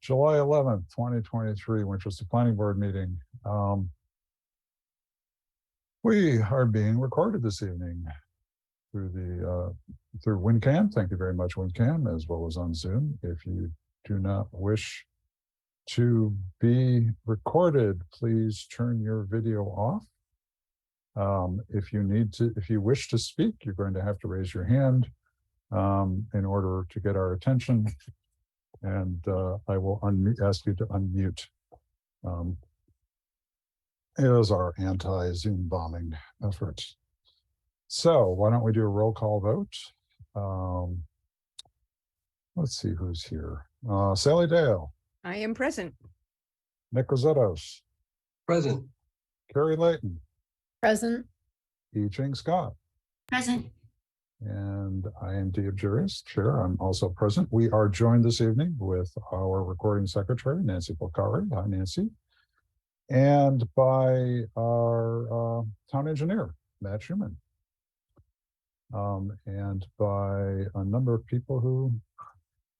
July 11th, 2023, Winchester Planning Board meeting. We are being recorded this evening through WinCam. Thank you very much, WinCam, as well as on Zoom. If you do not wish to be recorded, please turn your video off. If you wish to speak, you're going to have to raise your hand in order to get our attention, and I will ask you to unmute. It is our anti-Zoom bombing efforts. So why don't we do a roll call vote? Let's see who's here. Sally Dale. I am present. Nick Rosettos. Present. Carrie Layton. Present. E. Ching Scott. Present. And I am Dave Jurius, Chair. I'm also present. We are joined this evening with our recording secretary, Nancy Polcari. Hi, Nancy. And by our town engineer, Matt Schuman. And by a number of people who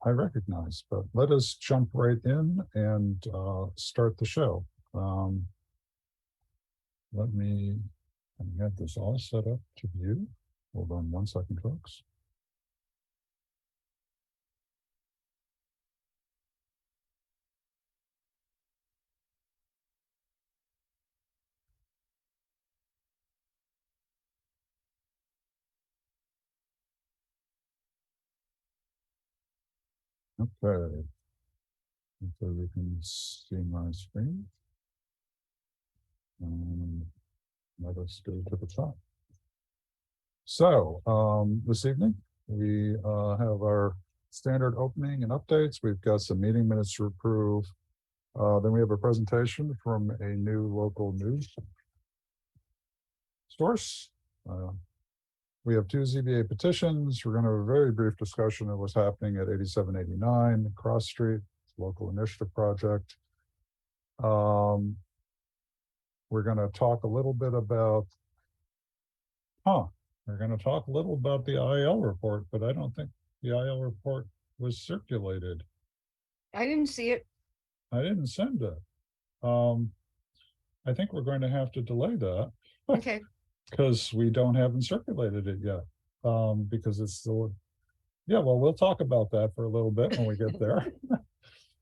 I recognize. But let us jump right in and start the show. Let me get this all set up to view. Hold on one second, folks. Okay. So you can see my screen. Let us go to the top. So this evening we have our standard opening and updates. We've got some meeting minutes to approve. Then we have a presentation from a new local news source. We have 2 ZBA petitions. We're going to have a very brief discussion of what's happening at 8789 Cross Street, local initiative project. We're going to talk a little bit about, we're going to talk a little about the IL report, but I don't think the IL report was circulated. I didn't see it. I didn't send it. I think we're going to have to delay that. Okay. Because we haven't circulated it yet. Because it's still, yeah, well, we'll talk about that for a little bit when we get there.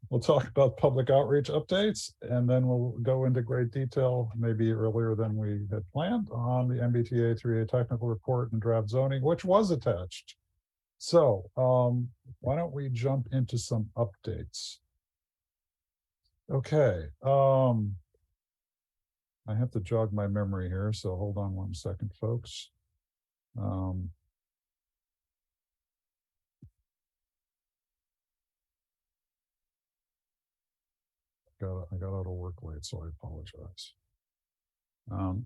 We'll talk about public outreach updates, and then we'll go into great detail, maybe earlier than we had planned, on the MBTA 3A technical report and draft zoning, which was attached. So why don't we jump into some updates? Okay. I have to jog my memory here, so hold on one second, folks. I got out of work late, so I apologize.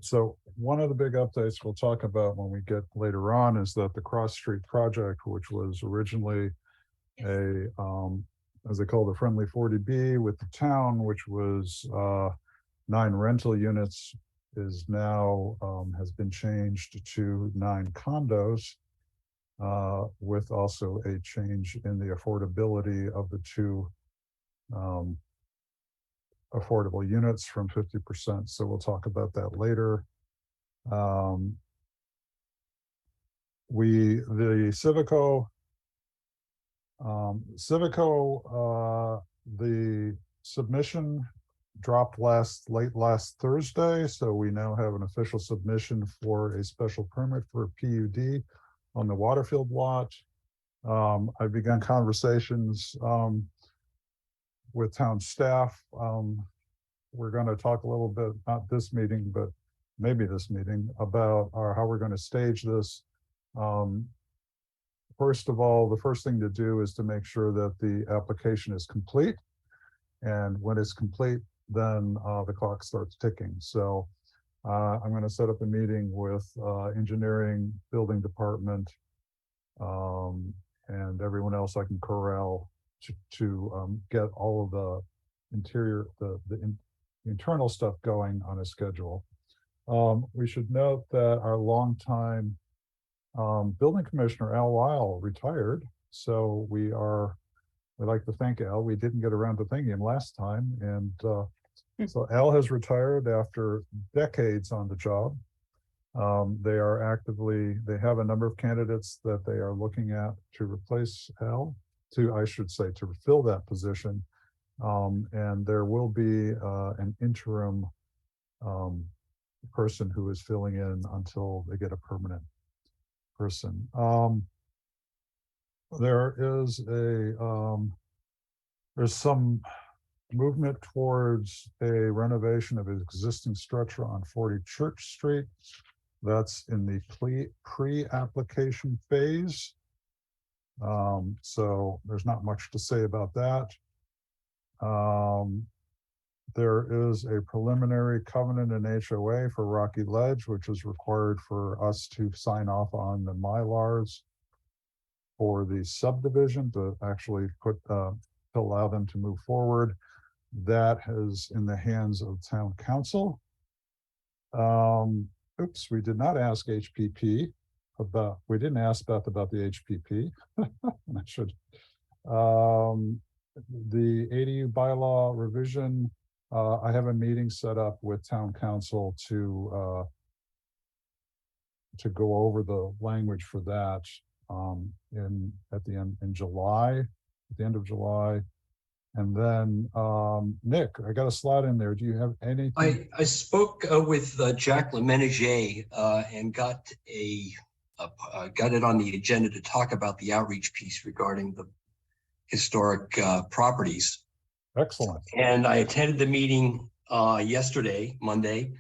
So one of the big updates we'll talk about when we get later on is that the Cross Street project, which was originally a, as they call it, a friendly 40B with the town, which was 9 rental units, is now has been changed to 9 condos, with also a change in the affordability of the 2 affordable units from 50%. So we'll talk about that later. The the submission dropped late last Thursday, so we now have an official submission for a special permit for a PUD on the Waterfield lot. I've begun conversations with town staff. We're going to talk a little bit, not this meeting, but maybe this meeting, about how we're going to stage this. First of all, the first thing to do is to make sure that the application is complete. And when it's complete, then the clock starts ticking. So I'm going to set up a meeting with engineering, building department, and everyone else I can corral to get all of the interior, the internal stuff going on a schedule. We should note that our longtime building commissioner, Al Lyle, retired. So we are we'd like to thank Al. We didn't get around to thanking him last time, and so Al has retired after decades on the job. They have a number of candidates that they are looking at to replace Al, I should say, to fill that position. And there will be an interim person who is filling in until they get a permanent person. There's some movement towards a renovation of an existing structure on 40 Church Street. That's in the pre-application phase. So there's not much to say about that. There is a preliminary covenant in HOA for Rocky Ledge, which is required for us to sign off on the Mylars for the subdivision to actually to allow them to move forward. That is in the hands of town council. Oops, we did not ask HPP we didn't ask Beth about the HPP. I should. The ADU bylaw revision, I have a meeting set up with town council to go over the language for that at the end of July. And then Nick, I got a slot in there. Do you have anything? I spoke with Jack Lemenager and got it on the agenda to talk about the outreach piece regarding the historic properties. Excellent. And I attended the meeting yesterday, Monday,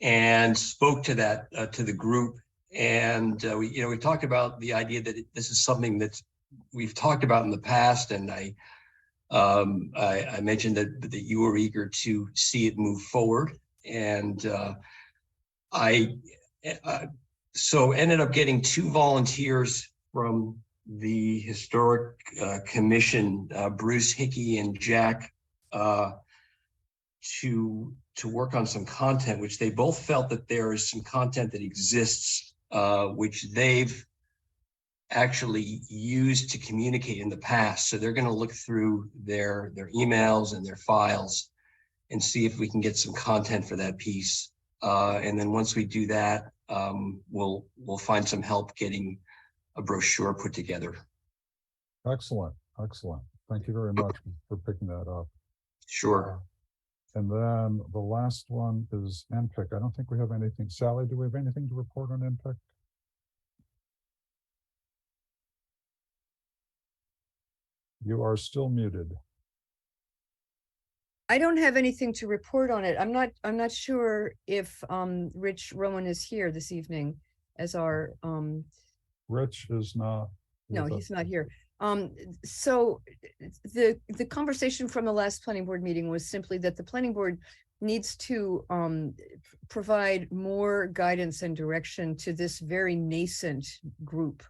and spoke to the group. And we talked about the idea that this is something that we've talked about in the past, and I mentioned that you were eager to see it move forward, and I ended up getting 2 volunteers from the historic commission, Bruce Hickey and Jack, to work on some content, which they both felt that there is some content that exists, which they've actually used to communicate in the past. So they're going to look through their emails and their files and see if we can get some content for that piece. And then once we do that, we'll find some help getting a brochure put together. Excellent. Thank you very much for picking that up. Sure. And then the last one is NPIC. I don't think we have anything. Sally, do we have anything to report on NPIC? You are still muted. I don't have anything to report on it. I'm not sure if Rich Rowan is here this evening as our Rich is not. No, he's not here. So the conversation from the last planning board meeting was simply that the planning board needs to provide more guidance and direction to this very nascent group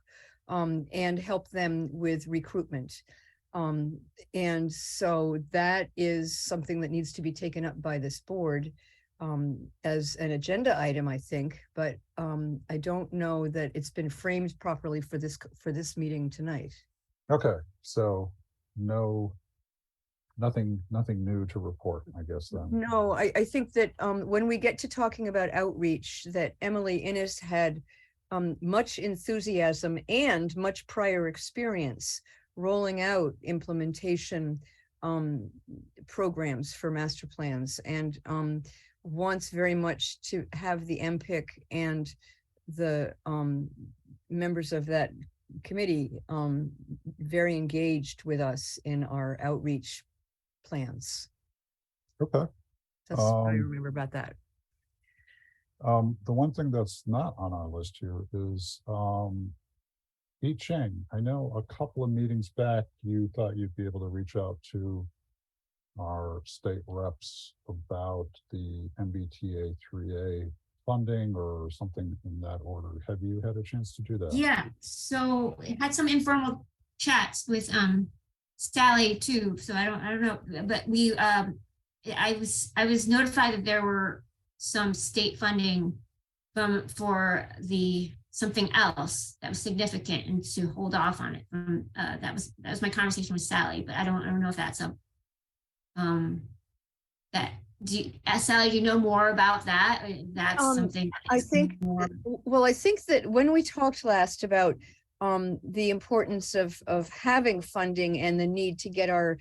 and help them with recruitment. And so that is something that needs to be taken up by this board as an agenda item, I think, but I don't know that it's been framed properly for this meeting tonight. Okay, so nothing new to report, I guess then. No, I think that when we get to talking about outreach, that Emily Innes had much enthusiasm and much prior experience rolling out implementation programs for master plans, and wants very much to have the MPIC and the members of that committee very engaged with us in our outreach plans. Okay. That's what I remember about that. The one thing that's not on our list here is Yi Cheng. I know a couple of meetings back you thought you'd be able to reach out to our state reps about the MBTA 3A funding or something in that order. Have you had a chance to do that? Yeah, so I had some informal chats with Sally too. So I don't know, but we I was notified that there were some state funding for the something else that was significant and to hold off on it. That was my conversation with Sally, but I don't know if that's Sally, do you know more about that? That's something that I is think, more. well, I think that when we talked last about the importance of having funding and the need to get our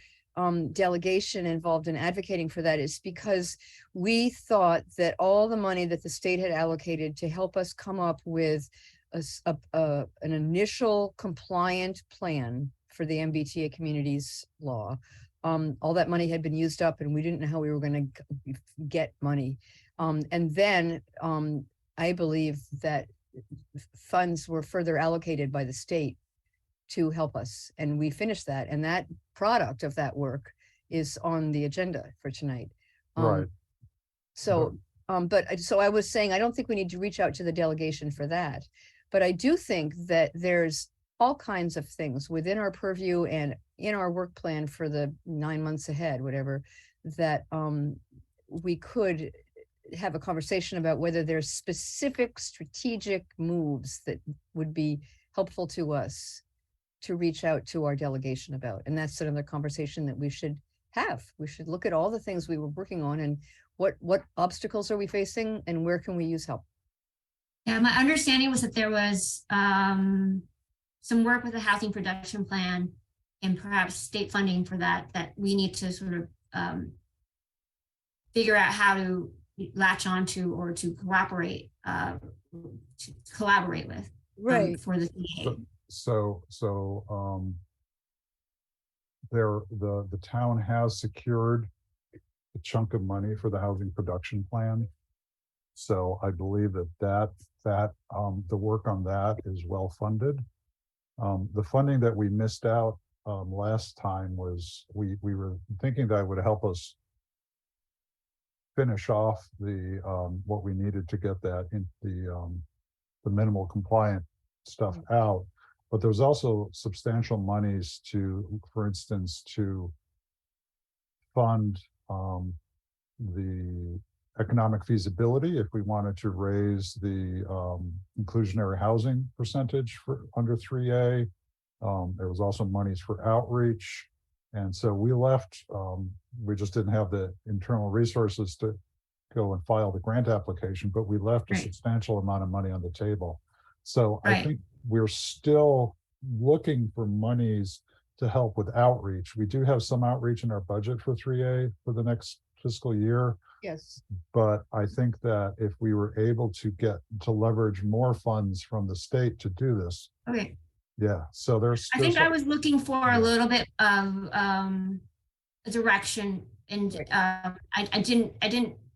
delegation involved in advocating for that is because we thought that all the money that the state had allocated to help us come up with an initial compliant plan for the MBTA communities law, all that money had been used up and we didn't know how we were going to get money. And then I believe that funds were further allocated by the state to help us. And we finished that. And that product of that work is on the agenda for tonight. Right. So, so I was saying, I don't think we need to reach out to the delegation for that. But I do think that there's all kinds of things within our purview and in our work plan for the 9 months ahead, whatever, that we could have a conversation about whether there's specific strategic moves that would be helpful to us to reach out to our delegation about. And that's another conversation that we should have. We should look at all the things we were working on and what obstacles are we facing and where can we use help? Yeah, my understanding was that there was some work with the housing production plan and perhaps state funding for that we need to sort of figure out how to latch onto or to collaborate with. Right. For the CA. So the town has secured a chunk of money for the housing production plan. So I believe that the work on that is well funded. The funding that we missed out last time was we were thinking that would help us finish off the what we needed to get that in the minimal compliant stuff out. But there's also substantial monies to, for instance, to fund the economic feasibility if we wanted to raise the inclusionary housing percentage for under 3A. There was also monies for outreach. And so we left, we just didn't have the internal resources to go and file the grant application, but we left a substantial amount of money on the table. So I think we're still looking for monies to help with outreach. We do have some outreach in our budget for 3A for the next fiscal year. Yes. But I think that if we were able to leverage more funds from the state to do this. Okay. Yeah. So I think I was looking for a little bit of a direction and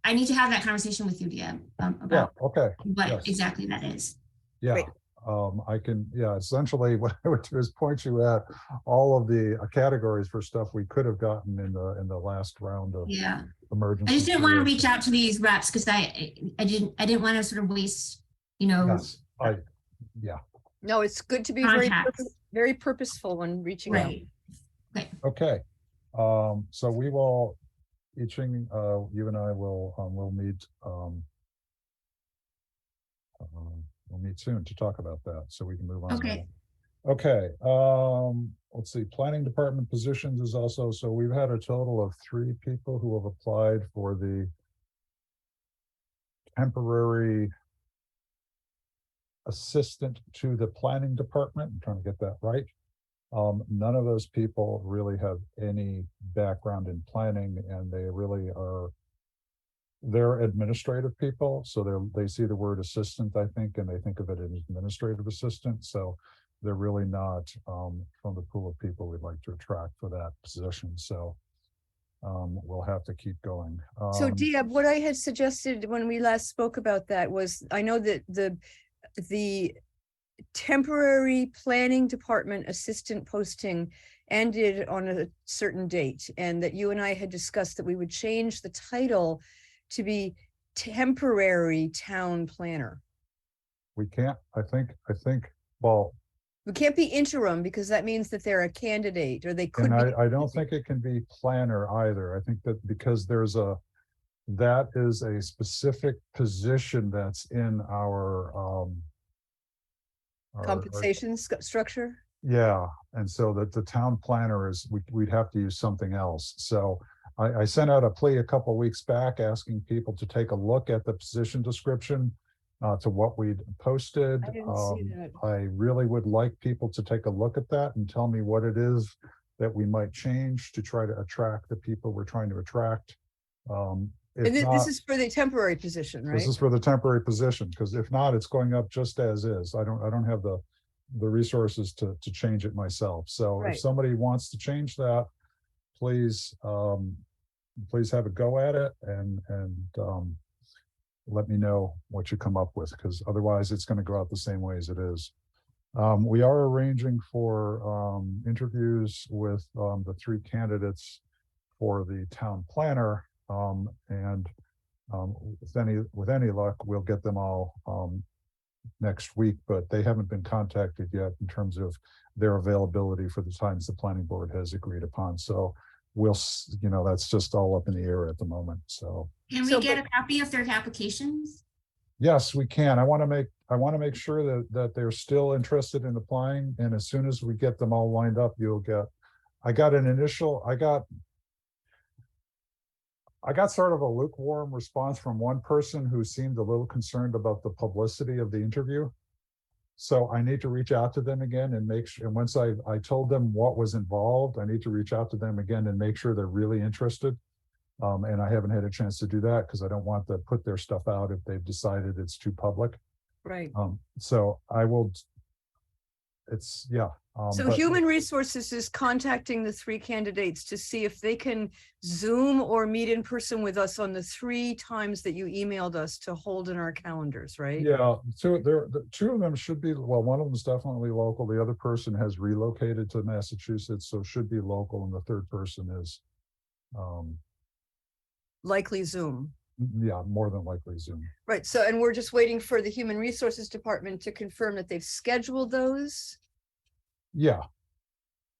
I need to have that conversation with you, Deb, about what exactly that is. Yeah. Great. I can, essentially what I would do is point you at all of the categories for stuff we could have gotten in the last round of emergency. I just didn't want to reach out to these reps because I didn't want to sort of waste, Yes. No, it's good to be very purposeful when reaching out. Okay. So we will, Iching, you and I will meet. We'll meet soon to talk about that, so we can move on. Okay. Let's see. Planning department positions is also, so we've had a total of 3 people who have applied for the temporary assistant to the planning department. I'm trying to get that right. None of those people really have any background in planning, and they really they're administrative people. So they see the word assistant, I think, and they think of it as administrative assistant. So they're really not from the pool of people we'd like to attract for that position. So we'll have to keep going. So Deb, what I had suggested when we last spoke about that was, I know that the temporary planning department assistant posting ended on a certain date, and that you and I had discussed that we would change the title to be temporary town planner. We can't, I think, well, we can't be interim because that means that they're a candidate, or they could be. I don't think it can be planner either. I think that because that is a specific position that's in our Compensation structure? Yeah, and so that the town planner is, we'd have to use something else. So I sent out a plea a couple weeks back asking people to take a look at the position description to what we'd posted. I didn't see that. I really would like people to take a look at that and tell me what it is that we might change to try to attract the people we're trying to attract. If And this not, is for the temporary position, right? this is for the temporary position, because if not, it's going up just as is. I don't have the resources to change it myself. So Right. if somebody wants to change that, please, please have a go at it and let me know what you come up with, because otherwise it's going to go out the same way as it is. We are arranging for interviews with the 3 candidates for the town planner, and with any luck, we'll get them all next week, but they haven't been contacted yet in terms of their availability for the times the planning board has agreed upon. So we'll, that's just all up in the air at the moment. So Can we get a copy of their applications? yes, we can. I want to make sure that they're still interested in applying. And as soon as we get them all lined up, I got sort of a lukewarm response from one person who seemed a little concerned about the publicity of the interview. So I need to reach out to them again and make sure, and once I told them what was involved, I need to reach out to them again and make sure they're really interested. And I haven't had a chance to do that because I don't want to put their stuff out if they've decided it's too public. Right. So I will, So Human Resources is contacting the 3 candidates to see if they can Zoom or meet in person with us on the 3 times that you emailed us to hold in our calendars, right? Yeah, so the 2 of them should be, well, one of them is definitely local. The other person has relocated to Massachusetts, so should be local. And the 3rd person is, Likely Zoom. yeah, more than likely Zoom. Right. So, and we're just waiting for the Human Resources Department to confirm that they've scheduled those. Yeah,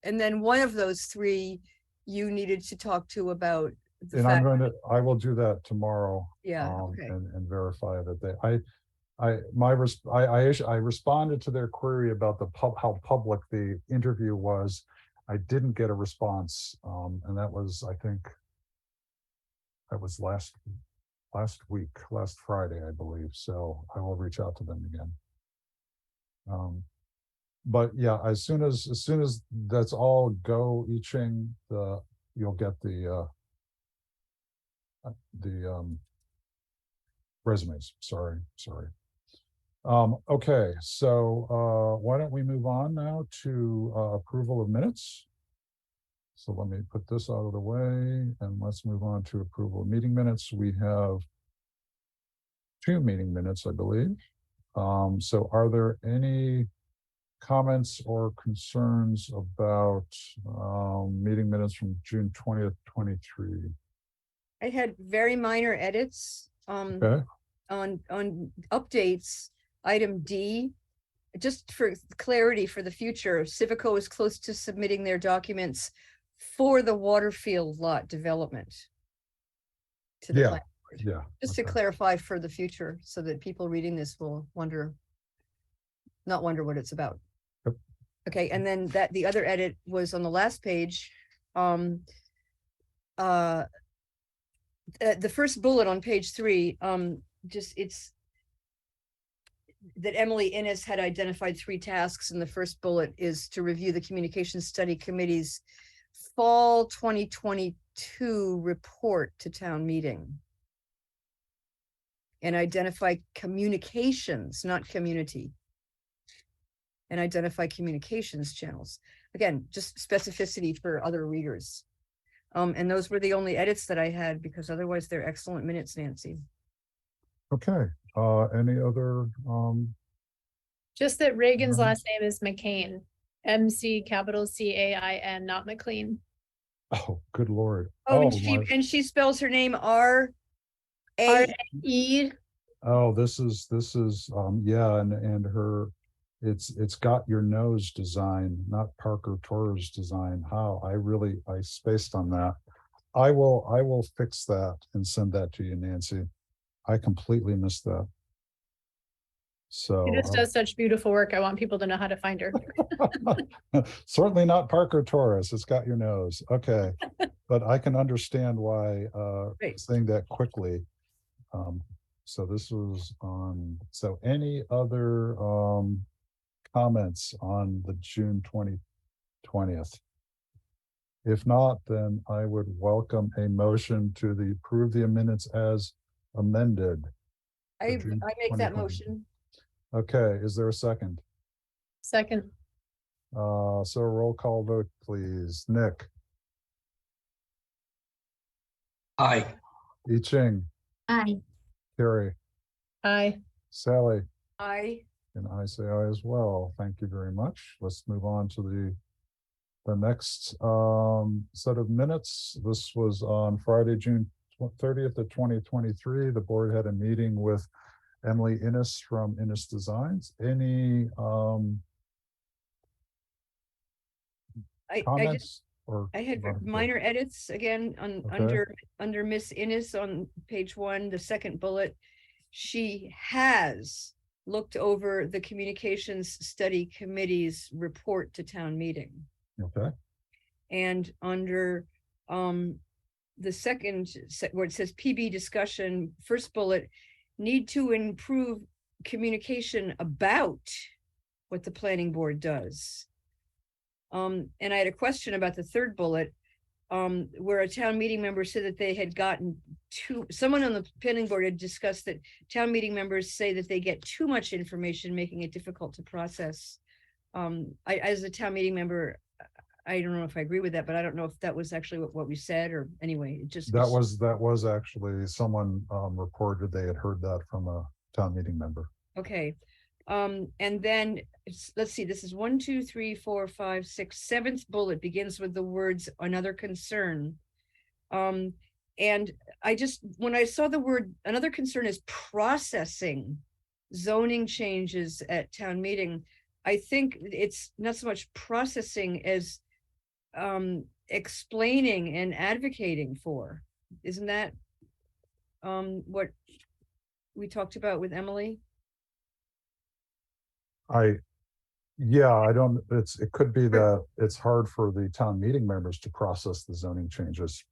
And then one of those 3 you needed to talk to about the and fact. I will do that tomorrow. Yeah, okay. And verify that I responded to their query about how public the interview was. I didn't get a response, and that was, I think, that was last Friday, I believe. So I will reach out to them again. But yeah, as soon as that's all go, I Ching, you'll get the resumes. Sorry. Okay, so why don't we move on now to approval of minutes? So let me put this out of the way and let's move on to approval of meeting minutes. We have 2 meeting minutes, I believe. So are there any comments or concerns about meeting minutes from June 20th, 23? I had very minor edits Okay, on updates. Item D, just for clarity for the future, Civico is close to submitting their documents for the Waterfield lot development to the Yeah, planning board. yeah. Just to okay. clarify for the future, so that people reading this will not wonder what it's about. Yep. Okay, and then the other edit was on the last page. The first bullet on page 3, it's that Emily Innes had identified 3 tasks, and the first bullet is to review the Communications Study Committee's fall 2022 report to town meeting. And identify communications, not community. And identify communications channels. Again, just specificity for other readers. And those were the only edits that I had, because otherwise they're excellent minutes, Nancy. Okay, any other, Just that Reagan's Mhm. last name is McCain, McCain, not McLean. oh, good Lord. Oh, my- and she spells her name R-A. R-E. Oh, this is, yeah, and her, it's got your nose design, not Parker Torres design. How I spaced on that. I will fix that and send that to you, Nancy. I completely missed that. So. She just does such beautiful work. I want people to know how to find her. Certainly not Parker Torres. It's got your nose. Okay. But I can understand why Right. saying that quickly. So this was on, so any other comments on the June 20th? If not, then I would welcome a motion to approve the minutes as amended. I June make that 20th. motion. Okay, is there a second? Second, So a roll call vote, please. Nick, Aye. I Ching, Aye. Carrie, aye. Sally, I, and I say aye as well. Thank you very much. Let's move on to the next set of minutes. This was on Friday, June 30th of 2023. The board had a meeting with Emily Innes from Innes Designs. Any I just, comments or? I had minor edits again on, Okay. under Miss Innes on page 1, the second bullet. She has looked over the Communications Study Committee's report to town meeting. Okay, And under the second where it says PB discussion, first bullet, need to improve communication about what the planning board does. And I had a question about the third bullet, where a town meeting member said that they had gotten someone on the planning board had discussed that town meeting members say that they get too much information, making it difficult to process. As a town meeting member, I don't know if I agree with that, but I don't know if that was actually what we said, or anyway, it just. that was actually someone reported they had heard that from a town meeting member. Okay, and then let's see, this is 1, 2, 3, 4, 5, 6, 7th bullet begins with the words another concern. And I just, when I saw the word another concern is processing zoning changes at town meeting, I think it's not so much processing as explaining and advocating for. Isn't that what we talked about with Emily? Yeah, it could be that it's hard for the town meeting members to process the zoning changes.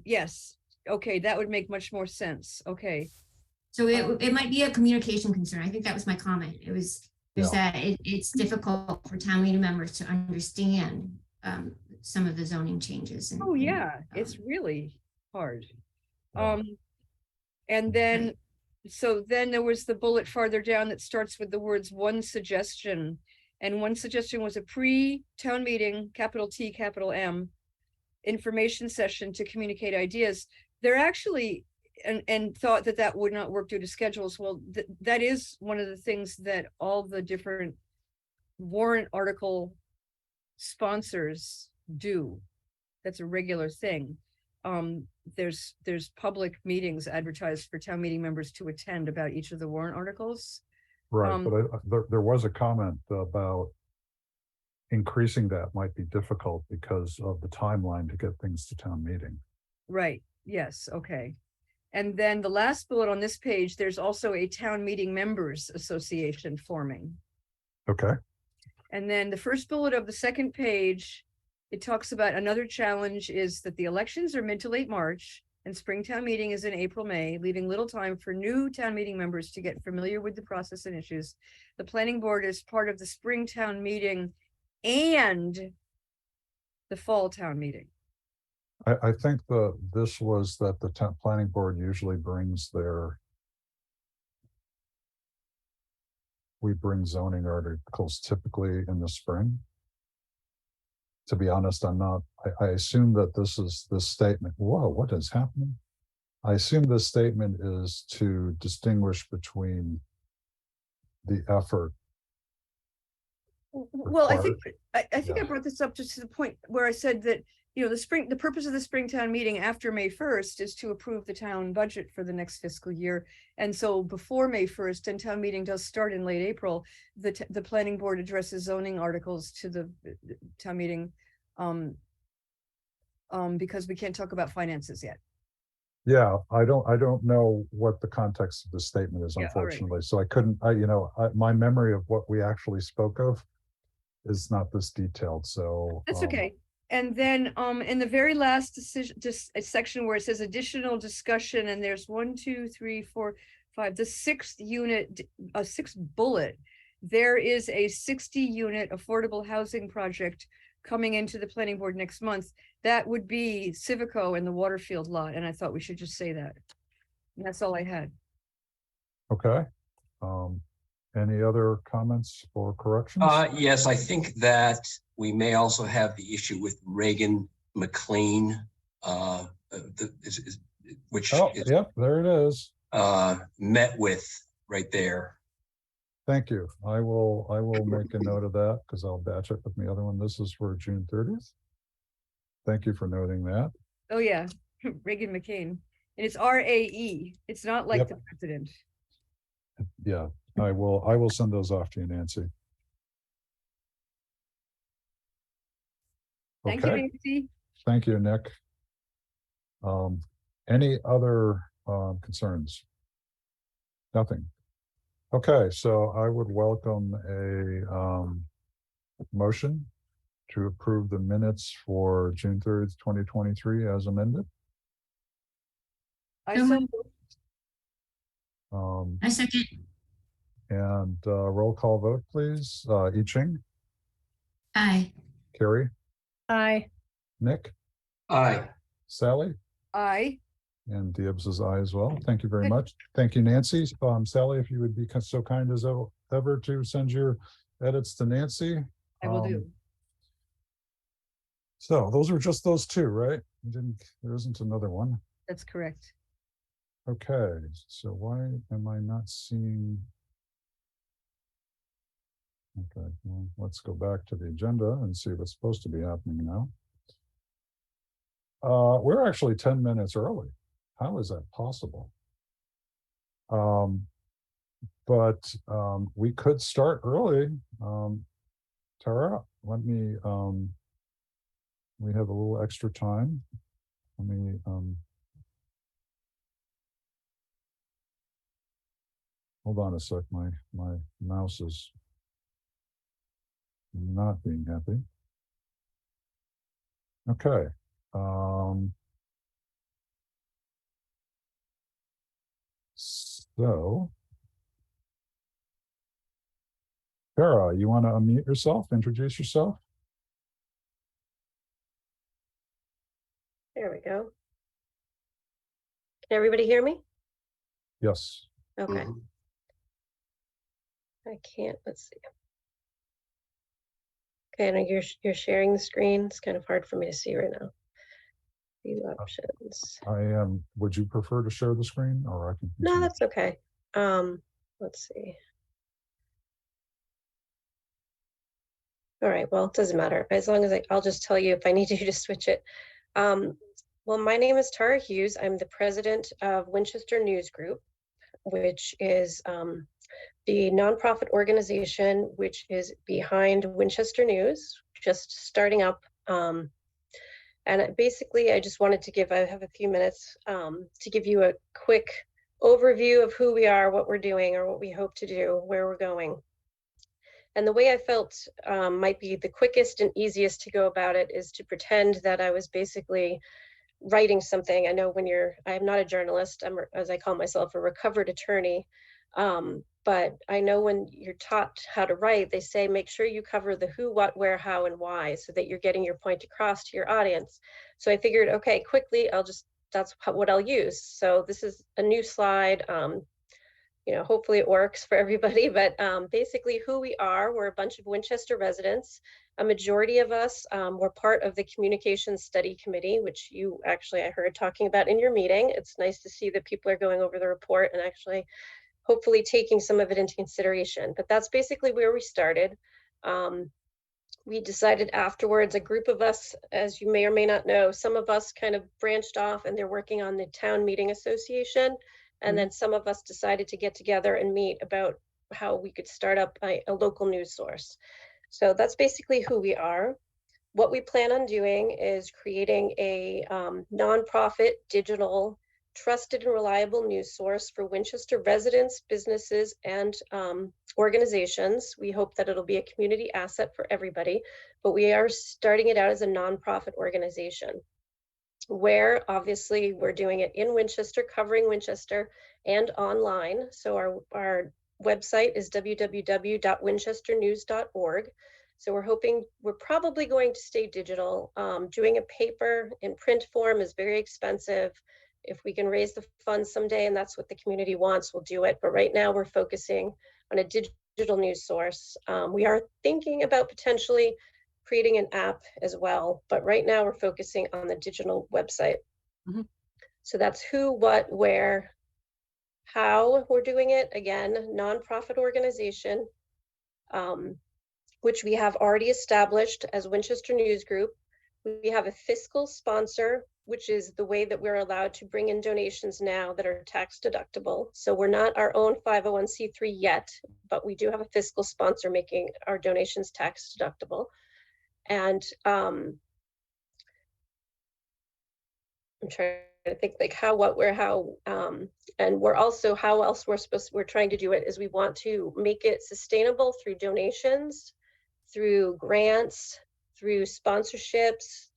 Yes, okay, that would make much more sense, okay. So it might be a communication concern. I think that was my comment. It was, is that it's difficult for town meeting members to understand some of the zoning changes. Oh, yeah, it's really hard. And then, so then there was the bullet farther down that starts with the words one suggestion. And one suggestion was a pre-town meeting, capital T, capital M, information session to communicate ideas. They're actually, and thought that that would not work due to schedules. Well, that is one of the things that all the different warrant article sponsors do. That's a regular thing. There's public meetings advertised for town meeting members to attend about each of the warrant articles. Right, but there was a comment about increasing that might be difficult because of the timeline to get things to town meeting. Right, yes, okay. And then the last bullet on this page, there's also a town meeting members association forming. Okay. And then the first bullet of the second page, it talks about another challenge is that the elections are mid to late March and spring town meeting is in April, May, leaving little time for new town meeting members to get familiar with the process and issues. The planning board is part of the spring town meeting and the fall town meeting. I think this was that the planning board usually brings we bring zoning articles typically in the spring. To be honest, I assume that this statement, whoa, what is happening? I assume this statement is to distinguish between the effort. Well, I think Yeah. I brought this up just to the point where I said that, the purpose of the spring town meeting after May 1st is to approve the town budget for the next fiscal year. And so before May 1st, and town meeting does start in late April, the planning board addresses zoning articles to the town meeting because we can't talk about finances yet. Yeah, I don't know what the context of the statement is, Yeah, all right. unfortunately, so I couldn't, my memory of what we actually spoke of is not this detailed, so. That's okay. And then, in the very last decision, just a section where it says additional discussion, and there's 1, 2, 3, 4, 5, the sixth unit, a sixth bullet. There is a 60-unit affordable housing project coming into the planning board next month. That would be Civico and the Waterfield lot, and I thought we should just say that. And that's all I had. Okay, any other comments or corrections? Yes, I think that we may also have the issue with Reagan McLean, which Oh, is yep, there it is. met with right there. Thank you. I will make a note of that because I'll batch it with the other one. This is for June 30th. Thank you for noting that. Oh, yeah, Reagan McCain. And it's RAE. It's not like Yep. the president. Yeah, I will send those off to you, Nancy. Thank you, Okay, Nancy. thank you, Nick. Any other concerns? Nothing. Okay, so I would welcome a motion to approve the minutes for June 3rd, 2023 as amended. I So so moved. Um, I second. and roll call vote, please. I Ching, Aye. Carrie, Aye. Nick, Aye. Sally, I. and Dibbs is aye as well. Thank you very Good. much. Thank you, Nancy. Sally, if you would be so kind as ever to send your edits to Nancy. I will do. So those are just those two, right? There isn't another one. That's correct. Okay, so why am I not seeing? Okay, well, let's go back to the agenda and see what's supposed to be happening now. We're actually 10 minutes early. How is that possible? But we could start early. Tara, let me, we have a little extra time. Let me, hold on a sec, my mouse is not being happy. Okay. So, Tara, you want to unmute yourself, introduce yourself? There we go. Can everybody hear me? Yes. Okay, Mhm. I can't, let's see. Okay, and you're sharing the screen. It's kind of hard for me to see right now. View options. I am. Would you prefer to share the screen or I can? No, continue? that's okay. Let's see. All right, well, it doesn't matter. As long as I'll just tell you if I need you to switch it. Well, my name is Tara Hughes. I'm the president of Winchester News Group, which is the nonprofit organization which is behind Winchester News, just starting up. And basically, I just wanted to I have a few minutes to give you a quick overview of who we are, what we're doing, or what we hope to do, where we're going. And the way I felt might be the quickest and easiest to go about it is to pretend that I was basically writing something. I know I'm not a journalist, as I call myself, a recovered attorney. But I know when you're taught how to write, they say, make sure you cover the who, what, where, how, and why, so that you're getting your point across to your audience. So I figured, okay, quickly, that's what I'll use. So this is a new slide. Hopefully it works for everybody, but basically who we are, we're a bunch of Winchester residents. A majority of us were part of the Communications Study Committee, which you actually, I heard talking about in your meeting. It's nice to see that people are going over the report and actually hopefully taking some of it into consideration. But that's basically where we started. We decided afterwards, a group of us, as you may or may not know, some of us kind of branched off and they're working on the Town Meeting Association. And then some of us decided to get together and meet about how we could start up a local news source. So that's basically who we are. What we plan on doing is creating a nonprofit digital trusted and reliable news source for Winchester residents, businesses, and organizations. We hope that it'll be a community asset for everybody, but we are starting it out as a nonprofit organization where obviously we're doing it in Winchester, covering Winchester and online. So our website is www.winchesternews.org. So we're probably going to stay digital. Doing a paper in print form is very expensive. If we can raise the funds someday and that's what the community wants, we'll do it. But right now we're focusing on a digital news source. We are thinking about potentially creating an app as well, but right now we're focusing on the digital website. Mhm. So that's who, what, where, how we're doing it. Again, nonprofit organization, which we have already established as Winchester News Group. We have a fiscal sponsor, which is the way that we're allowed to bring in donations now that are tax deductible. So we're not our own 501c3 yet, but we do have a fiscal sponsor making our donations tax deductible. And I'm trying to think like how, what, where, how, and we're also how else we're trying to do it is we want to make it sustainable through donations, through grants, through sponsorships,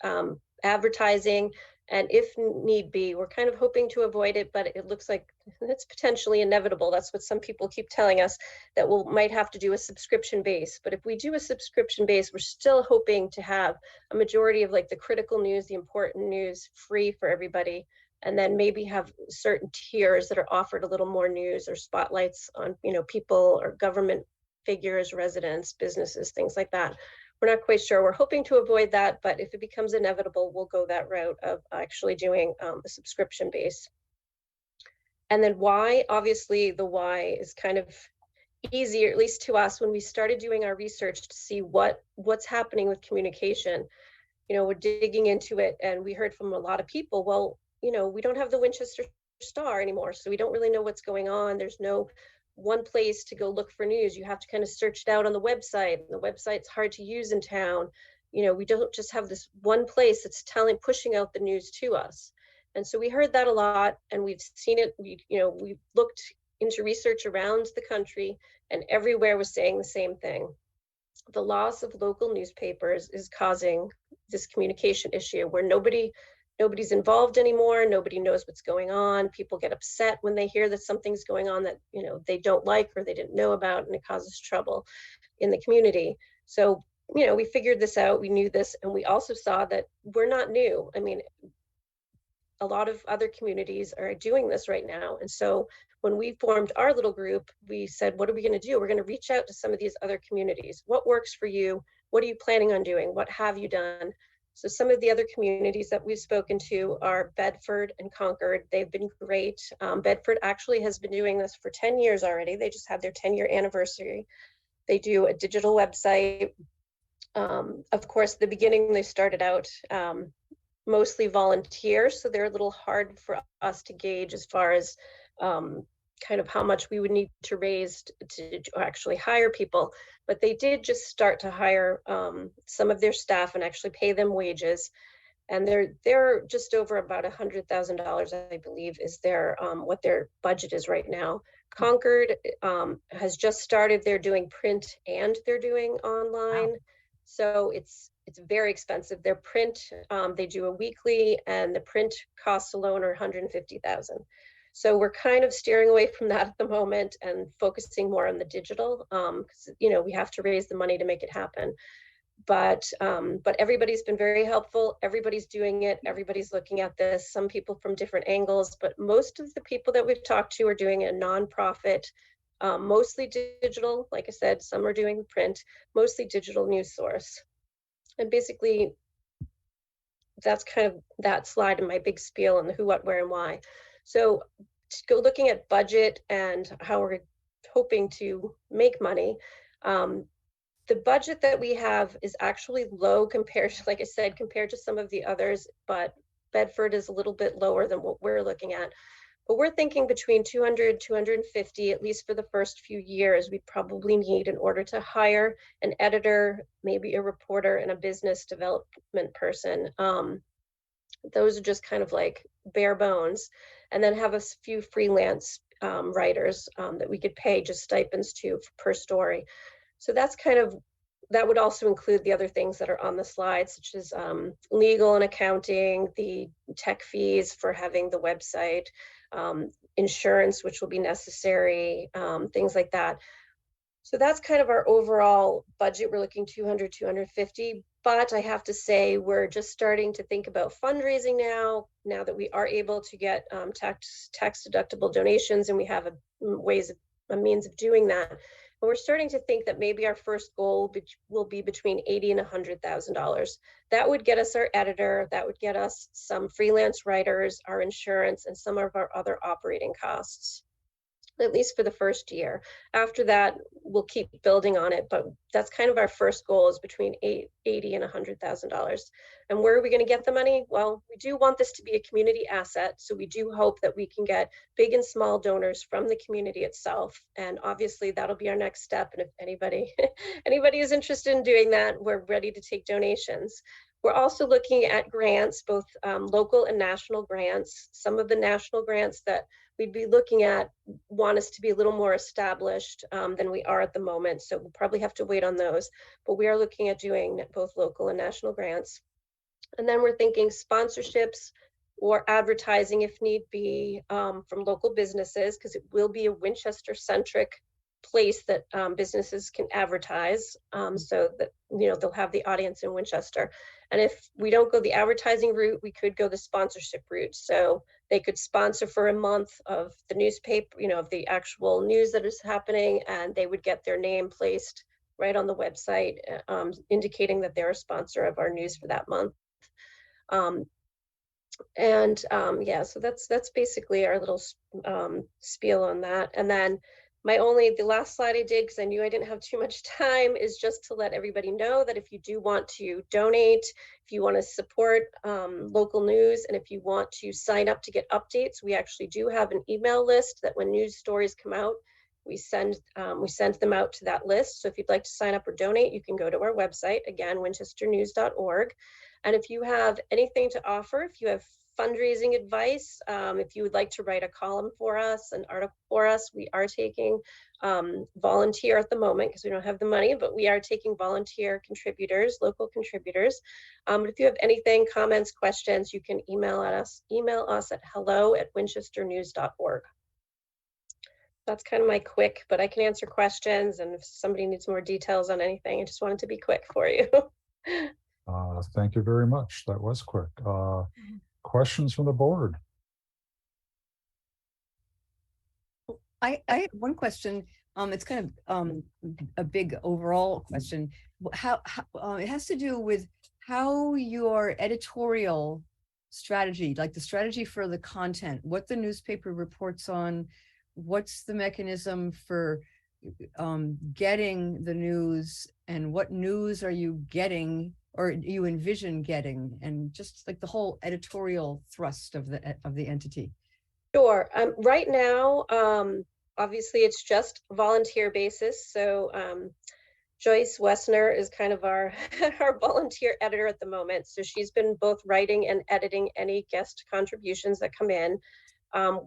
advertising, and if need be, we're kind of hoping to avoid it, but it looks like it's potentially inevitable. That's what some people keep telling us, that we might have to do a subscription base. But if we do a subscription base, we're still hoping to have a majority of like the critical news, the important news free for everybody, and then maybe have certain tiers that are offered a little more news or spotlights on, you know, people or government figures, residents, businesses, things like that. We're not quite sure. We're hoping to avoid that, but if it becomes inevitable, we'll go that route of actually doing a subscription base. And then why, obviously the why is kind of easier, at least to us, when we started doing our research to see what's happening with communication. You know, we're digging into it and we heard from a lot of people, well, you know, we don't have the Winchester Star anymore, so we don't really know what's going on. There's no one place to go look for news. You have to kind of search it out on the website. The website's hard to use in town. You know, we don't just have this one place that's pushing out the news to us. And so we heard that a lot and we've seen it. We've looked into research around the country and everywhere was saying the same thing. The loss of local newspapers is causing this communication issue where nobody's involved anymore. Nobody knows what's going on. People get upset when they hear that something's going on that, you know, they don't like or they didn't know about, and it causes trouble in the community. So, you know, we figured this out, we knew this, and we also saw that we're not new. I mean, a lot of other communities are doing this right now. And so when we formed our little group, we said, what are we going to do? We're going to reach out to some of these other communities. What works for you? What are you planning on doing? What have you done? So some of the other communities that we've spoken to are Bedford and Concord. They've been great. Bedford actually has been doing this for 10 years already. They just had their 10-year anniversary. They do a digital website. Of course, at the beginning, they started out mostly volunteers, so they're a little hard for us to gauge as far as kind of how much we would need to raise to actually hire people. But they did just start to hire some of their staff and actually pay them wages. And they're just over about $100,000, I believe, is their what their budget is right now. Concord has just started. They're doing print and they're doing online. Wow. So it's very expensive. Their print, they do a weekly, and the print costs alone are $150,000. So we're kind of steering away from that at the moment and focusing more on the digital, because you know we have to raise the money to make it happen. But everybody's been very helpful. Everybody's doing it. Everybody's looking at this. Some people from different angles, but most of the people that we've talked to are doing a nonprofit, mostly digital. Like I said, some are doing print, mostly digital news source. And basically, that's kind of that slide in my big spiel on the who, what, where, and why. So to go looking at budget and how we're hoping to make money, the budget that we have is actually low compared to, like I said, compared to some of the others, but Bedford is a little bit lower than what we're looking at. But we're thinking between 200, 250, at least for the first few years, we probably need in order to hire an editor, maybe a reporter, and a business development person. Those are just kind of like bare bones. And then have a few freelance writers that we could pay just stipends to per story. So that's kind of, that would also include the other things that are on the slide, such as legal and accounting, the tech fees for having the website, insurance, which will be necessary, things like that. So that's kind of our overall budget. We're looking 200, 250, but I have to say, we're just starting to think about fundraising now that we are able to get tax deductible donations, and we have a means of doing that. But we're starting to think that maybe our first goal will be between $80,000 and $100,000. That would get us our editor, that would get us some freelance writers, our insurance, and some of our other operating costs, at least for the first year. After that, we'll keep building on it, but that's kind of our first goal, is between $80,000 and $100,000. And where are we going to get the money? Well, we do want this to be a community asset, so we do hope that we can get big and small donors from the community itself. And obviously that'll be our next step. And if anybody is interested in doing that, we're ready to take donations. We're also looking at grants, both local and national grants. Some of the national grants that we'd be looking at want us to be a little more established than we are at the moment. So we'll probably have to wait on those, but we are looking at doing both local and national grants. And then we're thinking sponsorships or advertising if need be from local businesses, because it will be a Winchester centric place that businesses can advertise, so that, you know, they'll have the audience in Winchester. And if we don't go the advertising route, we could go the sponsorship route. So they could sponsor for a month of the newspaper, you know, of the actual news that is happening, and they would get their name placed right on the website, indicating that they're a sponsor of our news for that month. Yeah, so that's basically our little spiel on that. And then the last slide I did, because I knew I didn't have too much time, is just to let everybody know that if you do want to donate, if you want to support local news, and if you want to sign up to get updates, we actually do have an email list that when news stories come out, we send them out to that list. So if you'd like to sign up or donate, you can go to our website, again, winchesternews.org. And if you have anything to offer, if you have fundraising advice, if you would like to write a column for us, an article for us, we are taking volunteer at the moment because we don't have the money, but we are taking volunteer contributors, local contributors. But if you have anything, comments, questions, you can email us at hello@winchesternews.org. That's kind of my quick, but I can answer questions. And if somebody needs more details on anything, I just wanted to be quick for you. Thank you very much. That was quick. Questions from the board? I have one question. It's kind of a big overall question. How it has to do with how your editorial strategy, like the strategy for the content, what the newspaper reports on, what's the mechanism for getting the news, and what news are you getting or you envision getting, and just like the whole editorial thrust of the entity. Sure. Right now, obviously it's just volunteer basis. So Joyce Wessner is kind of our our volunteer editor at the moment. So she's been both writing and editing any guest contributions that come in.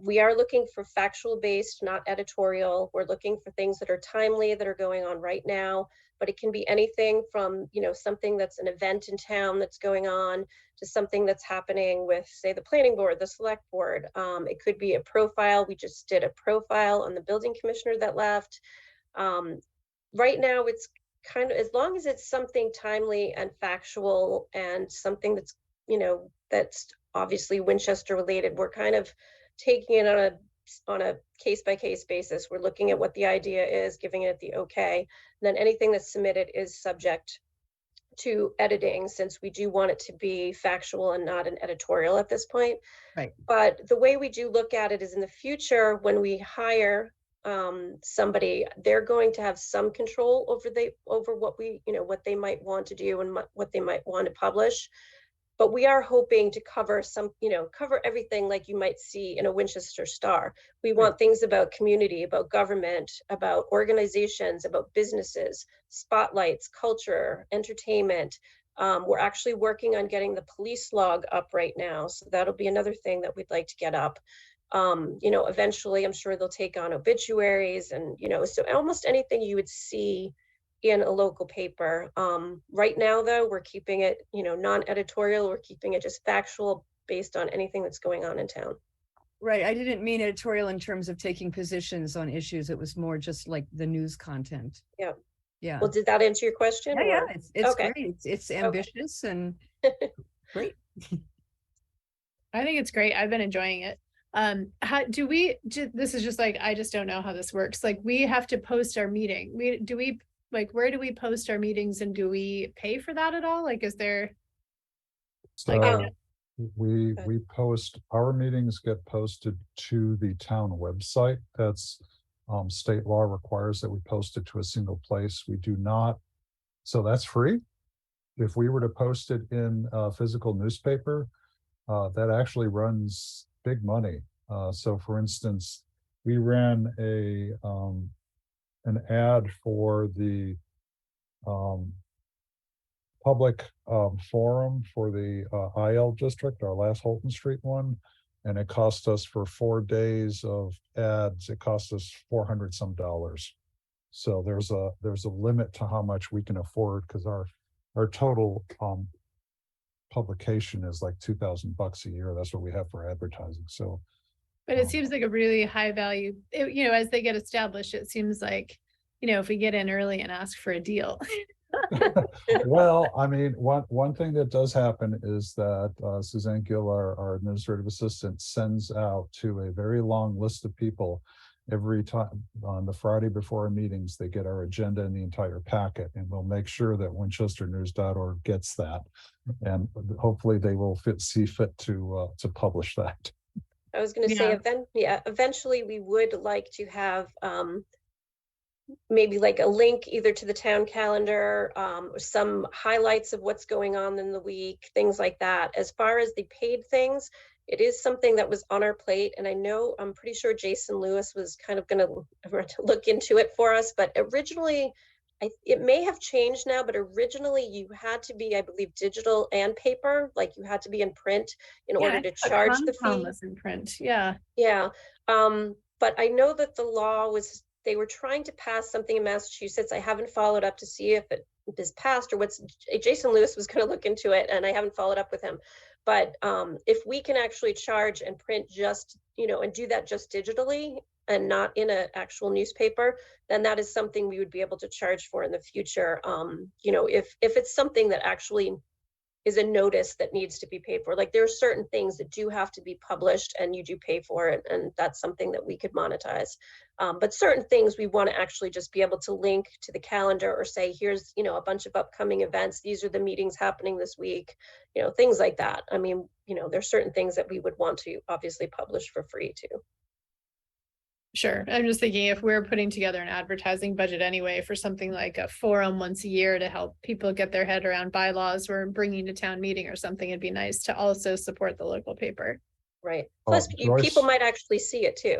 We are looking for factual based, not editorial. We're looking for things that are timely, that are going on right now, but it can be anything from, you know, something that's an event in town that's going on to something that's happening with, say, the planning board, the select board. It could be a profile. We just did a profile on the building commissioner that left. Right now, it's kind of, as long as it's something timely and factual and something that's, you know, that's obviously Winchester related, we're kind of taking it on a case-by-case basis. We're looking at what the idea is, giving it the okay. And then anything that's submitted is subject to editing, since we do want it to be factual and not an editorial at this point. Right. But the way we do look at it is, in the future, when we hire somebody, they're going to have some control over what what they might want to do and what they might want to publish. But we are hoping to cover cover everything like you might see in a Winchester Star. We want things about community, about government, about organizations, about businesses, spotlights, culture, entertainment, We're actually working on getting the police log up right now. So that'll be another thing that we'd like to get up. Eventually I'm sure they'll take on obituaries and, so almost anything you would see in a local paper. Right now though, we're keeping it, non-editorial, we're keeping it just factual based on anything that's going on in town. Right, I didn't mean editorial in terms of taking positions on issues. It was more just like the news content. Yeah. Yeah. Well, did that answer your question? Yeah, or- it's Okay. great. It's ambitious and great. I think it's great. I've been enjoying it. How do we, this is just like, I just don't know how this works. Like, we have to post our meeting. Where do we post our meetings, and do we pay for that at all? Like, is there? So we Good. post, our meetings get posted to the town website. That's state law requires that we post it to a single place. We do not. So that's free. If we were to post it in a physical newspaper, that actually runs big money. So for instance, we ran an ad for the public forum for the IL district, our last Holton Street one. And it cost us, for 4 days of ads, it cost us $400 some. So there's a limit to how much we can afford, because our total publication is like $2,000 a year. That's what we have for advertising. So But it seems like a really high value, as they get established, it seems like, if we get in early and ask for a deal. well, I mean, one thing that does happen is that Suzanne Gill, our administrative assistant, sends out to a very long list of people every time on the Friday before our meetings. They get our agenda and the entire packet, and we'll make sure that winchesternews.org gets that, and hopefully they will see fit to publish that. I was going to say, eventually we would like to have maybe like a link either to the town calendar, or some highlights of what's going on in the week, things like that. As far as the paid things, it is something that was on our plate. And I'm pretty sure Jason Lewis was kind of going to look into it for us. But originally, it may have changed now, but originally you had to be, I believe, digital and paper, like you had to be in print in order to charge the fee. Was in print, yeah. Yeah, but I know that the law was, they were trying to pass something in Massachusetts. I haven't followed up to see if it is passed or what's, Jason Lewis was going to look into it, and I haven't followed up with him. But if we can actually charge and print just, and do that just digitally and not in an actual newspaper, then that is something we would be able to charge for in the future. If it's something that actually is a notice that needs to be paid for. Like, there are certain things that do have to be published and you do pay for it, and that's something that we could monetize. But certain things we want to actually just be able to link to the calendar, or say, here's, a bunch of upcoming events. These are the meetings happening this week, things like that. I mean, there's certain things that we would want to obviously publish for free too. Sure. I'm just thinking, if we're putting together an advertising budget anyway for something like a forum once a year to help people get their head around bylaws we're bringing to town meeting or something, it'd be nice to also support the local paper. Right. Plus, people might actually see it too.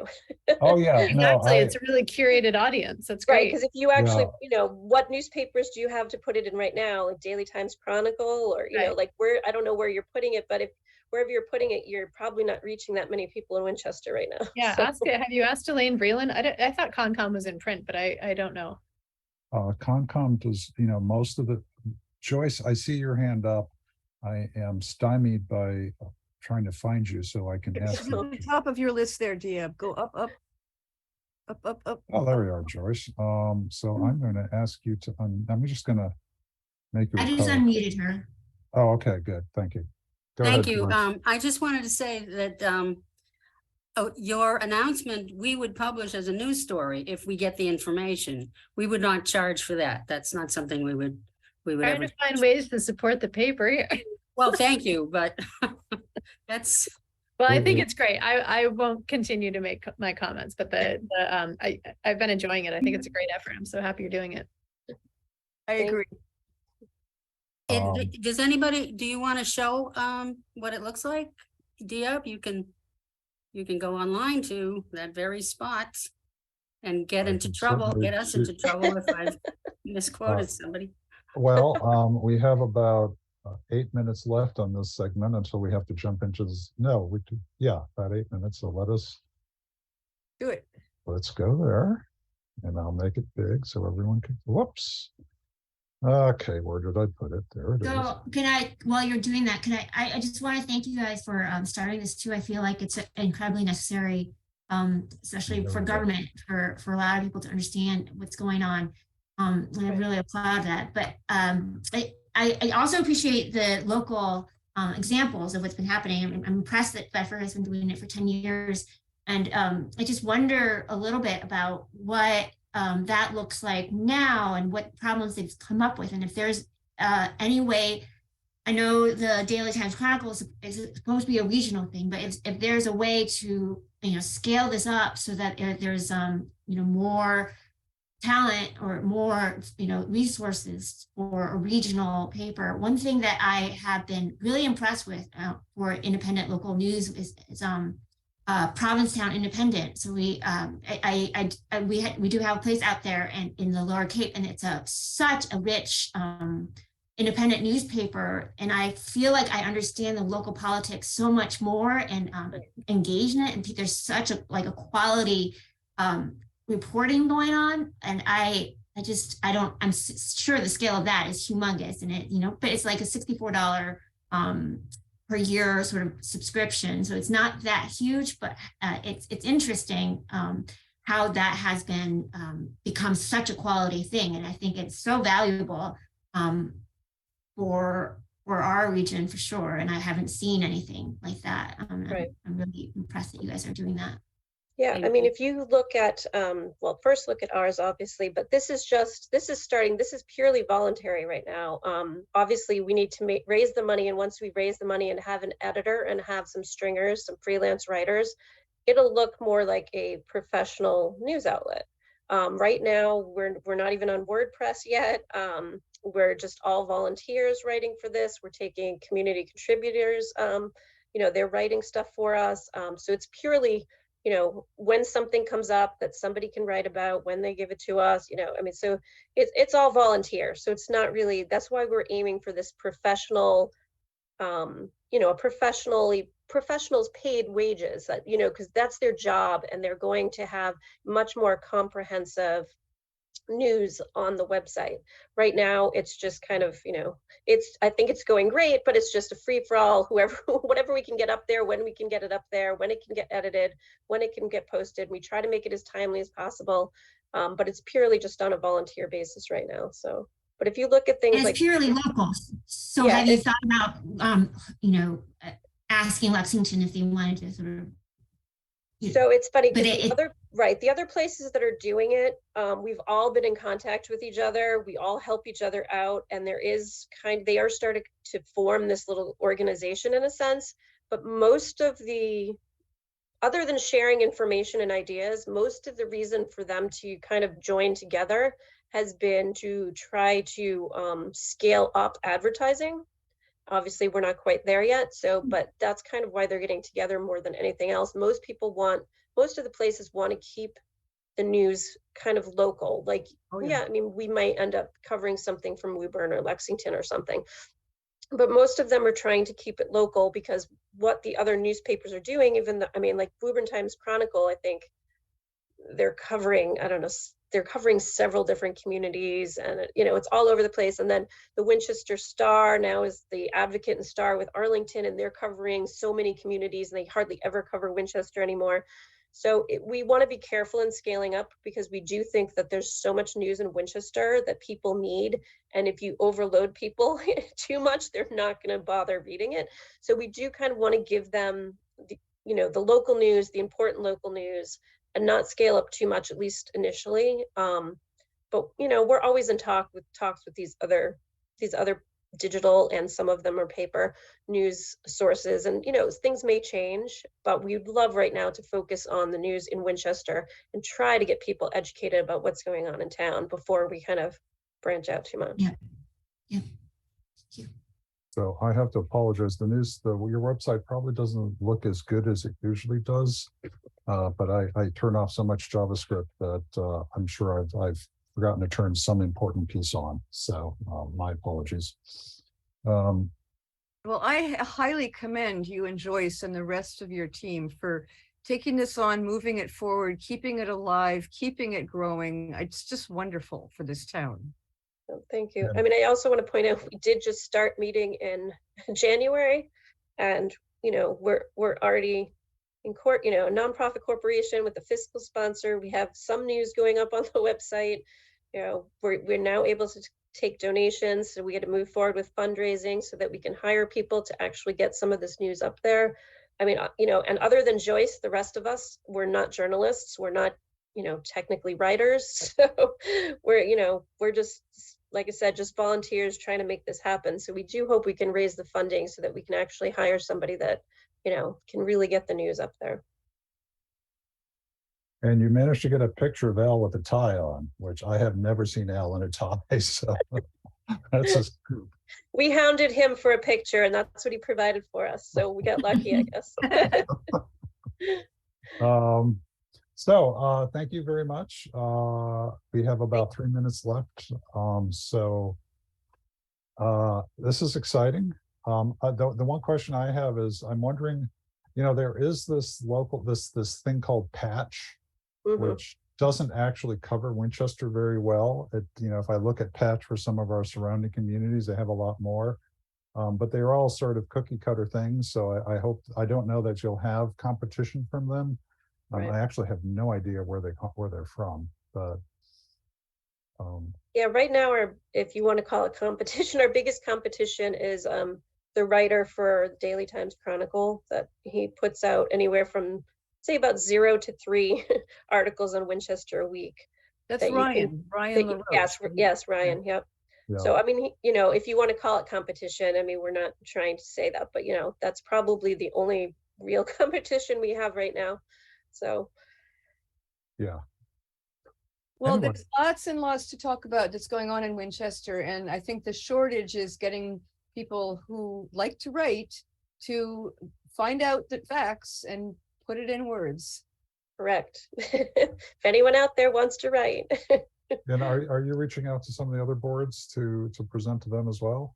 Oh yeah, exactly. It's a really curated audience. That's great. Right, because if you actually, what newspapers do you have to put it in right now? Like Daily Times Chronicle, or like where, I don't know where you're putting it, but if wherever you're putting it, you're probably not reaching that many people in Winchester right now. Yeah, So. have you asked Elaine Vreeland? I thought Concom was in print, but I don't know. Concom does, most of the. Joyce, I see your hand up. I am stymied by trying to find you so I can ask you. At the top of your list there, Dia. Go up. Oh, there we are, Joyce. So I'm going to ask you to, I'm just going to make you. I just unmuted her. Oh, okay, good. Thank you. Go Thank ahead, you. Joyce. I just wanted to say that your announcement, we would publish as a news story if we get the information. We would not charge for that. That's not something we would Trying ever. to find ways to support the paper. Well, thank you, but that's. Well, I think it's great. I won't continue to make my comments, but I've been enjoying it. I think it's a great effort. I'm so happy you're doing it. I agree. Does anybody, do you want to show what it looks like? Dia, you can go online to that very spot and get I into can trouble, certainly get us into trouble if I've misquoted somebody. Well, we have about 8 minutes left on this segment until we have to jump into this. No, we do, yeah, about 8 minutes. So Do it. let's go there. And I'll make it big so everyone can, whoops. Okay, where did I put it? There it is. So can I, while you're doing that, can I just want to thank you guys for starting this too. I feel like it's incredibly necessary, especially for government, for a lot of people to understand what's going on. And I really applaud that. But I also appreciate the local examples of what's been happening. I'm impressed that Bedford has been doing it for 10 years. And I just wonder a little bit about what that looks like now and what problems they've come up with. And if there's any way, I know the Daily Times Chronicle is supposed to be a regional thing, but if there's a way to, scale this up so that there's, more talent or more, resources for a regional paper. One thing that I have been really impressed with for independent local news is Provincetown Independent. So we do have a place out there and in the Lower Cape, and it's such a rich independent newspaper. And I feel like I understand the local politics so much more and engage in it. And there's such a quality reporting going on. And I'm sure the scale of that is humongous, and but it's like a $64 per year sort of subscription. So it's not that huge, but it's interesting how that has been become such a quality thing. And I think it's so valuable for our region for sure. And I haven't seen anything like that. Right. I'm really impressed that you guys are doing that. Yeah, I mean, if you look at, well, first look at ours, obviously, but this is purely voluntary right now. Obviously, we need to raise the money, and once we raise the money and have an editor and have some stringers, some freelance writers, it'll look more like a professional news outlet. Right now, we're not even on WordPress yet. We're just all volunteers writing for this. We're taking community contributors, they're writing stuff for us. So it's purely, when something comes up that somebody can write about, when they give it to us, so it's all volunteer. So it's not really, that's why we're aiming for this professional, professionals paid wages, that, because that's their job, and they're going to have much more comprehensive news on the website. Right now, it's just kind of, I think it's going great, but it's just a free for all, whatever we can get up there, when we can get it up there, when it can get edited, when it can get posted. We try to make it as timely as possible, but it's purely just on a volunteer basis right now. So, but if you look at things like purely local. So yeah, have you thought about, asking Lexington if they wanted to sort of, so it's funny, but the other places that are doing it, we've all been in contact with each other. We all help each other out, and they are starting to form this little organization in a sense. But most of other than sharing information and ideas, most of the reason for them to kind of join together has been to try to scale up advertising. Obviously, we're not quite there yet. So, but that's kind of why they're getting together more than anything else. Most of the places want to keep the news kind of local. Like, I mean, we might end up covering something from Woburn or Lexington or something, but most of them are trying to keep it local, because what the other newspapers are doing, like Woburn Times Chronicle, I think they're covering, they're covering several different communities, and it's all over the place. And then the Winchester Star now is the Advocate and Star with Arlington, and they're covering so many communities, and they hardly ever cover Winchester anymore. So we want to be careful in scaling up, because we do think that there's so much news in Winchester that people need, and if you overload people too much, they're not going to bother reading it. So we do kind of want to give them the local news, the important local news, and not scale up too much, at least initially. But we're always in talks with these other digital, and some of them are paper news sources, and things may change, but we'd love right now to focus on the news in Winchester and try to get people educated about what's going on in town before we kind of branch out too much. Yeah. So I have to apologize. Your website probably doesn't look as good as it usually does, but I turn off so much JavaScript that I'm sure I've forgotten to turn some important piece on. So my apologies. Well, I highly commend you and Joyce and the rest of your team for taking this on, moving it forward, keeping it alive, keeping it growing. It's just wonderful for this town. So thank you. Yeah. I mean, I also want to point out, we did just start meeting in January, and, you know, we're already in court, you know, a nonprofit corporation with a fiscal sponsor. We have some news going up on the website. You know, we're now able to take donations, so we had to move forward with fundraising so that we can hire people to actually get some of this news up there. I mean, you know, and other than Joyce, the rest of us, we're not journalists, we're not, you know, technically writers. So we're, you know, we're just, like I said, just volunteers trying to make this happen. So we do hope we can raise the funding so that we can actually hire somebody that, you know, can really get the news up there. And you managed to get a picture of Al with a tie on, which I have never seen Al in a tie, so that's a scoop. We hounded him for a picture, and that's what he provided for us. So we got lucky, I guess. Thank you very much. We have about 3 minutes left. This is exciting. The one question I have is, I'm wondering, you know, there is this this thing called Patch, Mhm. which doesn't actually cover Winchester very well. You know, if I look at Patch for some of our surrounding communities, they have a lot more. But they're all sort of cookie cutter things. So I don't know that you'll have competition from them. Right. I actually have no idea where they're from, but Yeah, right now, if you want to call it competition, our biggest competition is the writer for Daily Times Chronicle, that he puts out anywhere from, say, about 0 to 3 articles on Winchester a week. That's that you can- Ryan that you- LaRoche. yes, Ryan, yep. yeah. So, I mean, you know, if you want to call it competition, I mean, we're not trying to say that, but, you know, that's probably the only real competition we have right now. So, Yeah. Well, Anyway. there's lots and lots to talk about that's going on in Winchester, and I think the shortage is getting people who like to write to find out the facts and put it in words. correct. If anyone out there wants to write. And are you reaching out to some of the other boards to present to them as well?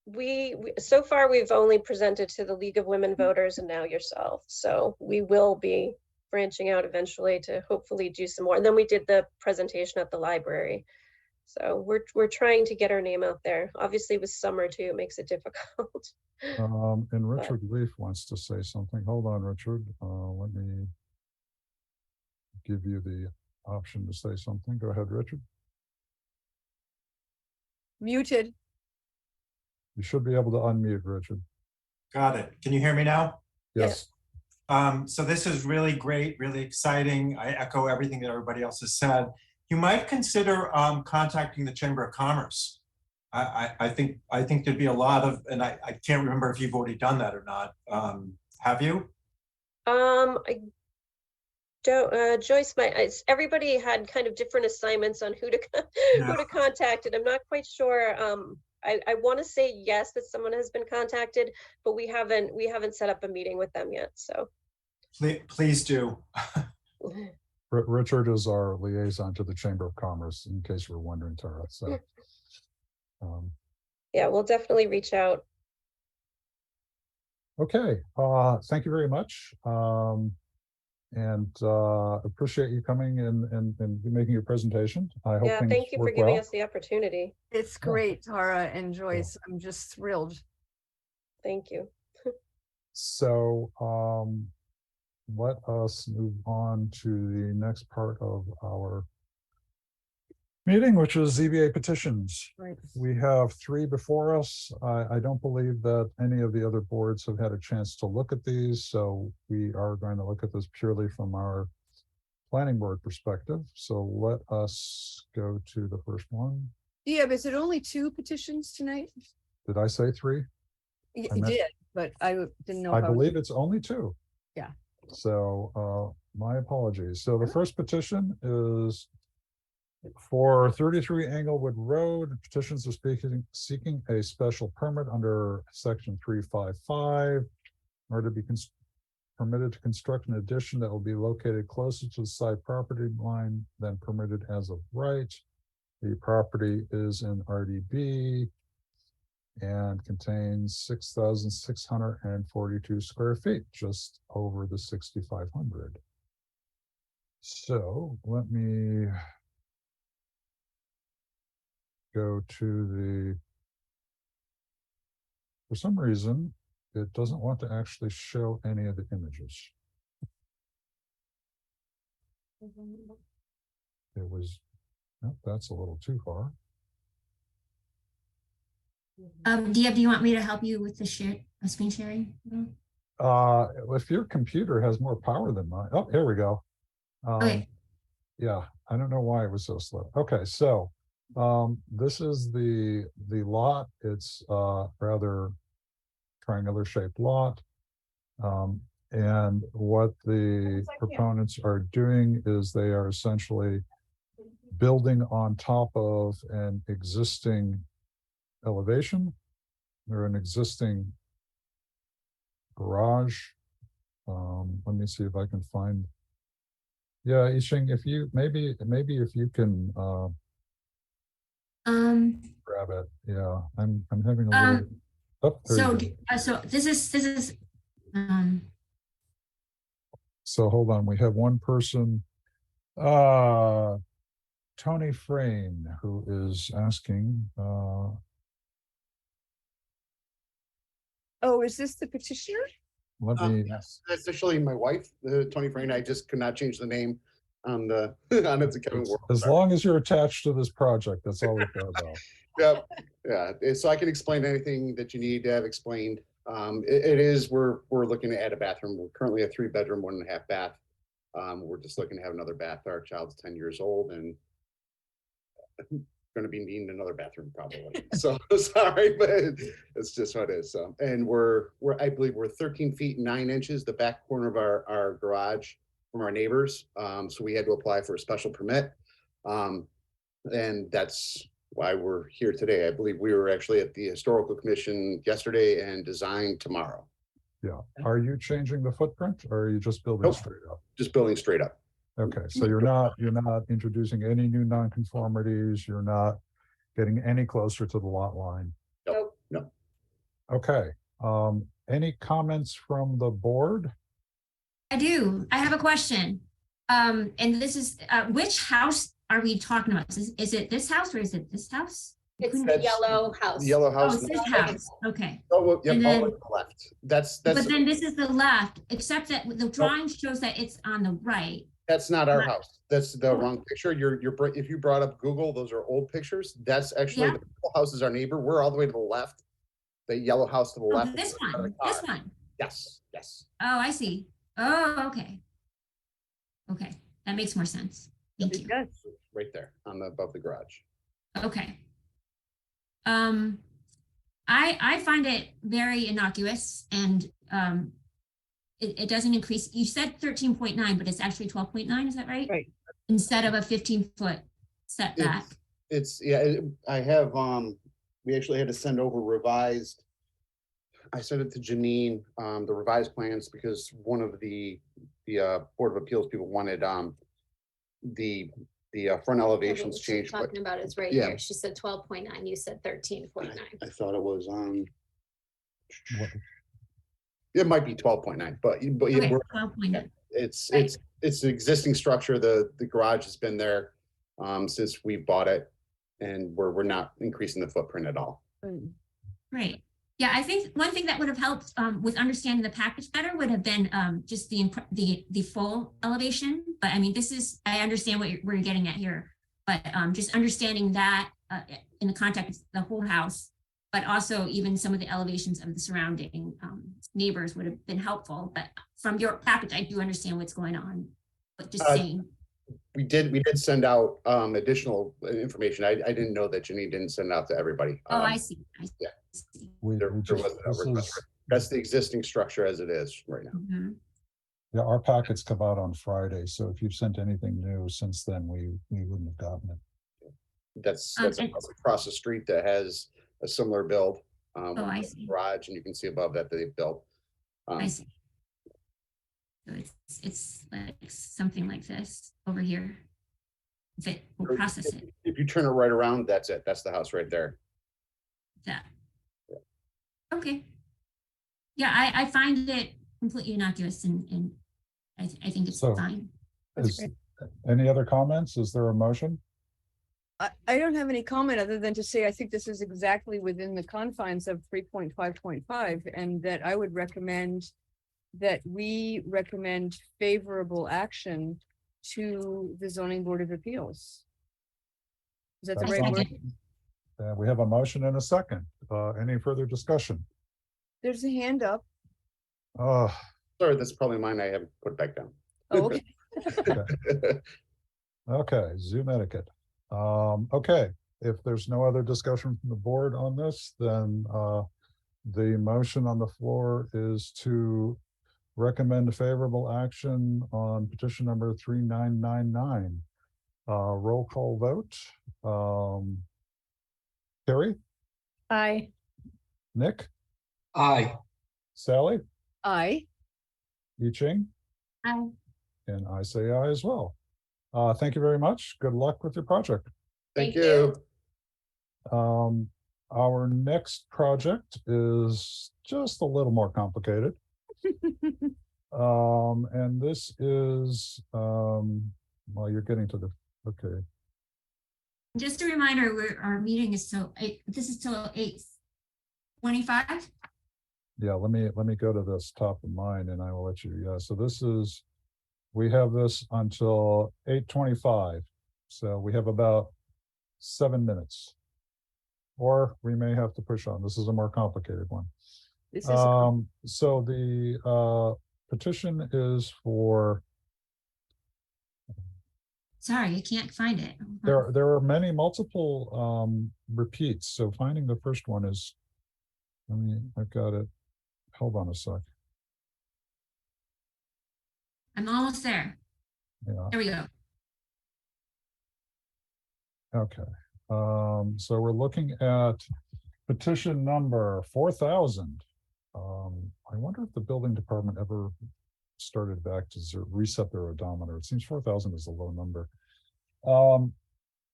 We so far we've only presented to the League of Women Voters and now yourself. So we will be branching out eventually to hopefully do some more. And then we did the presentation at the library. So we're trying to get our name out there. Obviously with summer too, it makes it difficult. And Richard Leaf wants to say something. Hold on, Richard. Let me give you the option to say something. Go ahead, Richard. Muted. You should be able to unmute, Richard. Got it. Can you hear me now? Yes. So this is really great, really exciting. I echo everything that everybody else has said. You might consider contacting the Chamber of Commerce. I think there'd be a lot of, and I can't remember if you've already done that or not. Have you? I don't, Joyce everybody had kind of different assignments on who to who to contact, and I'm not quite sure. I want to say yes, that someone has been contacted, but we haven't set up a meeting with them yet. So please do. Richard is our liaison to the Chamber of Commerce, in case you were wondering, Tara. So, yeah, we'll definitely reach out. okay. Thank you very much. And appreciate you coming and making your presentation. I hope Yeah, things thank you for work giving well. us the opportunity. It's great, Tara and Joyce. I'm just thrilled. Thank you. So let us move on to the next part of our meeting, which is ZBA petitions. Right. We have 3 before us. I don't believe that any of the other boards have had a chance to look at these, so we are going to look at this purely from our planning board perspective. So let us go to the first one. Yeah, but is it only 2 petitions tonight? Did I say 3? You I meant- did, but I didn't know. I if was- believe it's only 2. Yeah. So my apologies. So the first petition is for 33 Englewood Road. Petitions are seeking a special permit under section 355 in order to be permitted to construct an addition that will be located closer to the side property line than permitted as of right. The property is in RDB and contains 6,642 square feet, just over the 6,500. So let me go to the, for some reason, it doesn't want to actually show any of the images. It was, nope, that's a little too far. Dia, do you want me to help you with the screen sharing? If your computer has more power than mine, oh, here we go. Okay. Yeah, I don't know why it was so slow. Okay, so this is the lot. It's rather triangular shaped lot. And what the proponents are doing is they are essentially building on top of an existing elevation or an existing garage. Let me see if I can find. Yeah, Yixing, if you maybe if you can grab it. Yeah, I'm having a little. Oh, there you go. So this is So hold on, we have one person, Tony Frayne, who is asking, Oh, is this the petitioner? let me, Yes, that's actually my wife, Tony Frayne. I just could not change the name on the, on it to Kevin World. as long as you're attached to this project, that's all we care about. Yeah, so I can explain anything that you need to have explained. It is, we're looking to add a bathroom. We're currently a 3-bedroom, 1.5 bath. We're just looking to have another bath. Our child's 10 years old and going to be needing another bathroom probably. So sorry, but it's just what it is. So, and I believe we're 13 feet 9 inches, the back corner of our garage from our neighbors. So we had to apply for a special permit. And that's why we're here today. I believe we were actually at the Historical Commission yesterday and design tomorrow. Yeah. Are you changing the footprint or are you just building Nope. straight up? Just building straight up. Okay, so you're not introducing any new nonconformities. You're not getting any closer to the lot line. Nope. No. Okay. Any comments from the board? I do. I have a question. And this is which house are we talking about? Is it this house or is it this house? It's the yellow house. The yellow Oh, house. it's this house. Okay. Oh, well, yep, And all then- the way to the left. That's But then this is the left, except that the drawing shows that it's on the right. That's not our Right. house. That's the wrong picture. If you brought up Google, those are old pictures. That's actually Yeah. the purple house is our neighbor. We're all the way to the left. The yellow house to the Oh, left. this is our one, car. this one. Yes, yes. Oh, I see. Oh, okay. Okay, that makes more sense. Thank you. Yes. Right there on the above the garage. Okay. I find it very innocuous and it doesn't increase. You said 13.9, but it's actually 12.9, is that right? Right. Instead of a 15-foot setback. I have, we actually had to send over revised. I sent it to Janine, the revised plans, because one of the Board of Appeals people wanted, the front elevations She's changed, but talking about it's right yeah. here. She said 12.9, you said 13.9. I thought it was, What- it might be 12.9, but yeah, Okay, we're, 12.9. it's Right. it's an existing structure. The garage has been there since we bought it, and we're not increasing the footprint at all. Great. Yeah, I think one thing that would have helped with understanding the package better would have been just the full elevation. But I mean, I understand where you're getting at here, but just understanding that in the context of the whole house, but also even some of the elevations of the surrounding neighbors would have been helpful. But from your package, I do understand what's going on, but just saying. We did send out additional information. I didn't know that Janine didn't send it out to everybody. Oh, I see. yeah. See. There wasn't a request. That's the existing structure as it is right now. Mhm. Yeah, our packets come out on Friday, so if you've sent anything new since then, we wouldn't have gotten it. That's and- across the street that has a similar build. I see. Garage, and you can see above that they've built. I see. So it's like something like this over here. if it will process it. If you turn it right around, that's it. That's the house right there. That. Okay. Yeah, I find it completely innocuous and I think it's So- fine. Is, any other comments? Is there a motion? I don't have any comment other than to say, I think this is exactly within the confines of 3.5.5, and that I would recommend that we recommend favorable action to the zoning board of appeals. Is that the That right sounds- word? We have a motion and a second. Any further discussion? There's a hand up. Uh, Sorry, that's probably mine. I haven't put it back down. Oh, okay. okay, Zoom etiquette. Okay, if there's no other discussion from the board on this, then the motion on the floor is to recommend favorable action on petition number 3999. Roll call vote. Carrie, Aye. Nick, Aye. Sally, Aye. Yi Ching, I and I say aye as well. Thank you very much. Good luck with your project. Thank Thank you. Our next project is just a little more complicated. And this is, well, you're getting to the, okay. just a reminder, our meeting is this is till 8:25. Yeah, let me go to this top of mine and I will let you, yeah, so this is, we have this until 8:25. So we have about 7 minutes. Or we may have to push on. This is a more complicated one. This is, So the petition is for, Sorry, I can't find it. there are many multiple repeats, so finding the first one is, I mean, I've got it, hold on a sec. I'm almost there. Yeah, There we go. okay. So we're looking at petition number 4000. I wonder if the building department ever started back to reset their odometer. It seems 4000 is a low number.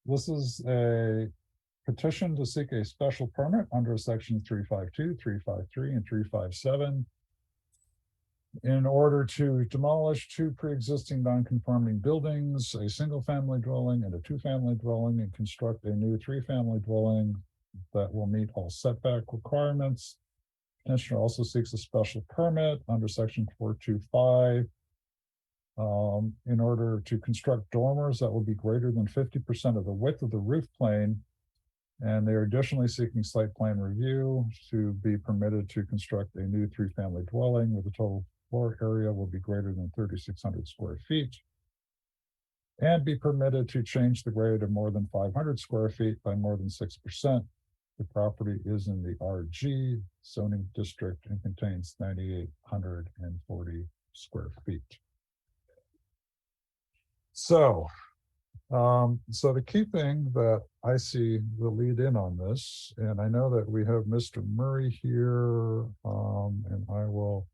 This is a petition to seek a special permit under section 352, 353, and 357 in order to demolish two pre-existing non-conforming buildings, a single-family dwelling and a two-family dwelling, and construct a new three-family dwelling that will meet all setback requirements. Petitioner also seeks a special permit under section 425 in order to construct dormers that will be greater than 50% of the width of the roof plane. And they're additionally seeking site plan review to be permitted to construct a new three-family dwelling with a total floor area will be greater than 3,600 square feet and be permitted to change the grade of more than 500 square feet by more than 6%. The property is in the RG zoning district and contains 9,840 square feet. So the key thing that I see will lead in on this, and I know that we have Mr. Murray here, and I will,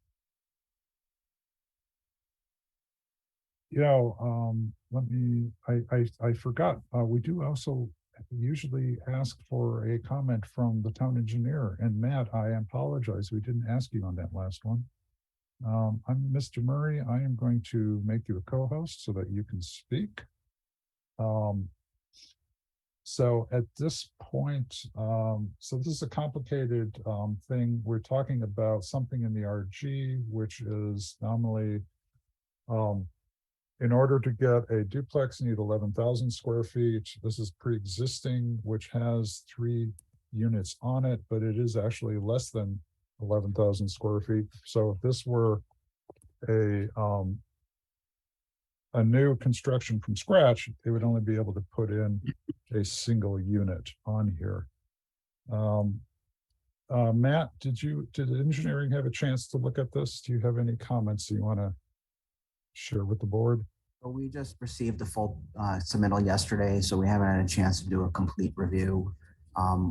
I forgot, we do also usually ask for a comment from the town engineer, and Matt, I apologize, we didn't ask you on that last one. I'm Mr. Murray. I am going to make you a co-host so that you can speak. So at this point, so this is a complicated thing. We're talking about something in the RG, which is nominally, in order to get a duplex, you need 11,000 square feet. This is pre-existing, which has 3 units on it, but it is actually less than 11,000 square feet. So if this were a new construction from scratch, they would only be able to put in a single unit on here. Matt, did engineering have a chance to look at this? Do you have any comments you want to share with the board? So we just received the full submittal yesterday, so we haven't had a chance to do a complete review.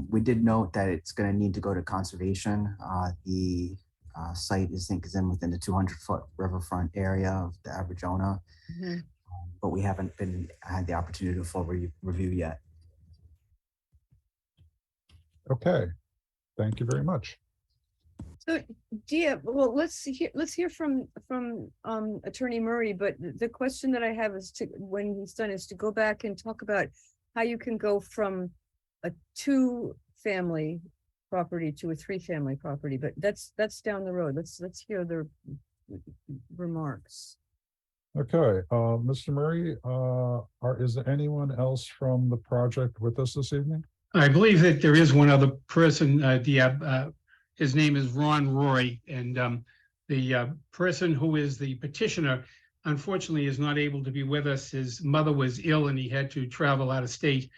We did note that it's going to need to go to conservation. The site is within the 200-foot riverfront area of the Aberjona. but we haven't had the opportunity to full review yet. Okay, thank you very much. So, Dia, well, let's hear from Attorney Murray, but the question that I have is to, when he's done, is to go back and talk about how you can go from a 2-family property to a 3-family property, but that's down the road. Let's hear the remarks. Okay, Mr. Murray, is there anyone else from the project with us this evening? I believe that there is one other person, his name is Ron Roy, and the person who is the petitioner, unfortunately, is not able to be with us. His mother was ill and he had to travel out of state.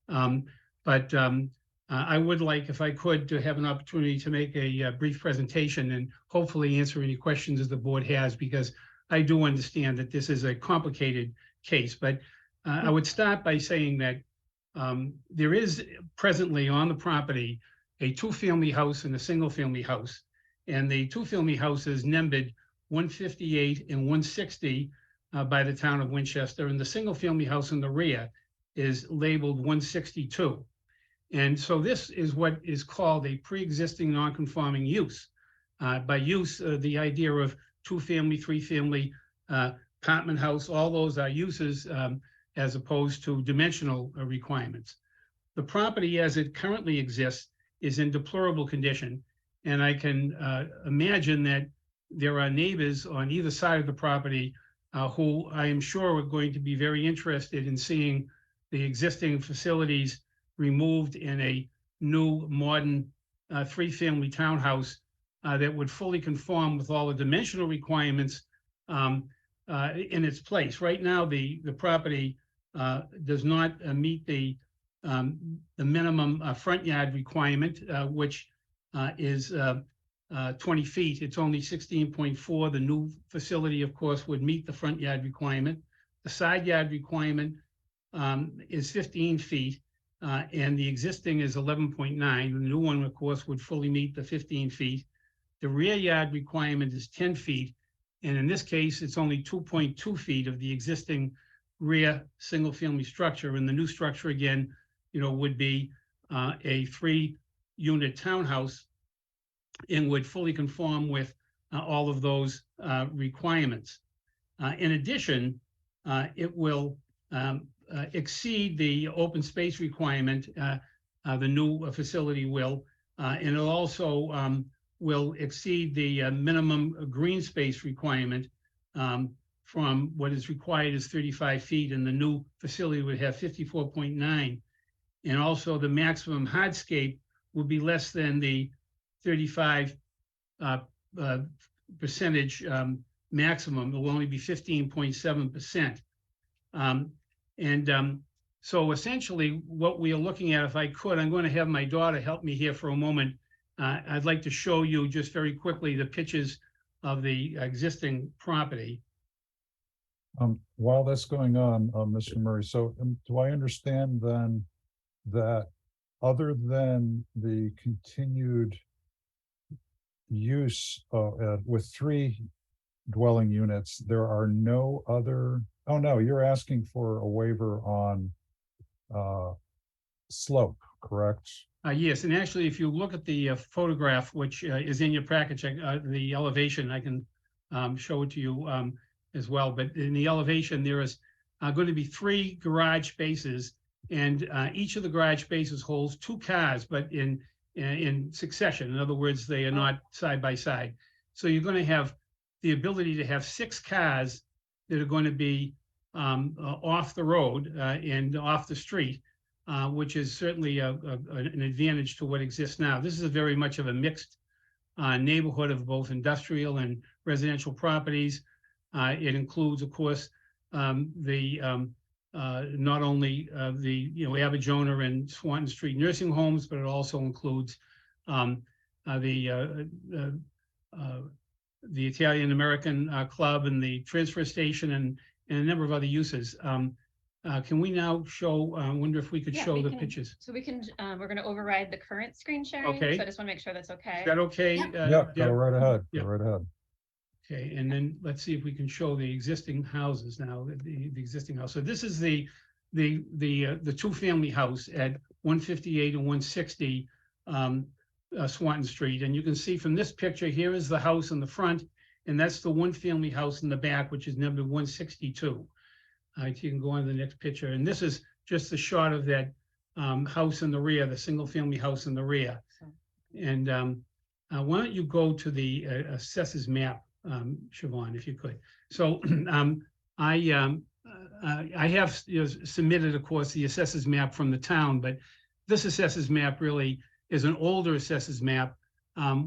But I would like, if I could, to have an opportunity to make a brief presentation and hopefully answer any questions that the board has, because I do understand that this is a complicated case. But I would start by saying that there is presently on the property a 2-family house and a 1-family house. And the 2-family house is numbered 158 and 160 by the town of Winchester. And the 1-family house in the rear is labeled 162. And so this is what is called a pre-existing non-conforming use. By use, the idea of 2-family, 3-family, apartment house, all those are uses as opposed to dimensional requirements. The property as it currently exists is in deplorable condition. And I can imagine that there are neighbors on either side of the property who I am sure are going to be very interested in seeing the existing facilities removed in a new modern 3-family townhouse that would fully conform with all the dimensional requirements in its place. Right now, the property does not meet the minimum front yard requirement, which is 20 feet. It's only 16.4. The new facility, of course, would meet the front yard requirement. The side yard requirement is 15 feet, and the existing is 11.9. The new one, of course, would fully meet the 15 feet. The rear yard requirement is 10 feet, and in this case, it's only 2.2 feet of the existing rear single-family structure. And the new structure, again, would be a 3-unit townhouse and would fully conform with all of those requirements. In addition, it will exceed the open space requirement, the new facility will, and it also will exceed the minimum green space requirement from what is required is 35 feet, and the new facility would have 54.9. And also the maximum hardscape would be less than the 35 percentage maximum. It will only be 15.7%. So essentially what we are looking at, if I could, I'm going to have my daughter help me here for a moment. I'd like to show you just very quickly the pictures of the existing property. While that's going on, Mr. Murray, so do I understand then that other than the continued use with 3 dwelling units, there are no other, oh no, you're asking for a waiver on slope, correct? Yes, and actually, if you look at the photograph, which is in your package, the elevation, I can show it to you as well. But in the elevation, there is going to be 3 garage spaces, and each of the garage spaces holds 2 cars, but in succession. In other words, they are not side by side. So you're going to have the ability to have 6 cars that are going to be off the road and off the street, which is certainly an advantage to what exists now. This is very much of a mixed neighborhood of both industrial and residential properties. It includes, of course, not only the Aberdona and Swanton Street nursing homes, but it also includes the Italian American Club and the transfer station and a number of other uses. Can we now show, I wonder if we could show the pictures. So we can, we're going to override the current screen sharing. Okay. So I just want to make sure that's okay. Is that okay? Yep. Yeah, go Deb? right ahead, Yeah. go right ahead. Okay, and then let's see if we can show the existing houses now, the existing house. So this is the two-family house at 158 and 160 Swanton Street. And you can see from this picture, here is the house in the front, and that's the one-family house in the back, which is number 162. You can go on to the next picture. And this is just the shot of that house in the rear, the single-family house in the rear. And why don't you go to the assessors map, Siobhan, if you could. So I have submitted, of course, the assessors map from the town, but this assessors map really is an older assessors map,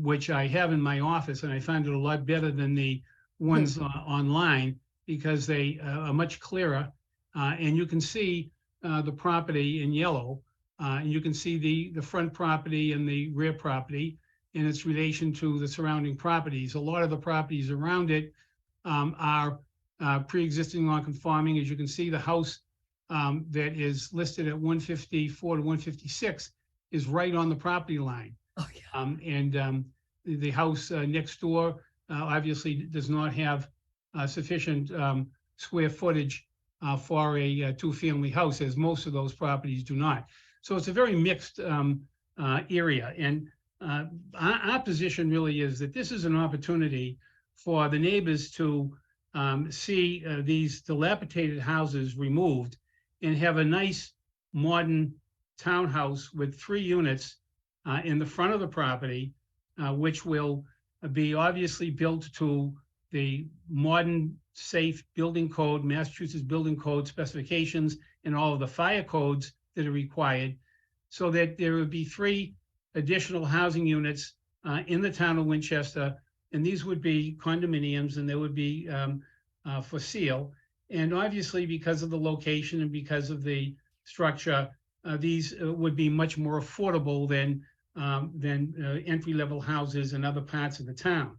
which I have in my office, and I find it a lot better than the ones online because they are much clearer. And you can see the property in yellow, and you can see the front property and the rear property in its relation to the surrounding properties. A lot of the properties around it are pre-existing non-conforming. As you can see, the house that is listed at 154 to 156 is right on the property line. Oh, yeah. And the house next door obviously does not have sufficient square footage for a two-family house, as most of those properties do not. So it's a very mixed area. And our position really is that this is an opportunity for the neighbors to see these dilapidated houses removed and have a nice modern townhouse with 3 units in the front of the property, which will be obviously built to the modern safe building code, Massachusetts building code specifications, and all of the fire codes that are required, so that there would be 3 additional housing units in the town of Winchester. And these would be condominiums, and they would be for sale. And obviously, because of the location and because of the structure, these would be much more affordable than entry-level houses in other parts of the town.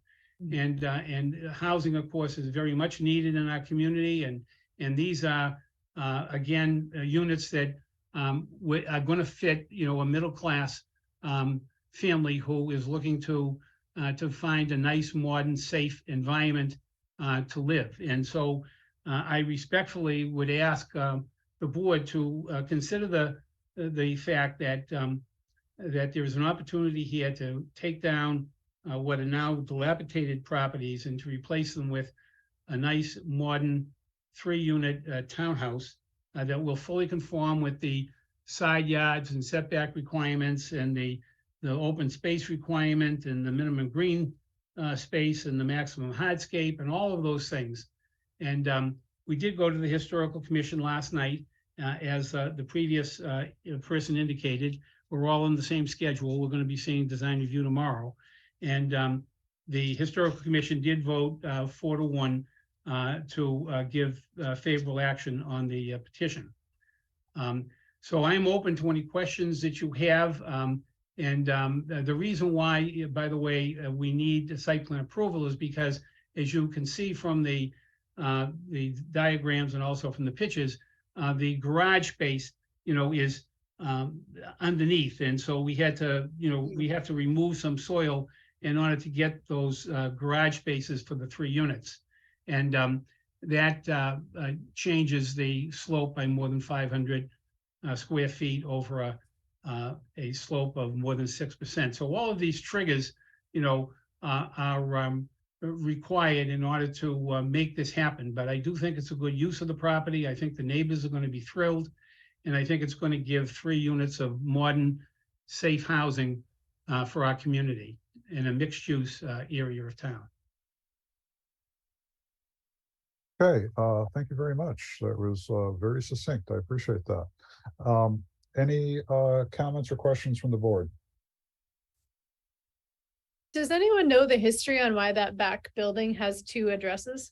And housing, of course, is very much needed in our community. And these are, again, units that are going to fit, a middle-class family who is looking to find a nice, modern, safe environment to live. And so I respectfully would ask the board to consider the fact that that there is an opportunity here to take down what are now dilapidated properties and to replace them with a nice, modern 3-unit townhouse that will fully conform with the side yards and setback requirements and the open space requirement and the minimum green space and the maximum hardscape and all of those things. And we did go to the Historical Commission last night, as the previous person indicated. We're all on the same schedule. We're going to be seeing design review tomorrow. And the Historical Commission did vote 4-1 to give favorable action on the petition. So I'm open to any questions that you have. The reason why, by the way, we need the site plan approval is because, as you can see from the diagrams and also from the pictures, the garage space, is underneath. And so we had to, we have to remove some soil in order to get those garage spaces for the 3 units. And that changes the slope by more than 500 square feet over a slope of more than 6%. So all of these triggers, are required in order to make this happen. But I do think it's a good use of the property. I think the neighbors are going to be thrilled. And I think it's going to give 3 units of modern, safe housing for our community in a mixed-use area of town. Okay, thank you very much. That was very succinct. I appreciate that. Any comments or questions from the board? Does anyone know the history on why that back building has 2 addresses?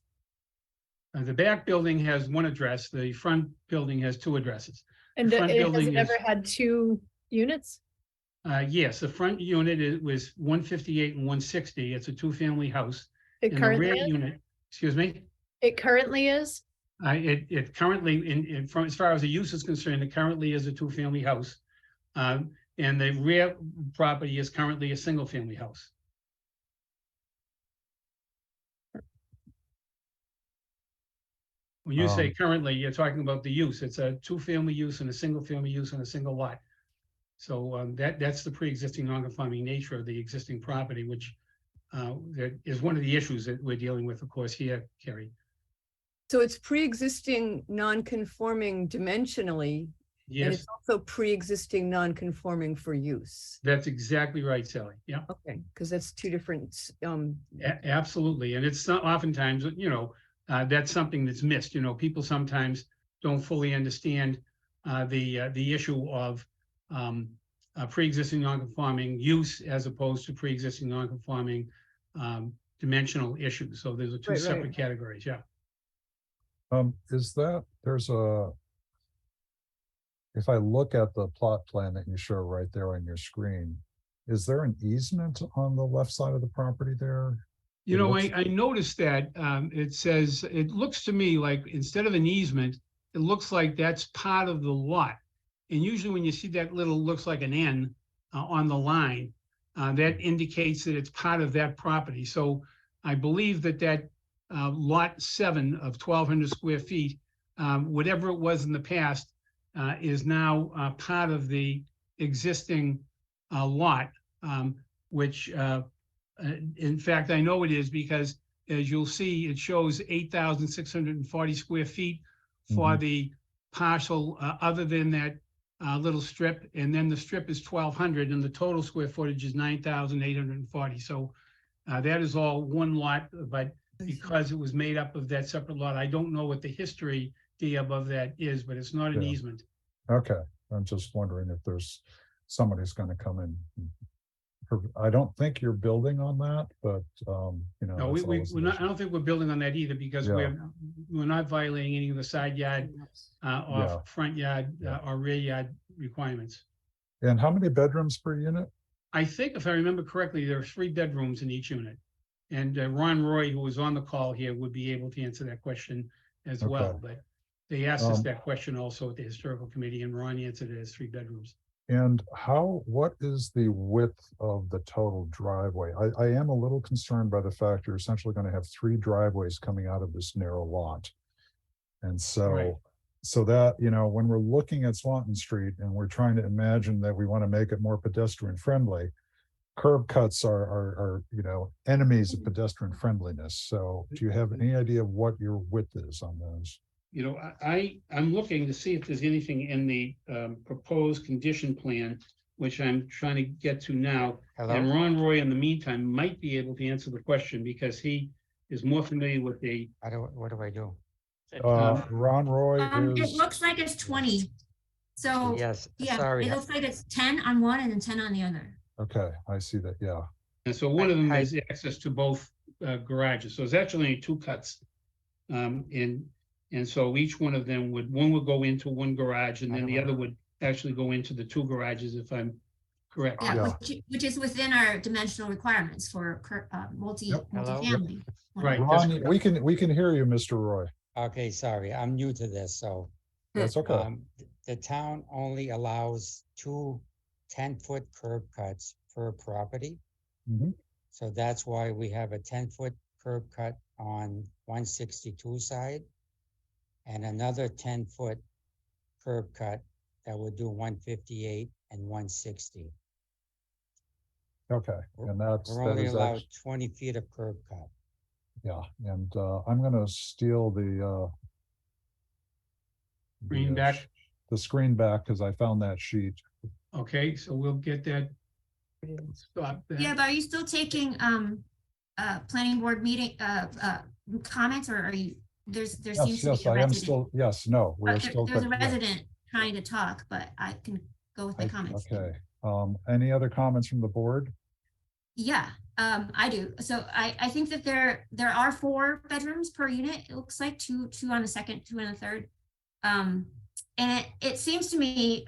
The back building has 1 address. The front building has 2 addresses. And front has building it ever had 2 units? Yes, the front unit was 158 and 160. It's a 2-family house. It And currently the rear is? unit, excuse me? It currently is? It currently, from as far as the use is concerned, it currently is a 2-family house. And the rear property is currently a single-family house. When you say currently, you're talking about the use. It's a two-family use and a single-family use and a single lot. So that's the pre-existing non-conforming nature of the existing property, which that is one of the issues that we're dealing with, of course, here, Kerry. So it's pre-existing non-conforming dimensionally, and Yes, it's also pre-existing non-conforming for use. that's exactly right, Sally. Yeah, Okay, because that's two different, absolutely. And it's not oftentimes, that's something that's missed. People sometimes don't fully understand the issue of pre-existing non-conforming use as opposed to pre-existing non-conforming dimensional issues. So there's two Right, separate right. categories. Yeah. If I look at the plot plan that you show right there on your screen, is there an easement on the left side of the property there? I noticed that it says, it looks to me like instead of an easement, it looks like that's part of the lot. And usually when you see that little, looks like an N on the line, that indicates that it's part of that property. So I believe that lot 7 of 1,200 square feet, whatever it was in the past, is now part of the existing lot, which in fact, I know it is because as you'll see, it shows 8,640 square feet for the parcel other than that little strip. And then the strip is 1,200 and the total square footage is 9,840. So that is all one lot, but because it was made up of that separate lot, I don't know what the history above that is, but it's not an easement. Okay, I'm just wondering if there's somebody's going to come in. I don't think you're building on that, but No, that's always we're an not, issue. I don't think we're building on that either because Yeah. we're not violating any of the side yard or Yeah. front yard Yeah. or rear yard requirements. And how many bedrooms per unit? I think if I remember correctly, there are 3 bedrooms in each unit. And Ron Roy, who was on the call here, would be able to answer that question as well. Okay. But they asked us that question also at the historical committee and Ron answered it as 3 bedrooms. And what is the width of the total driveway? I am a little concerned by the fact you're essentially going to have 3 driveways coming out of this narrow lot. And so, Right. so that, when we're looking at Swanton Street and we're trying to imagine that we want to make it more pedestrian friendly, curb cuts are enemies of pedestrian friendliness. So do you have any idea of what your width is on those? I'm looking to see if there's anything in the proposed condition plan, which I'm trying to get to now. And Ron Roy, in the meantime, might be able to answer the question because he is more familiar with the. What do I do? Ron Roy It is, looks like it's 20. So, Yes, yeah, sorry. it looks like it's 10 on one and then 10 on the other. okay, I see that, yeah. And so one of them is access to both garages. So it's actually only 2 cuts. And so each one of them one would go into one garage and then the other would actually go into the 2 garages, if I'm correct. Yeah, which is within our dimensional requirements for multi-family. Right. Ron, we can hear you, Mr. Roy. Okay, sorry, I'm new to this, so. That's okay. The town only allows 2 10-foot curb cuts per property. Mhm. So that's why we have a 10-foot curb cut on 162 side. And another 10-foot curb cut that would do 158 and 160. Okay, and We're only is allowed 20 feet of curb cut. yeah, and I'm gonna steal the Screen back. the screen back because I found that sheet. Okay, so we'll get that. Stop that. Yeah, but are you still taking planning board meeting comments or are you, there seems to be a I am resident. still, no, we're still. There's a yeah. resident trying to talk, but I can go with my comments. Okay, any other comments from the board? Yeah, I do. So I think that there are 4 bedrooms per unit. It looks like two on the second, 2 on the third. And it seems to me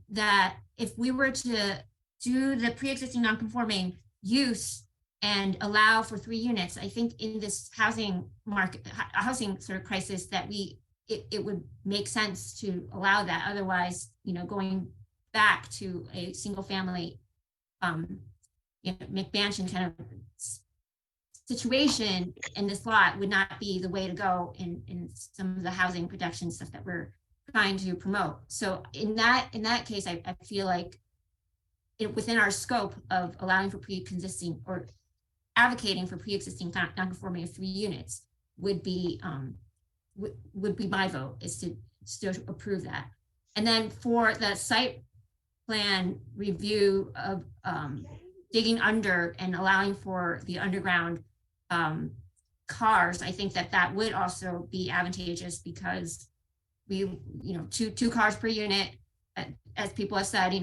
that if we were to do the pre-existing non-conforming use and allow for 3 units, I think in this housing sort of crisis that it would make sense to allow that. Otherwise, going back to a single family McMansion kind of situation in this lot would not be the way to go in some of the housing production stuff that we're trying to promote. So in that case, I feel like within our scope of allowing for pre-existing or advocating for pre-existing non-conforming of 3 units would be my vote, is to still approve that. And then for the site plan review of digging under and allowing for the underground cars, I think that would also be advantageous, because we, two cars per unit, as people have said,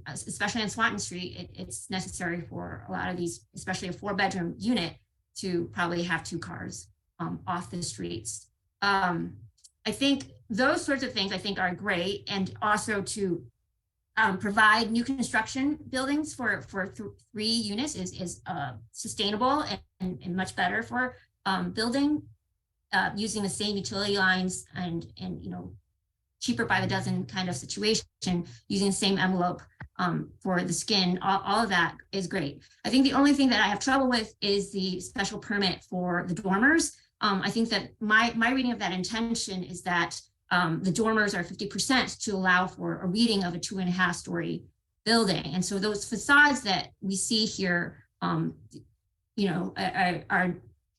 especially on Swanton Street, it's necessary for a lot of these, especially a 4-bedroom unit, to probably have 2 cars off the streets. I think those sorts of things I think are great, and also to provide new construction buildings for 3 units is sustainable and much better for building using the same utility lines and cheaper by the dozen kind of situation, using the same envelope for the skin. All of that is great. I think the only thing that I have trouble with is the special permit for the dormers. I think that my reading of that intention is that the dormers are 50% to allow for a reading of a 2.5-story building. And so those facades that we see here, are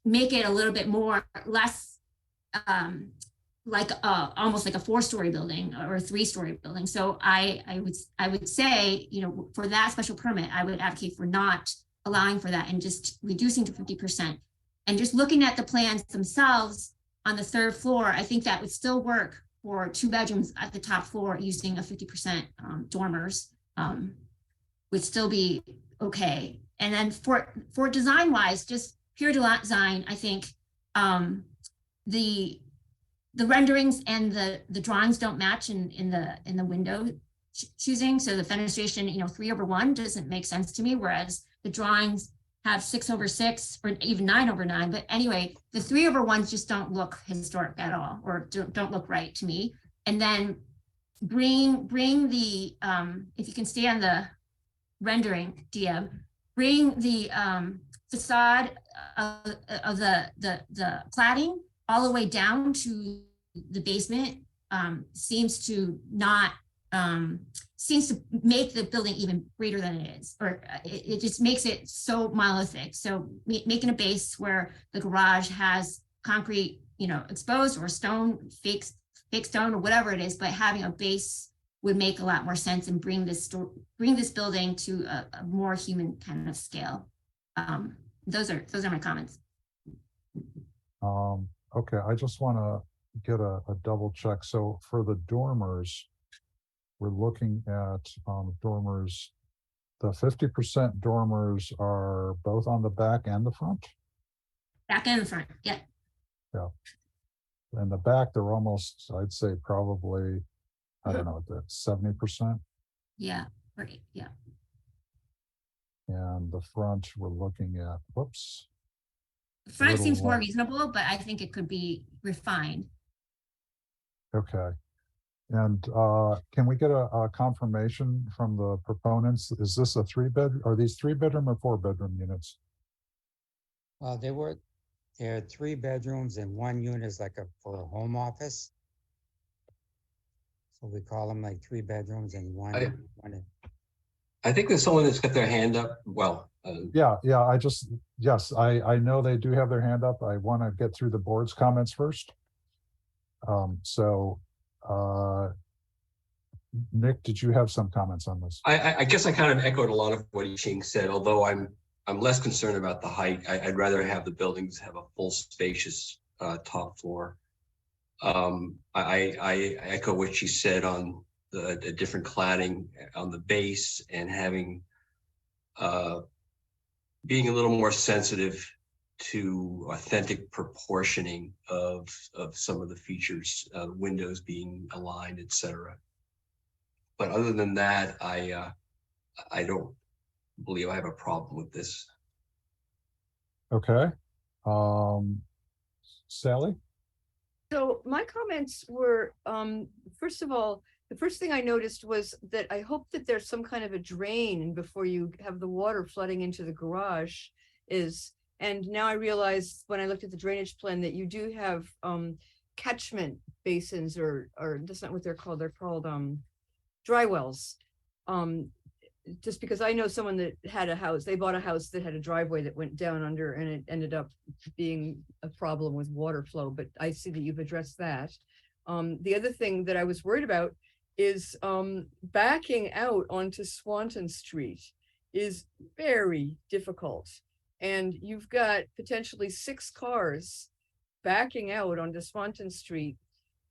make it a little bit less like almost like a 4-story building or a 3-story building. So I would say, for that special permit, I would advocate for not allowing for that and just reducing to 50%. And just looking at the plans themselves on the 3rd floor, I think that would still work for 2 bedrooms at the top floor using a 50% dormers, would still be okay. And then for design wise, just pure design, I think the renderings and the drawings don't match in the window choosing. So the fenestration, 3/1 doesn't make sense to me, whereas the drawings have 6/6 or even 9/9. But anyway, the 3/1s just don't look historic at all, or don't look right to me. And then bring the if you can stay on the rendering, DM, bring the facade of the cladding all the way down to the basement. Seems to make the building even greater than it is, or it just makes it so monolithic. So making a base where the garage has concrete, exposed, or stone, fake stone, or whatever it is, but having a base would make a lot more sense and bring this building to a more human kind of scale. Those are my comments. Okay, I just want to get a double check. So for the dormers, we're looking at dormers. The 50% dormers are both on the back and the front? Back and the front, yeah. Yeah. In the back, they're almost, I'd say probably, I don't know, 70%. Yeah, right, yeah. And the front, we're looking at, whoops. The front seems more reasonable, but I think it could be refined. Okay. And can we get a confirmation from the proponents? Is this a 3-bed? Are these 3-bedroom or 4-bedroom units? Well, there are 3 bedrooms and 1 unit is like for a home office. So we call them like 3 bedrooms and one. I think there's someone that's got their hand up. Well, Yeah. Yes, I know they do have their hand up. I want to get through the board's comments first. Nick, did you have some comments on this? I guess I kind of echoed a lot of what Yixing said, although I'm less concerned about the height. I'd rather have the buildings have a full spacious top floor. I echo what she said on the different cladding on the base, and having being a little more sensitive to authentic proportioning of some of the features, windows being aligned, etc. But other than that, I don't believe I have a problem with this. Okay. Sally? So my comments were, first of all, the first thing I noticed was that I hope that there's some kind of a drain before you have the water flooding into the garage. And now I realize when I looked at the drainage plan that you do have catchment basins or that's not what they're called. They're called dry wells. Just because I know someone that had a house, they bought a house that had a driveway that went down under and it ended up being a problem with water flow, but I see that you've addressed that. The other thing that I was worried about is backing out onto Swanton Street is very difficult. And you've got potentially 6 cars backing out onto Swanton Street.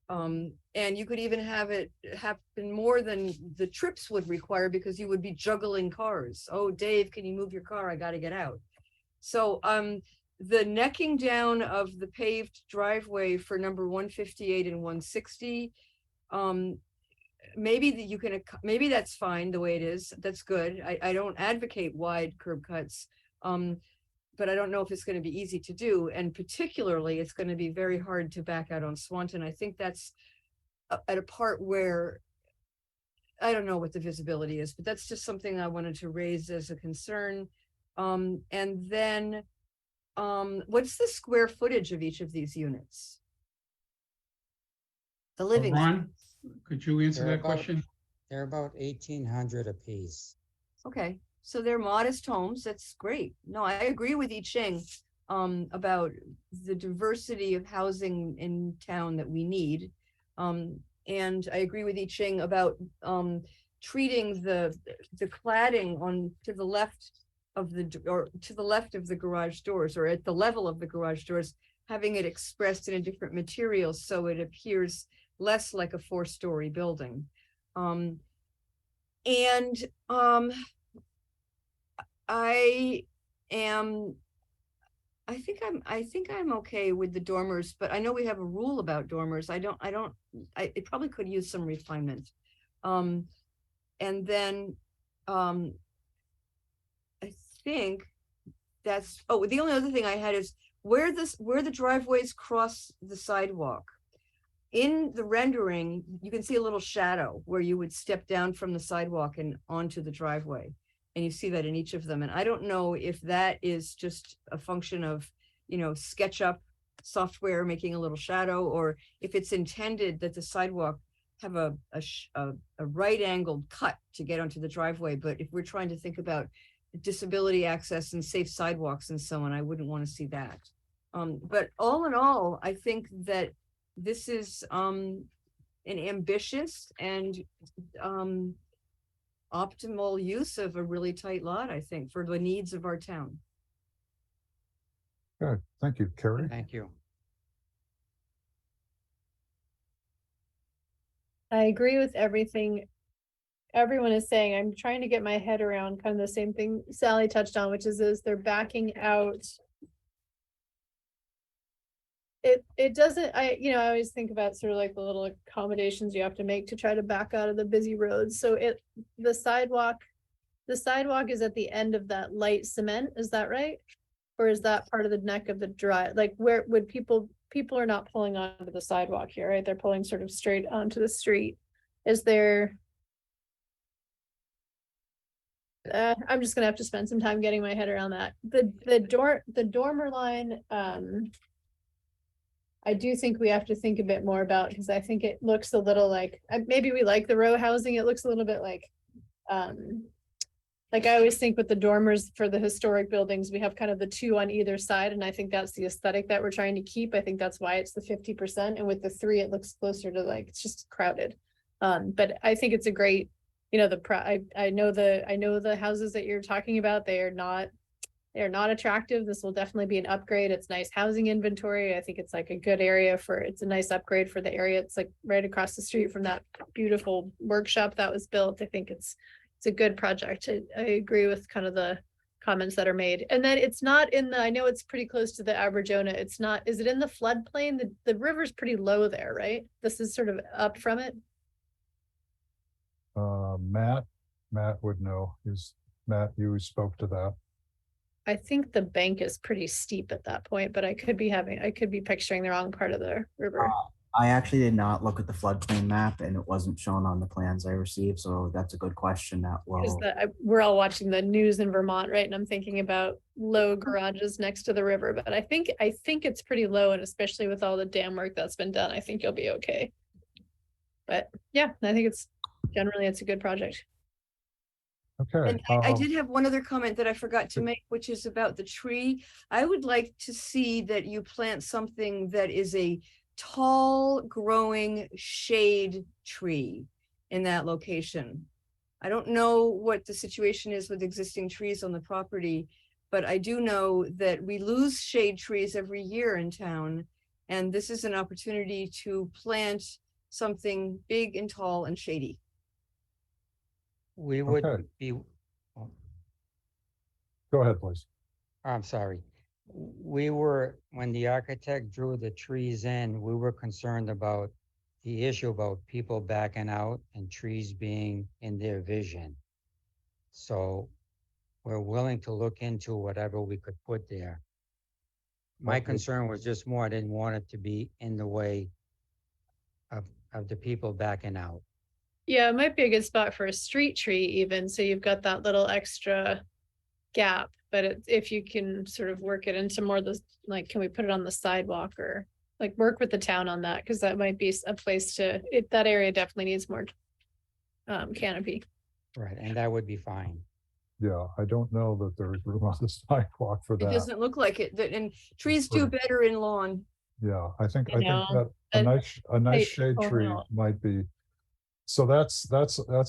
And you could even have it happen more than the trips would require because you would be juggling cars. Oh, Dave, can you move your car? I got to get out. So the necking down of the paved driveway for number 158 and 160, maybe that you can, maybe that's fine the way it is. That's good. I don't advocate wide curb cuts. But I don't know if it's going to be easy to do. And particularly, it's going to be very hard to back out on Swanton. I think that's at a part where I don't know what the visibility is, but that's just something I wanted to raise as a concern. And then what's the square footage of each of these units? The living. Ron, could you answer They're that about- question? They're about 1,800 apiece. Okay, so they're modest homes. That's great. No, I agree with I Ching about the diversity of housing in town that we need. And I agree with I Ching about treating the cladding on to the left of the garage doors or at the level of the garage doors, having it expressed in a different material so it appears less like a 4-story building. I think I'm okay with the dormers, but I know we have a rule about dormers. It probably could use some refinement. And then I think that's, oh, the only other thing I had is where the driveways cross the sidewalk. In the rendering, you can see a little shadow where you would step down from the sidewalk and onto the driveway. And you see that in each of them. And I don't know if that is just a function of, SketchUp software making a little shadow, or if it's intended that the sidewalk have a right angled cut to get onto the driveway. But if we're trying to think about disability access and safe sidewalks and so on, I wouldn't want to see that. But all in all, I think that this is an ambitious and optimal use of a really tight lot, I think, for the needs of our town. Good, thank you, Carrie. Thank you. I agree with everything everyone is saying. I'm trying to get my head around kind of the same thing Sally touched on, which is they're backing out. It doesn't, I always think about sort of like the little accommodations you have to make to try to back out of the busy roads. So the sidewalk is at the end of that light cement, is that right? Or is that part of the neck of the drive? Like where would people are not pulling onto the sidewalk here, right? They're pulling sort of straight onto the street. Is there? I'm just gonna have to spend some time getting my head around that. The dormer line, I do think we have to think a bit more about, because I think it looks a little like, maybe we like the row housing. It looks a little bit like I always think with the dormers for the historic buildings, we have kind of the 2 on either side. And I think that's the aesthetic that we're trying to keep. I think that's why it's the 50%. And with the 3, it looks closer to it's just crowded. But I think it's a great, I know the houses that you're talking about, they're not attractive. This will definitely be an upgrade. It's nice housing inventory. I think it's like a good area it's a nice upgrade for the area. It's like right across the street from that beautiful workshop that was built. I think it's a good project. I agree with kind of the comments that are made. And then it's not in I know it's pretty close to the Aberjona. It's not, is it in the floodplain? The river's pretty low there, right? This is sort of up from it. Matt would know. Matt, you spoke to that. I think the bank is pretty steep at that point, but I could be picturing the wrong part of the river. I actually did not look at the floodplain map and it wasn't shown on the plans I received, so that's a good question that Because will. we're all watching the news in Vermont, right? And I'm thinking about low garages next to the river, but I think it's pretty low, and especially with all the dam work that's been done, I think you'll be okay. But yeah, I think it's a good project. Okay. And I did have one other comment that I forgot to make, which is about the tree. I would like to see that you plant something that is a tall growing shade tree in that location. I don't know what the situation is with existing trees on the property, but I do know that we lose shade trees every year in town. And this is an opportunity to plant something big and tall and shady. We Okay. would be, Go ahead, please. I'm sorry. When the architect drew the trees in, we were concerned about the issue about people backing out and trees being in their vision. So we're willing to look into whatever we could put there. My Okay. concern was just more, I didn't want it to be in the way of the people backing out. Yeah, it might be a good spot for a street tree even, so you've got that little extra gap, but if you can sort of work it into more of the, like, can we put it on the sidewalk or like work with the town on that? Because that might be a place that area definitely needs more canopy. Right, and that would be fine. Yeah, I don't know that there's room on the sidewalk for It that. doesn't look like it, and trees do better in lawn. Yeah, I think I know, that a nice shade tree might be. So that's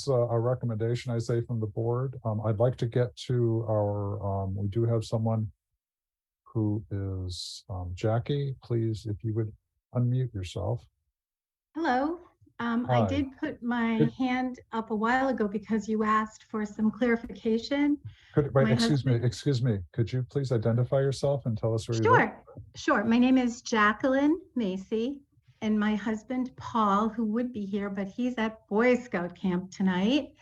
a recommendation, I say, from the board. I'd like to get to our, we do have someone who is, Jackie, please, if you would unmute yourself. Hello. I Hi. did put my Good. hand up a while ago because you asked for some clarification. Wait, My excuse me. Could you please identify yourself and tell us where you live? Sure. My name is Jacqueline Macy, and my husband, Paul, who would be here, but he's at Boy Scout camp tonight.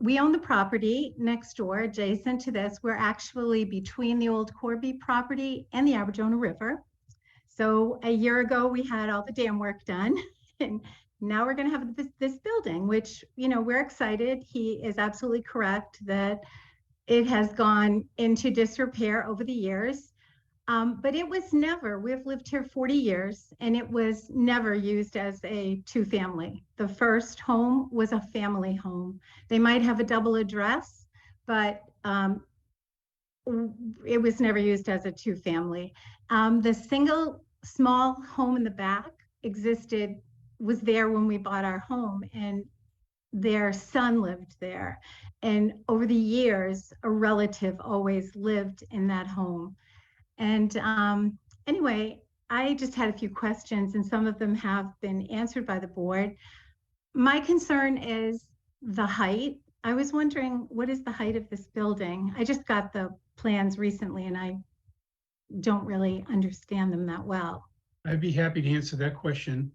We own the property next door, adjacent to this. We're actually between the old Corby property and the Aberjona River. So a year ago, we had all the dam work done, and now we're going to have this building, which, we're excited. He is absolutely correct that it has gone into disrepair over the years. But it was never, we've lived here 40 years, and it was never used as a two-family. The first home was a family home. They might have a double address, but it was never used as a two-family. The single small home in the back was there when we bought our home, and their son lived there. And over the years, a relative always lived in that home. And anyway, I just had a few questions, and some of them have been answered by the board. My concern is the height. I was wondering, what is the height of this building? I just got the plans recently, and I don't really understand them that well. I'd be happy to answer that question.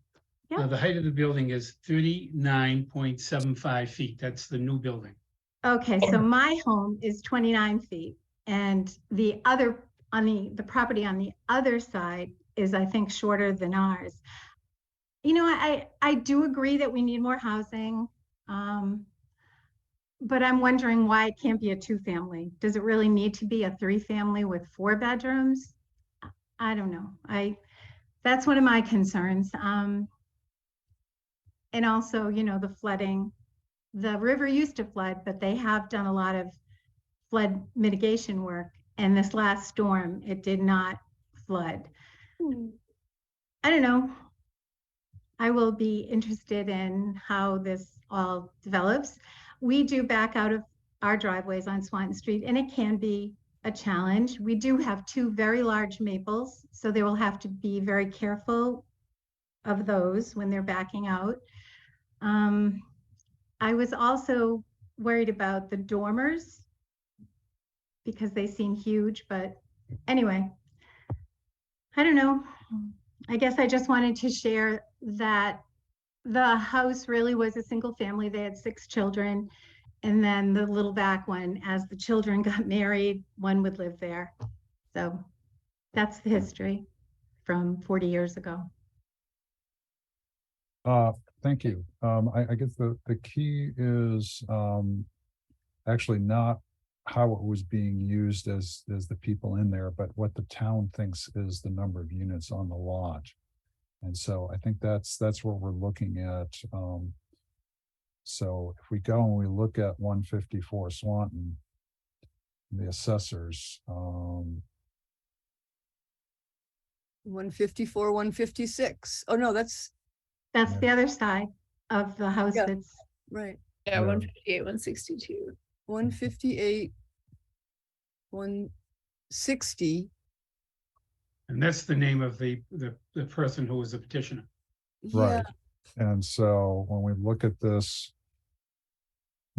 Yeah. The height of the building is 39.75 feet. That's the new building. Okay, so my home is 29 feet, and the property on the other side is, I think, shorter than ours. I do agree that we need more housing, but I'm wondering why it can't be a two-family. Does it really need to be a three-family with 4 bedrooms? I don't know. That's one of my concerns. And also, the flooding. The river used to flood, but they have done a lot of flood mitigation work. And this last storm, it did not flood. I don't know. I will be interested in how this all develops. We do back out of our driveways on Swanton Street, and it can be a challenge. We do have 2 very large maples, so they will have to be very careful of those when they're backing out. I was also worried about the dormers because they seem huge, but anyway, I don't know. I guess I just wanted to share that the house really was a single family. They had 6 children. And then the little back one, as the children got married, one would live there. So that's the history from 40 years ago. Thank you. I guess the key is, actually not how it was being used as the people in there, but what the town thinks is the number of units on the lot. And so I think that's what we're looking at. So if we go and we look at 154 Swanton, the assessors, 154, 156. Oh, no, that's That's the other side of the house Yeah. that's, right. Yeah, Yeah. 158, 162. 158, 160. And that's the name of the person who was the petitioner. Yeah, right. And so when we look at this,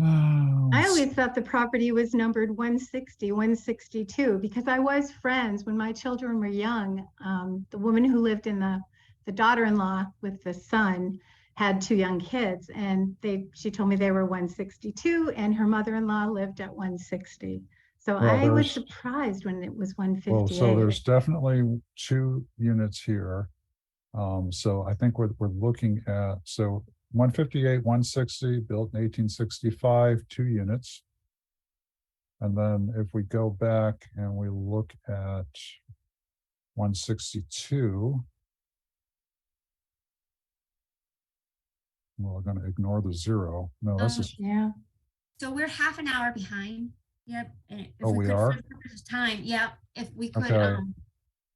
I always thought the property was numbered 160, 162, because I was friends when my children were young. The woman who lived in the daughter-in-law with the son had two young kids, and she told me they were 162, and her mother-in-law lived at 160. So Well, I was there's- surprised when it was well, 158. so there's definitely 2 units here. So I think we're looking at, so 158, 160, built in 1865, 2 units. And then if we go back and we look at 162, well, we're going to ignore the 0. No, this is, Yeah. So we're half an hour behind. Yep. And if Oh, we could, are? for the purpose of time, yep, if we could, Okay.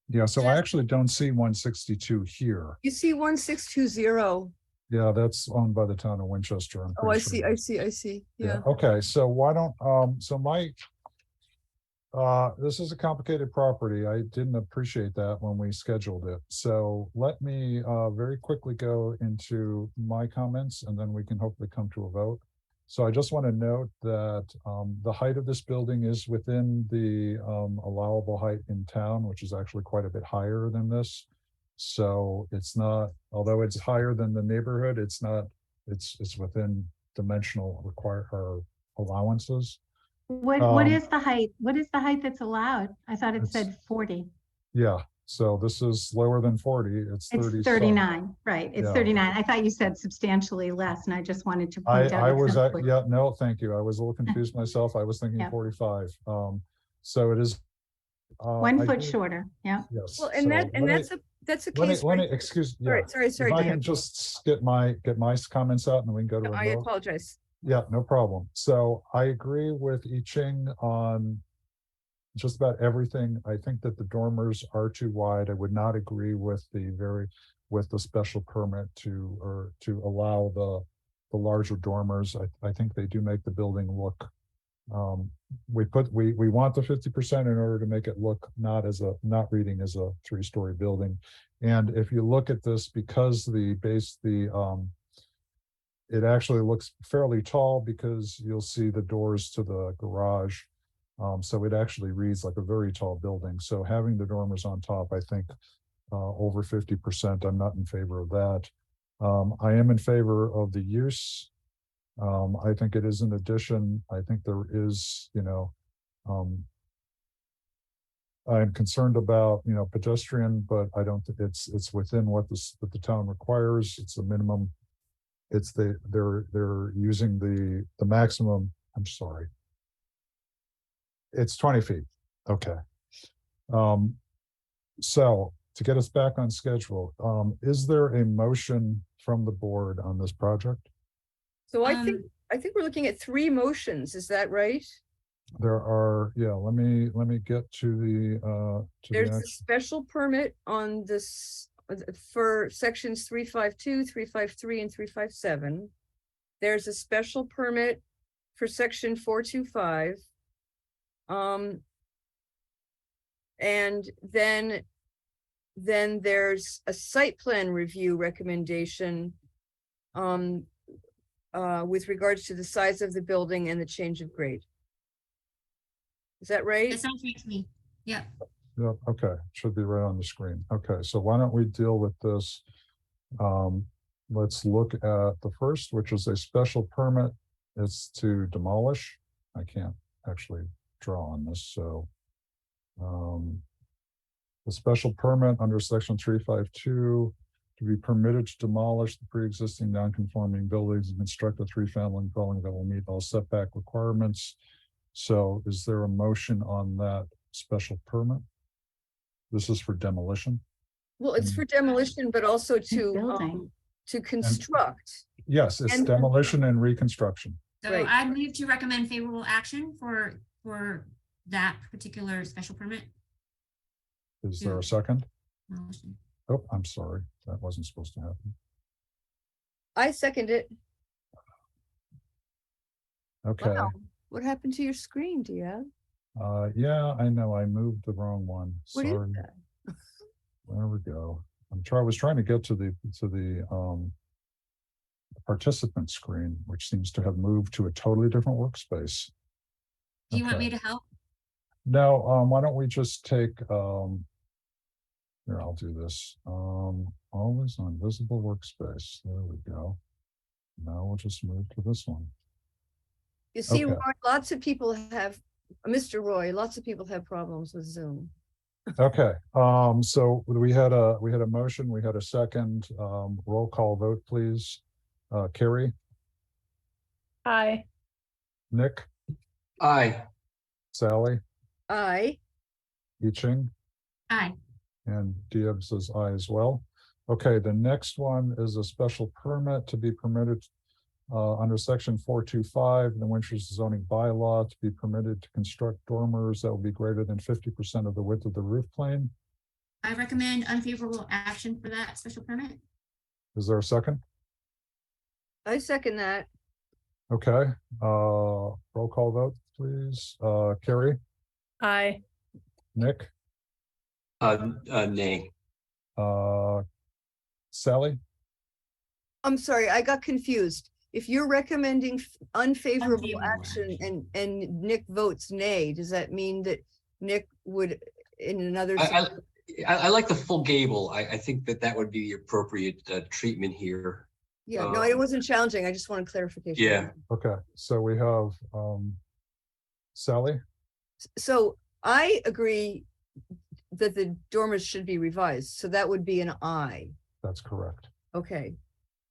Yeah, so I just- actually don't see 162 here. you see 1620. Yeah, that's owned by the town of Winchester. I'm Oh, I pretty see, sure. I see. Yeah. Okay, so why don't, so Mike, this is a complicated property. I didn't appreciate that when we scheduled it. So let me very quickly go into my comments and then we can hopefully come to a vote. So I just want to note that the height of this building is within the allowable height in town, which is actually quite a bit higher than this. So it's not, although it's higher than the neighborhood, it's not, it's within dimensional allowances. What is the height? What is the height that's allowed? I thought it It's- said 40. Yeah, so this is lower than 40, it's 30. It's some. 39, right? It's Yeah. 39. I thought you said substantially less, and I just wanted to point out. I it's was, not 40. yeah, no, thank you. I was a little confused myself. I was thinking Yeah. 45. So it is. 1 I foot do- shorter, yeah. Yes. Well, and so that's let me- a Let me, case. let me, where- excuse, yeah. Sorry, If I Dan. can just get my comments out and then we can go to No, a I vote. apologize. Yeah, no problem. So I agree with I Ching on just about everything. I think that the dormers are too wide. I would not agree with the special permit to allow the larger dormers. I think they do make the building look, we want the 50% in order to make it look not reading as a 3-story building. And if you look at this, because it actually looks fairly tall because you'll see the doors to the garage. So it actually reads like a very tall building. So having the dormers on top, I think over 50%, I'm not in favor of that. I am in favor of the use. I think it is an addition. I think there is, I'm concerned about, pedestrian, but I don't think it's within what the town requires. It's a minimum. It's they're using the maximum, I'm sorry. It's 20 feet. Okay. So to get us back on schedule, is there a motion from the board on this project? So I think we're looking at 3 motions. Is that right? There are, yeah, let me get to There's a actual, special permit on this for sections 352, 353, and 357. There's a special permit for section 425. And then there's a site plan review recommendation with regards to the size of the building and the change of grade. Is that right? That sounds right to me. Yeah. yeah, okay, should be right on the screen. Okay, so why don't we deal with this? Let's look at the first, which is a special permit. It's to demolish. I can't actually draw on this, so the special permit under section 352 to be permitted to demolish the pre-existing non-conforming buildings and construct a three-family dwelling that will meet all setback requirements. So is there a motion on that special permit? This is for demolition? Well, it's for demolition, but also Building. to construct. Yes, it's And- demolition and reconstruction. So Right. I move to recommend favorable action for that particular special permit. Is there a second? Motion. Oh, I'm sorry. That wasn't supposed to happen. I second it. Okay. Wow. What happened to your screen, Dia? Yeah, I know. I moved the wrong one. What is Sorry. that? There we go. I was trying to get to the participant screen, which seems to have moved to a totally different workspace. Do you want Okay. me to help? No, why don't we just take, here, I'll do this. Always on visible workspace. There we go. Now we'll just move to this one. You see, Okay. Roy, lots of people have, Mr. Roy, lots of people have problems with Zoom. Okay, so we had a motion, we had a second, roll call vote, please. Carrie, Aye. Nick, Aye. Sally, Aye. I Ching, Aye. and Diab says aye as well. Okay, the next one is a special permit to be permitted under section 425, the Winchester zoning bylaw, to be permitted to construct dormers that will be greater than 50% of the width of the roof plane. I recommend unfavorable action for that special permit. Is there a second? I second that. Okay, roll call vote, please. Carrie, Aye. Nick, Nay. Sally, I'm sorry, I got confused. If you're recommending unfavorable Unfavorable action and Nick votes nay, does that mean that Nick would in another? I like the full gable. I think that would be the appropriate treatment here. Yeah, no, it wasn't challenging. I just wanted clarification. Yeah. okay, so we have Sally, So I agree that the dormers should be revised. So that would be an aye. that's correct. Okay.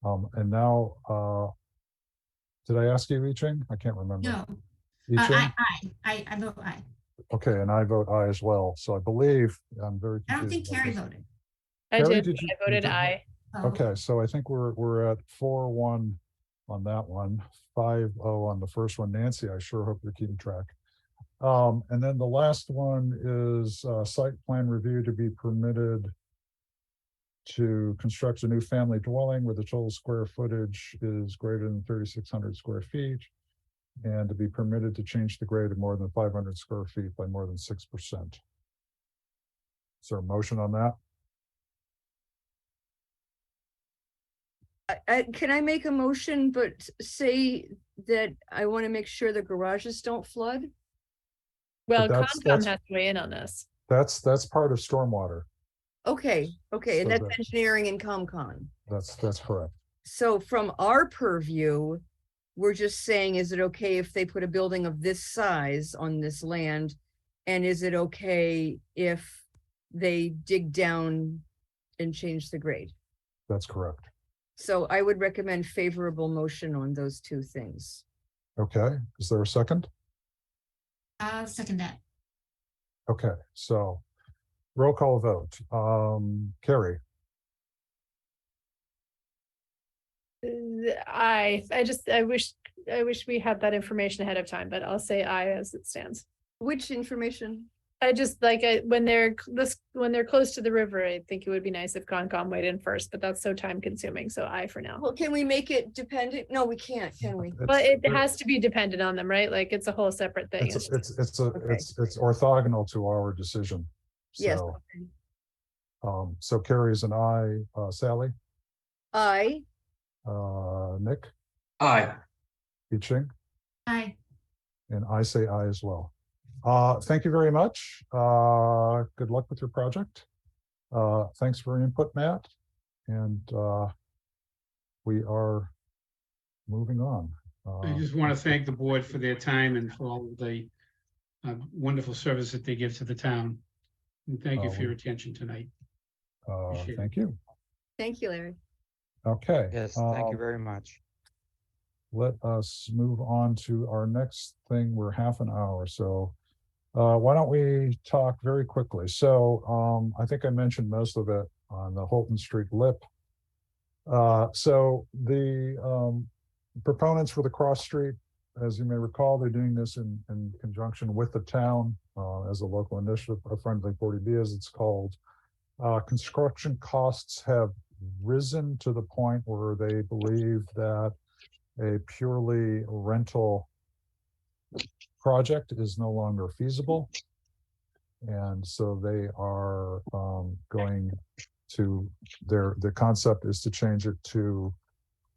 And now, did I ask you, I Ching? I can't remember. No, I Ching? I vote aye. Okay, and I vote aye as well. So I believe, I'm very. I don't think confused about Carrie this. voted. I Carrie, did. did you- I voted did you- aye. Oh, Okay, so I think we're at 4-1 on that one, 5-0 on the first one. Nancy, I sure hope you're keeping track. And then the last one is site plan review to be permitted to construct a new family dwelling where the total square footage is greater than 3,600 square feet, and to be permitted to change the grade of more than 500 square feet by more than 6%. Is there a motion on that? Can I make a motion, but say that I want to make sure the garages don't flood? Well, that's- Concom that's- has to weigh in on this. That's part of stormwater. Okay, and So that's that- engineering and ComCon. That's correct. So from our purview, we're just saying, is it okay if they put a building of this size on this land? And is it okay if they dig down and change the grade? That's correct. So I would recommend favorable motion on those two things. Okay, is there a second? I'll second that. Okay, so roll call vote. Carrie, Aye. I wish we had that information ahead of time, but I'll say aye as it stands. Which information? I just like when they're close to the river, I think it would be nice if Concom weighed in first, but that's so time consuming. So aye for now. Well, can we make it dependent? No, we can't, can we? But it has to be dependent on them, right? Like it's a whole separate thing. it's It's- it's orthogonal to our decision. Yes. So, so Carrie's an aye. Sally, Aye. Nick, Aye. I Ching, Aye. and I say aye as well. Thank you very much. Good luck with your project. Thanks for your input, Matt. And we are moving on. I just want to thank the board for their time and for all of the wonderful service that they give to the town. And thank you for your attention tonight. Appreciate it. Thank you. Thank you, Larry. Okay. Yes, thank you very much. Let us move on to our next thing. We're half an hour, so why don't we talk very quickly? So I think I mentioned most of it on the Holton Street lip. So the proponents for the cross street, as you may recall, they're doing this in conjunction with the town as a local initiative, a friendly 40B as it's called. Construction costs have risen to the point where they believe that a purely rental project is no longer feasible. And so they are going to, the concept is to change it to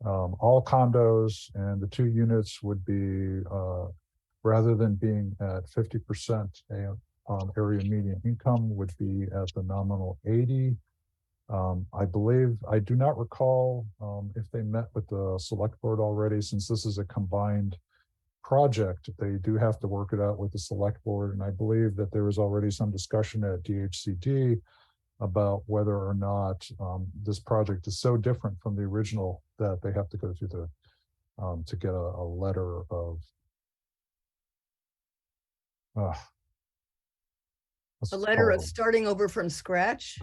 all condos, and the 2 units would be, rather than being at 50% area median income, would be at the nominal 80. I believe, I do not recall if they met with the select board already, since this is a combined project. They do have to work it out with the select board, and I believe that there was already some discussion at DHCD about whether or not this project is so different from the original that they have to go through the to get a letter of A letter of starting over from scratch.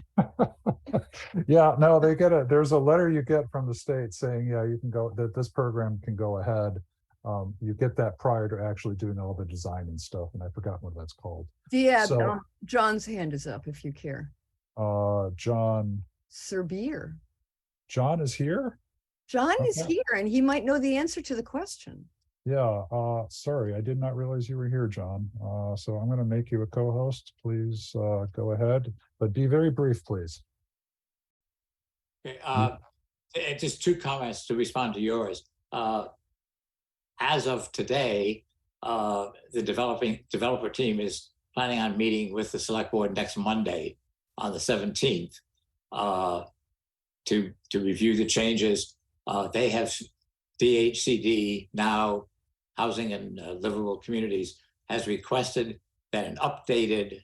Yeah, no, they get there's a letter you get from the state saying, yeah, you can go, that this program can go ahead. You get that prior to actually doing all the design and stuff, and I forgot what that's called. Yeah, So, John's hand is up if you care. John Serbier. John is here? John is Okay. here, and he might know the answer to the question. Yeah, sorry, I did not realize you were here, John. So I'm gonna make you a co-host. Please go ahead, but be very brief, please. Okay, just 2 comments to respond to yours. As of today, the developer team is planning on meeting with the select board next Monday on the 17th to review the changes. They have DHCD, now Housing and Livable Communities, has requested that an updated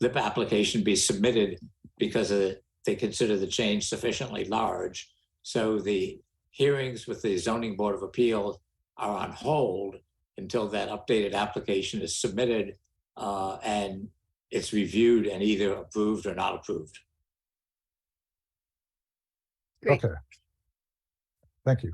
LIP application be submitted because they consider the change sufficiently large. So the hearings with the Zoning Board of Appeals are on hold until that updated application is submitted and it's reviewed and either approved or not approved. Great. Okay. Thank you.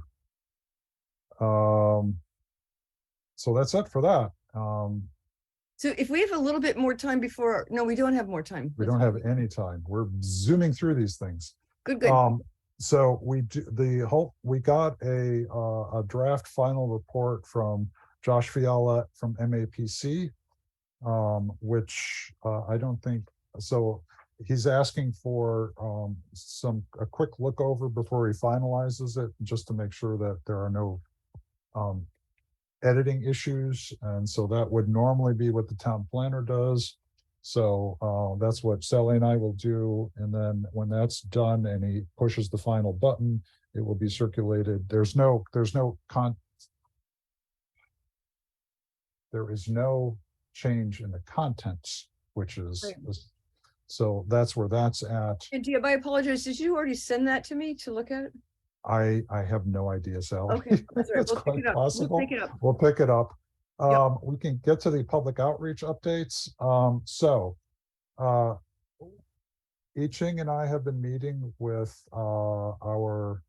So that's it for that. So if we have a little bit more time before, no, we don't have more time. We don't have any time. We're zooming through these things. Good, good. So we got a draft final report from Josh Fiala from MAPC, which I don't think, so he's asking for a quick look over before he finalizes it, just to make sure that there are no editing issues. And so that would normally be what the town planner does. So that's what Sally and I will do. And then when that's done and he pushes the final button, it will be circulated. There is no change in the contents, which is, Right. So that's where that's at. And Deb, I apologize. Did you already send that to me to look at it? I have no idea, Sally. Okay, that's right. It's We'll pick quite it up. possible. We'll pick it up. We'll pick it up. Yep. We can get to the public outreach updates. I Ching and I have been meeting with our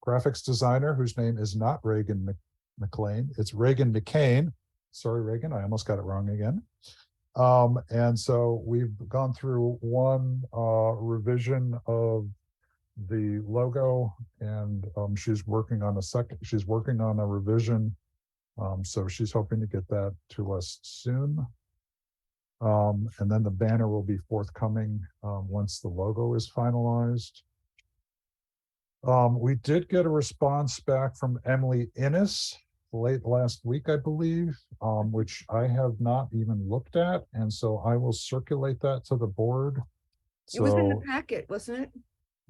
graphics designer, whose name is not Reagan McLean. It's Reagan McCain. Sorry, Reagan, I almost got it wrong again. And so we've gone through one revision of the logo, and she's working on a revision. So she's hoping to get that to us soon. And then the banner will be forthcoming once the logo is finalized. We did get a response back from Emily Innes late last week, I believe, which I have not even looked at. And so I will circulate that to the board. It was in the packet, wasn't it?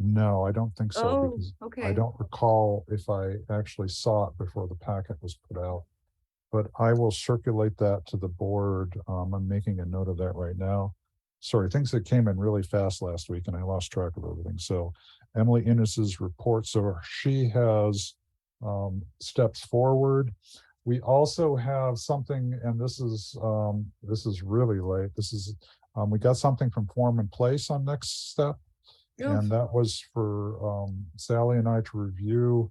No, I don't think so. Oh, Because I okay. don't recall if I actually saw it before the packet was put out. But I will circulate that to the board. I'm making a note of that right now. sorry, things that came in really fast last week and I lost track of everything. So Emily Innes's report, so she has steps forward. We also have something, and this is really late. This is we got something from Form in Place on next step, and that was for Sally and I to review.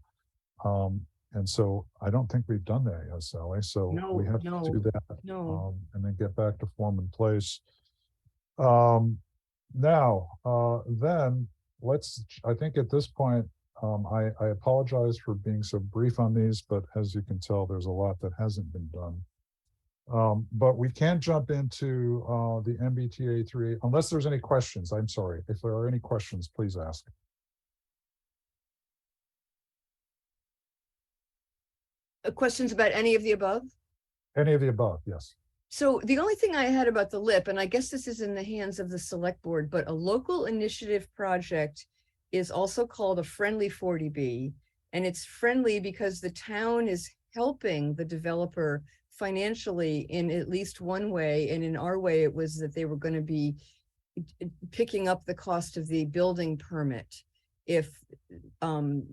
And so I don't think we've done that yet, Sally. So we have to do that and then get back to Form in Place. Now, then let's, I think at this point, I apologize for being so brief on these, but as you can tell, there's a lot that hasn't been done. But we can jump into the MBTA 3, unless there's any questions. I'm sorry. If there are any questions, please ask. Questions about any of the above? Any of the above, yes. So the only thing I had about the LIP, and I guess this is in the hands of the select board, but a local initiative project is also called a friendly 40B. And it's friendly because the town is helping the developer financially in at least one way. And in our way, it was that they were going to be picking up the cost of the building permit, if I'm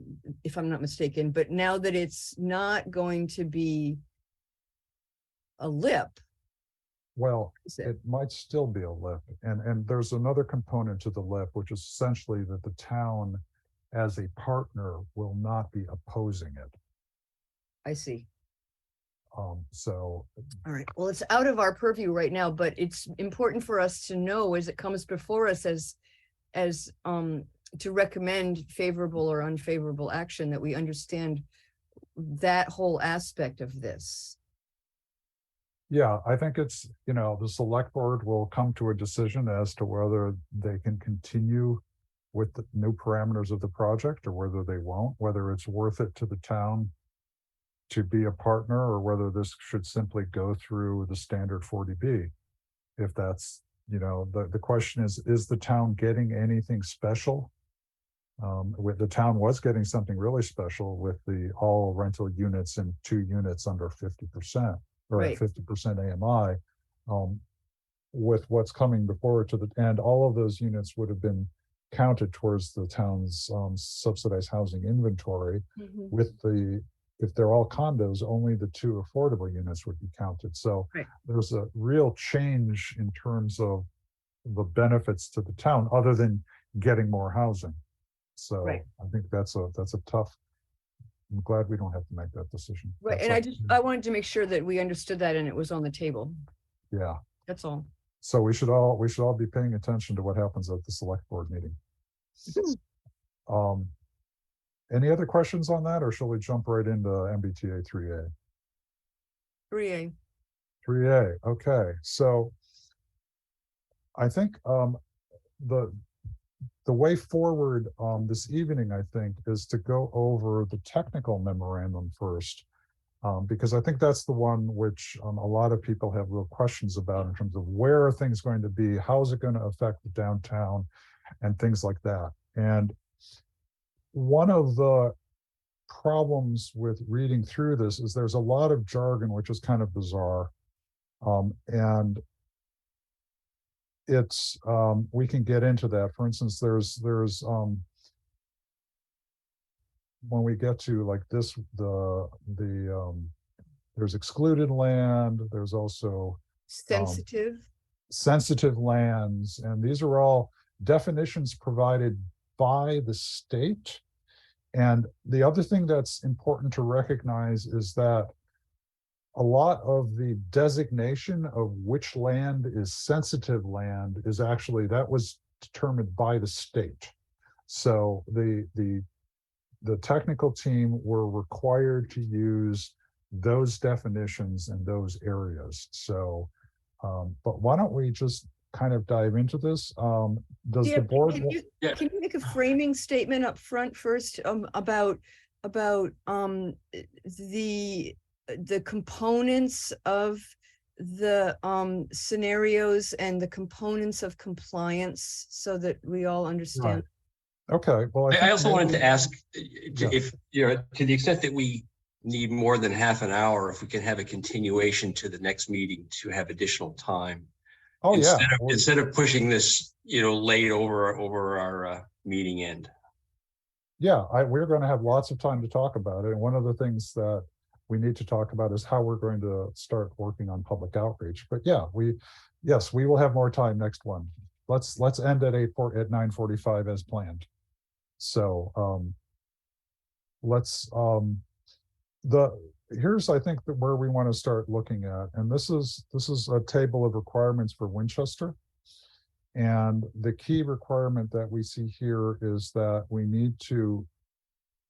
not mistaken. But now that it's not going to be a LIP, well, it might still be a LIP. And there's another component to the LIP, which is essentially that the town as a partner will not be opposing it. I see. So. All right. Well, it's out of our purview right now, but it's important for us to know as it comes before us as to recommend favorable or unfavorable action, that we understand that whole aspect of this. Yeah, I think it's, you know, the select board will come to a decision as to whether they can continue with the new parameters of the project or whether they won't, whether it's worth it to the town to be a partner or whether this should simply go through the standard 40B. If that's, you know, the question is the town getting anything special? With the town was getting something really special with the all rental units and 2 units under 50%. Or right. at 50% AMI, with what's coming before it to the, and all of those units would have been counted towards the town's subsidized housing inventory. With the, if they're all condos, only the 2 affordable units would be counted. So there's a real change in terms of the benefits to the town, other than getting more housing. So I think that's a tough. I'm glad we don't have to make that decision. Right. That's And I wanted to make sure that we understood that and it was on the table. Yeah. That's all. So we should all be paying attention to what happens at the select board meeting. Any other questions on that, or shall we jump right into MBTA 3A? 3A. 3A. Okay. So I think the way forward this evening, I think, is to go over the technical memorandum first, because I think that's the one which a lot of people have real questions about in terms of where are things going to be, how is it going to affect the downtown, and things like that. And one of the problems with reading through this is there's a lot of jargon, which is kind of bizarre. And it's we can get into that. For instance, there's when we get to like this, there's excluded land, there's also sensitive lands, and these are all definitions provided by the state. And the other thing that's important to recognize is that a lot of the designation of which land is sensitive land is actually, that was determined by the state. So the technical team were required to use those definitions in those areas. So, but why don't we just kind of dive into this? Does the board? Can you make a framing statement up front first about the components of the scenarios and the components of compliance, so that we all understand? Right. Okay. Well, I also wanted to ask if, you know, to the extent that we need more than half an hour, if we can have a continuation to the next meeting to have additional time. Oh, yeah. Instead of pushing this, late over our meeting end. Yeah, we're going to have lots of time to talk about it. And one of the things that we need to talk about is how we're going to start working on public outreach. But yeah, yes, we will have more time next one. Let's end at 9:45 as planned. So here's I think where we want to start looking at, and this is a table of requirements for Winchester. And the key requirement that we see here is that we need to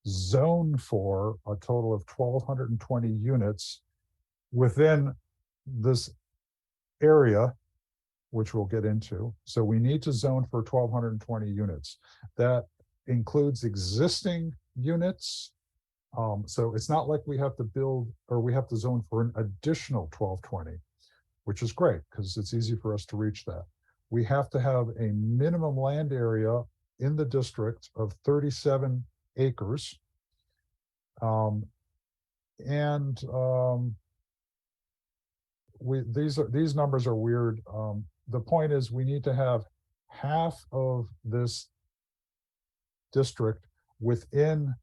zone for a total of 1,220 units within this area, which we'll get into. So we need to zone for 1,220 units. That includes existing units. So it's not like we have to build or we have to zone for an additional 1,220, which is great because it's easy for us to reach that. We have to have a minimum land area in the district of 37 acres. These numbers are weird. The point is we need to have half of this district within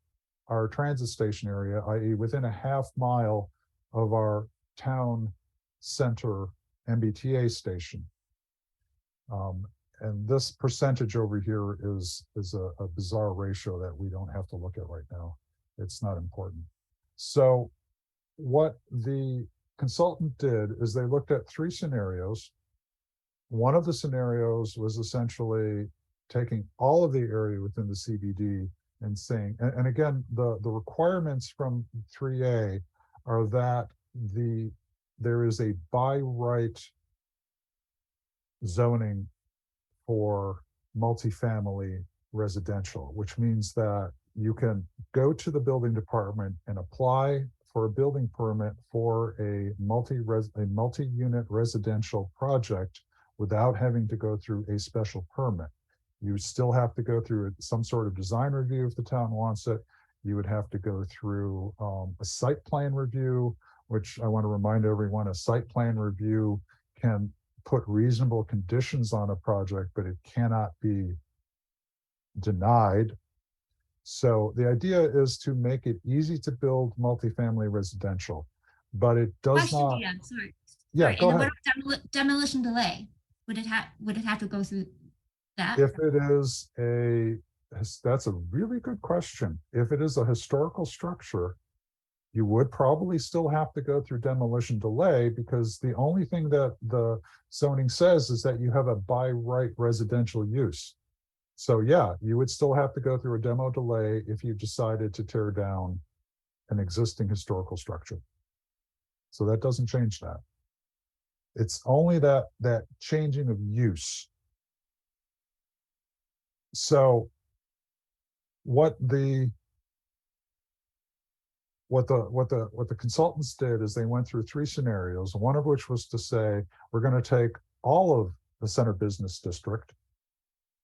our transit station area, i.e. within a half mile of our town center MBTA station. And this percentage over here is a bizarre ratio that we don't have to look at right now. It's not important. So what the consultant did is they looked at 3 scenarios. One of the scenarios was essentially taking all of the area within the CBD and saying, and again, the requirements from 3A are that there is a by right zoning for multifamily residential, which means that you can go to the building department and apply for a building permit for a multi-unit residential project without having to go through a special permit. You still have to go through some sort of design review if the town wants it. You would have to go through a site plan review, which I want to remind everyone, a site plan review can put reasonable conditions on a project, but it cannot be denied. So the idea is to make it easy to build multifamily residential, but it does not. Yeah, sorry. Yeah, Sorry, go and ahead. what about demolition delay? Would it have to go through that? If it is that's a really good question. If it is a historical structure, you would probably still have to go through demolition delay because the only thing that the zoning says is that you have a by right residential use. So yeah, you would still have to go through a demo delay if you decided to tear down an existing historical structure. So that doesn't change that. It's only that changing of use. So what the consultants did is they went through 3 scenarios, one of which was to say, we're going to take all of the center business district,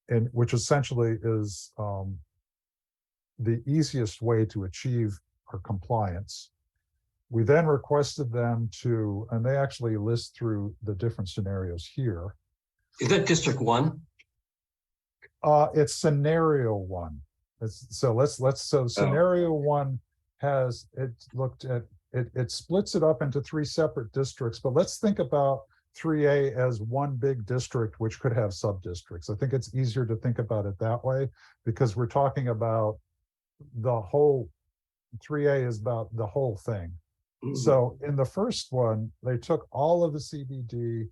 and which essentially is the easiest way to achieve our compliance. We then requested them to, and they actually list through the different scenarios here. Is that District 1? It's scenario 1. So scenario 1 has it splits it up into 3 separate districts, but let's think about 3A as one big district, which could have sub-districts. I think it's easier to think about it that way because we're talking about the whole, 3A is about the whole thing. Mm-hmm. So in the first one, they took all of the CBD,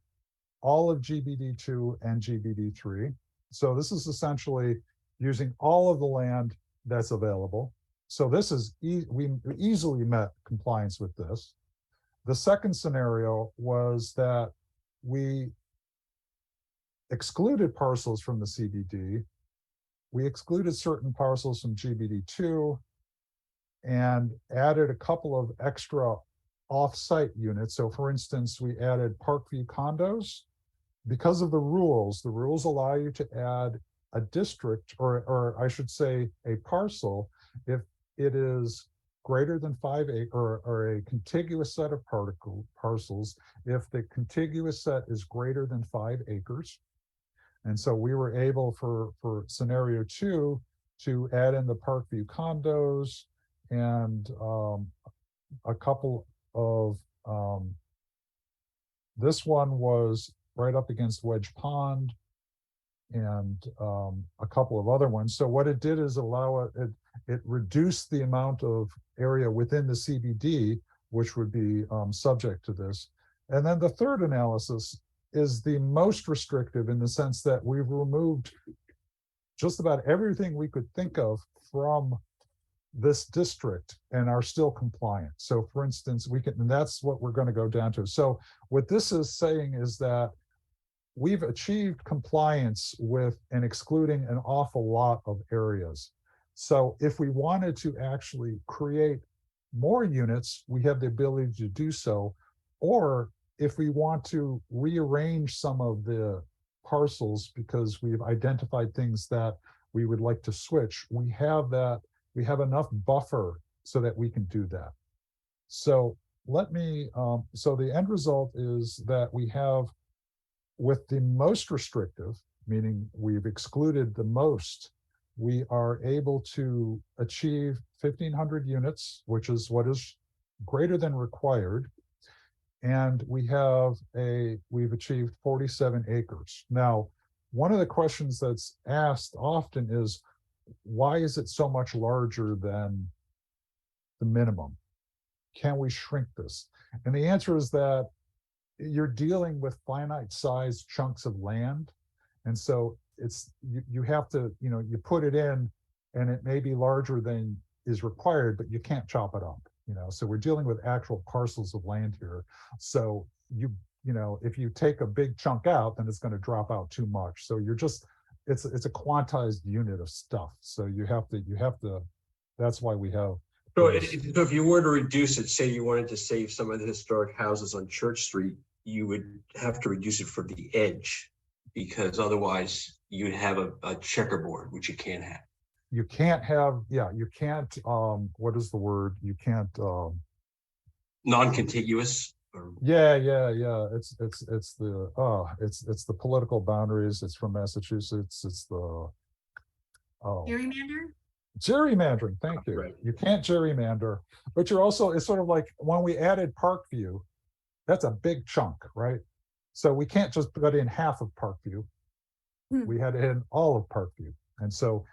all of GBD2 and GBD3. So this is essentially using all of the land that's available. So this is, we easily met compliance with this. The second scenario was that we excluded parcels from the CBD. We excluded certain parcels from GBD2 and added a couple of extra off-site units. So for instance, we added Parkview condos. Because of the rules allow you to add a district, or I should say a parcel, if it is greater than 5 acre or a contiguous set of parcels if the contiguous set is greater than 5 acres. And so we were able for scenario 2 to add in the Parkview condos and a couple of this one was right up against Wedge Pond and a couple of other ones. So what it did is it reduced the amount of area within the CBD, which would be subject to this. And then the third analysis is the most restrictive in the sense that we've removed just about everything we could think of from this district and are still compliant. So for instance, and that's what we're going to go down to. So what this is saying is that we've achieved compliance with and excluding an awful lot of areas. So if we wanted to actually create more units, we have the ability to do so. Or if we want to rearrange some of the parcels because we've identified things that we would like to switch, we have enough buffer so that we can do that. So so the end result is that we have, with the most restrictive, meaning we've excluded the most, we are able to achieve 1,500 units, which is what is greater than required. And we've achieved 47 acres. Now, one of the questions that's asked often is, why is it so much larger than the minimum? Can we shrink this? And the answer is that you're dealing with finite sized chunks of land. And so you have to, you put it in and it may be larger than is required, but you can't chop it up, so we're dealing with actual parcels of land here. So if you take a big chunk out, then it's going to drop out too much. So it's a quantized unit of stuff. So you have to, that's why we have. So if you were to reduce it, say you wanted to save some of the historic houses on Church Street, you would have to reduce it from the edge, because otherwise you'd have a checkerboard, which you can't have. You can't have, you can't, what is the word? You can't. Non-contiguous. Yeah. It's the political boundaries. It's from Massachusetts. It's the. Gerrymander? Gerrymandering, thank you. Right. You can't gerrymander, but you're also, it's sort of like when we added Parkview, that's a big chunk, right? So we can't just put in half of Parkview. We had to in all of Parkview. And so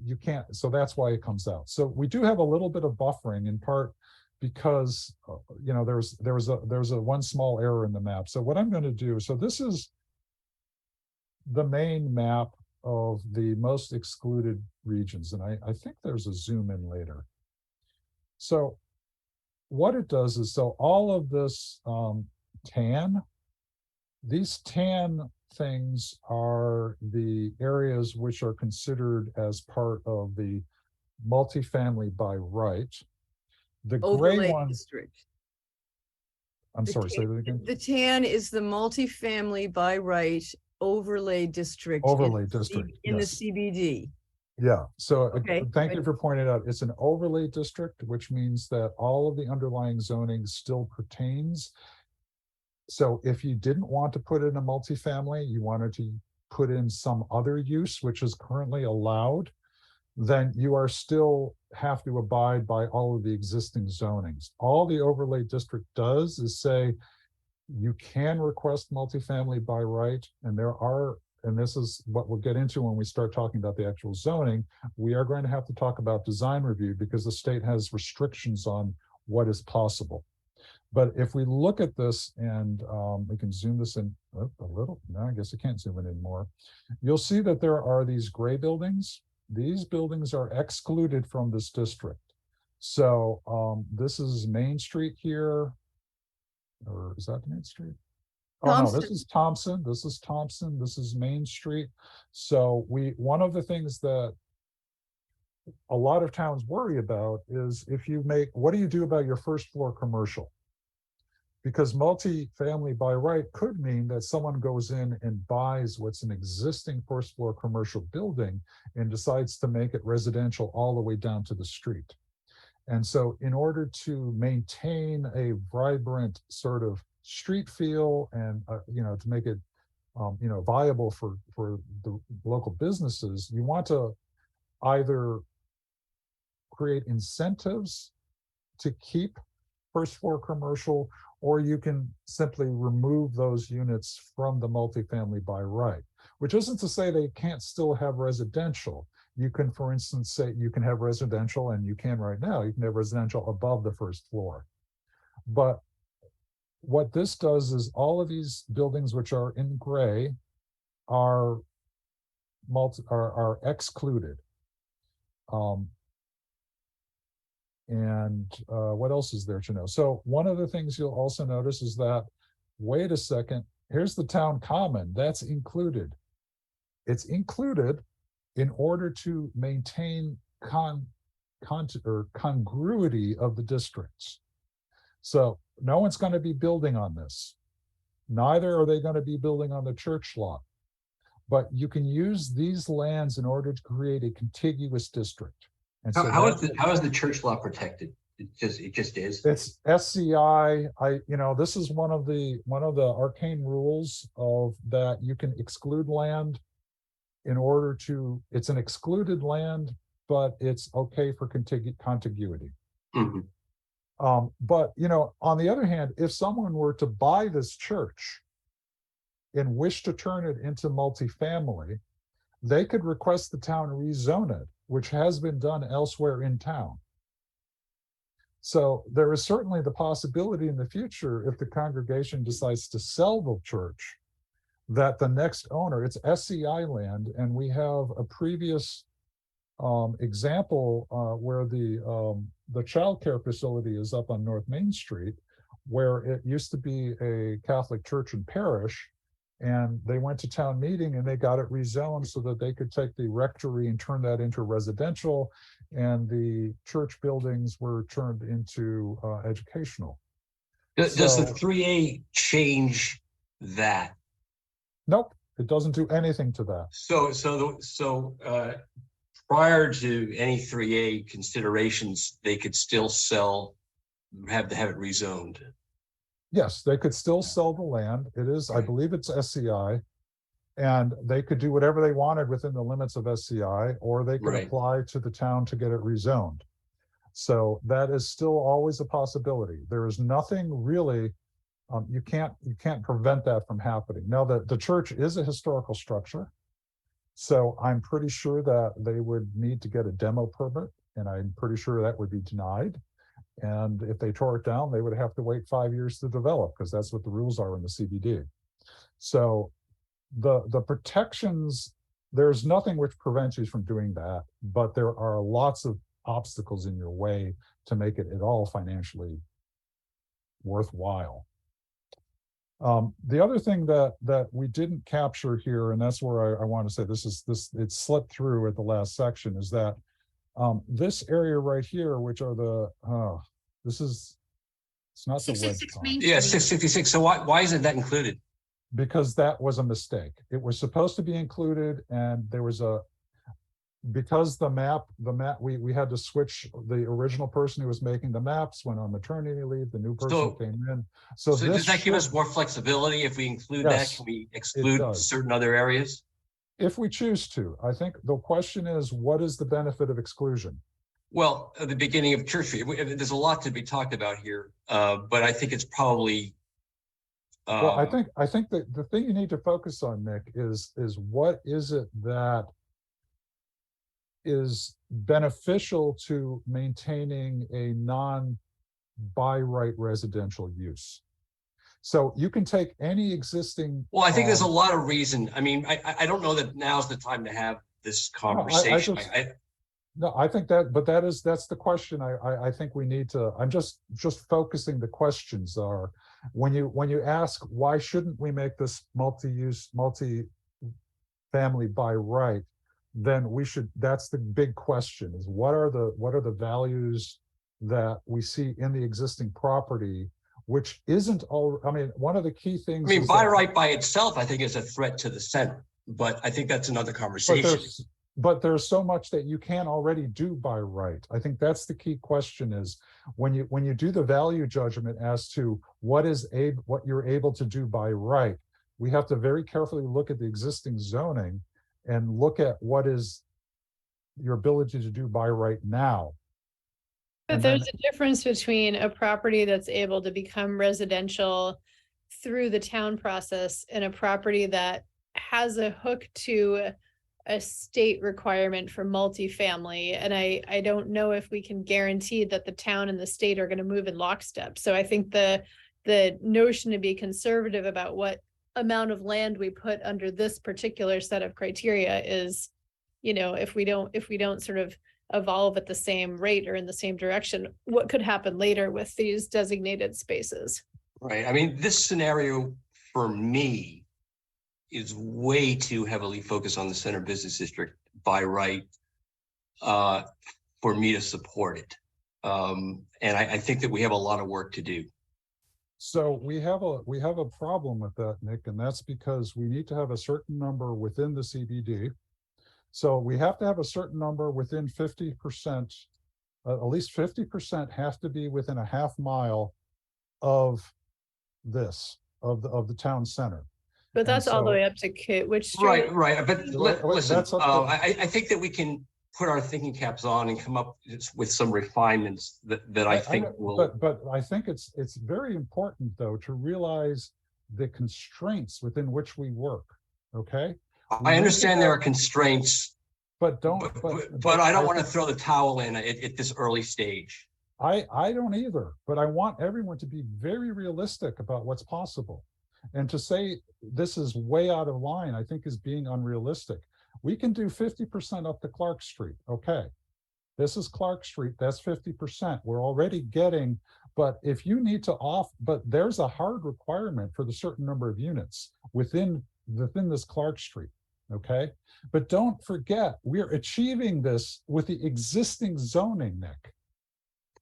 you can't, so that's why it comes out. So we do have a little bit of buffering, in part because, there was a one small error in the map. So what I'm going to do, so this is the main map of the most excluded regions. And I think there's a zoom in later. So what it does is, so all of this these tan things are the areas which are considered as part of the multifamily by right. The gray one. District. I'm sorry, say that again. The tan is the multifamily by right overlay district. Overlay district. In yes. the CBD. Yeah, so Okay, thank you for pointing out, it's an overlay district, which means that all of the underlying zoning still pertains. So if you didn't want to put in a multifamily, you wanted to put in some other use, which is currently allowed, then you are still have to abide by all of the existing zonings. All the overlay district does is say, you can request multifamily by right, and and this is what we'll get into when we start talking about the actual zoning, we are going to have to talk about design review because the state has restrictions on what is possible. But if we look at this, and we can zoom this in a little, no, I guess I can't zoom in anymore. You'll see that there are these gray buildings. These buildings are excluded from this district. So this is Main Street here, or is that Main Street? Oh, no, this is Thompson. This is Thompson. This is Main Street. So one of the things that a lot of towns worry about is what do you do about your first floor commercial? Because multi-family by right could mean that someone goes in and buys what's an existing first floor commercial building and decides to make it residential all the way down to the street. And so in order to maintain a vibrant sort of street feel and, to make it, viable for the local businesses, you want to either create incentives to keep first floor commercial, or you can simply remove those units from the multifamily by right, which isn't to say they can't still have residential. You can, for instance, say you can have residential, and you can right now, you can have residential above the first floor. But what this does is all of these buildings which are in gray are excluded. What else is there to know? So one of the things you'll also notice is that, wait a second, here's the town common, that's included. It's included in order to maintain congruity of the districts. So no one's going to be building on this. Neither are they going to be building on the church lot. But you can use these lands in order to create a contiguous district. And so How is the church law protected? It just is. It's SCI. This is one of the arcane rules of that you can exclude land in order to. It's an excluded land, but it's okay for contiguity. Mm-hmm. But on the other hand, if someone were to buy this church and wish to turn it into multifamily, they could request the town rezone it, which has been done elsewhere in town. So there is certainly the possibility in the future, if the congregation decides to sell the church, that the next owner, it's SCI land, and we have a previous example where the child care facility is up on North Main Street, where it used to be a Catholic church and parish, and they went to town meeting and they got it rezoned so that they could take the rectory and turn that into residential, and the church buildings were turned into educational. Does the 3A change that? Nope, it doesn't do anything to that. So prior to any 3A considerations, they could still have to have it rezoned. Yes, they could still sell the land. It is, I believe it's SCI, and they could do whatever they wanted within the limits of SCI, or they could apply to the town to get it rezoned. So that is still always a possibility. There is nothing really, you can't prevent that from happening. Now, the church is a historical structure, so I'm pretty sure that they would need to get a demo permit, and I'm pretty sure that would be denied. And if they tore it down, they would have to wait 5 years to develop, because that's what the rules are in the CBD. So the protections, there's nothing which prevents you from doing that, but there are lots of obstacles in your way to make it at all financially worthwhile. The other thing that we didn't capture here, and that's where I want to say it slipped through at the last section, is that this area right here, which are it's not the web. Yeah, 666. So why isn't that included? Because that was a mistake. It was supposed to be included, and there was because the map, we had to switch. The original person who was making the maps went on maternity leave. The new person came in. So does that give us more flexibility if we include that? Can we exclude certain other areas? If we choose to. I think the question is, what is the benefit of exclusion? Well, at the beginning of Church Street, there's a lot to be talked about here, but I think it's probably. Well, I think that the thing you need to focus on, Nick, is what is it that is beneficial to maintaining a non-by right residential use. So you can take any existing. Well, I think there's a lot of reason. I mean, I don't know that now's the time to have this conversation. No, I think that, but that's the question. I think we need to. I'm just focusing. The questions are when you ask why shouldn't we make this multi-use, multi-family by right, then we should. That's the big question: is what are the values that we see in the existing property, which isn't all. I mean, one of the key things. I mean, by right by itself, I think is a threat to the center, but I think that's another conversation. but there's so much that you can already do by right. I think that's the key question is when you do the value judgment as to what you're able to do by right, we have to very carefully look at the existing zoning and look at what is your ability to do by right now. But And there's then- a difference between a property that's able to become residential through the town process and a property that has a hook to a state requirement for multifamily. And I don't know if we can guarantee that the town and the state are going to move in lockstep. So I think the notion to be conservative about what amount of land we put under this particular set of criteria is, you know, if we don't sort of evolve at the same rate or in the same direction, what could happen later with these designated spaces? Right. I mean, this scenario for me is way too heavily focused on the center business district by right for me to support it. And I think that we have a lot of work to do. So we have a problem with that, Nick, and that's because we need to have a certain number within the CBD. So we have to have a certain number within 50%, at least 50% have to be within a half mile of the town center. But that's all the so- way up to which street? Right. But listen, that's up to- I think that we can put our thinking caps on and come up with some refinements that I think will. But I think it's very important though to realize the constraints within which we work. Okay. I understand there are constraints, but I don't want to throw the towel in at this early stage. I don't either, but I want everyone to be very realistic about what's possible. And to say this is way out of line, I think is being unrealistic. We can do 50% up to Clark Street. Okay. This is Clark Street. That's 50%. We're already getting, but if you need to but there's a hard requirement for the certain number of units within this Clark Street. Okay. But don't forget, we're achieving this with the existing zoning, Nick.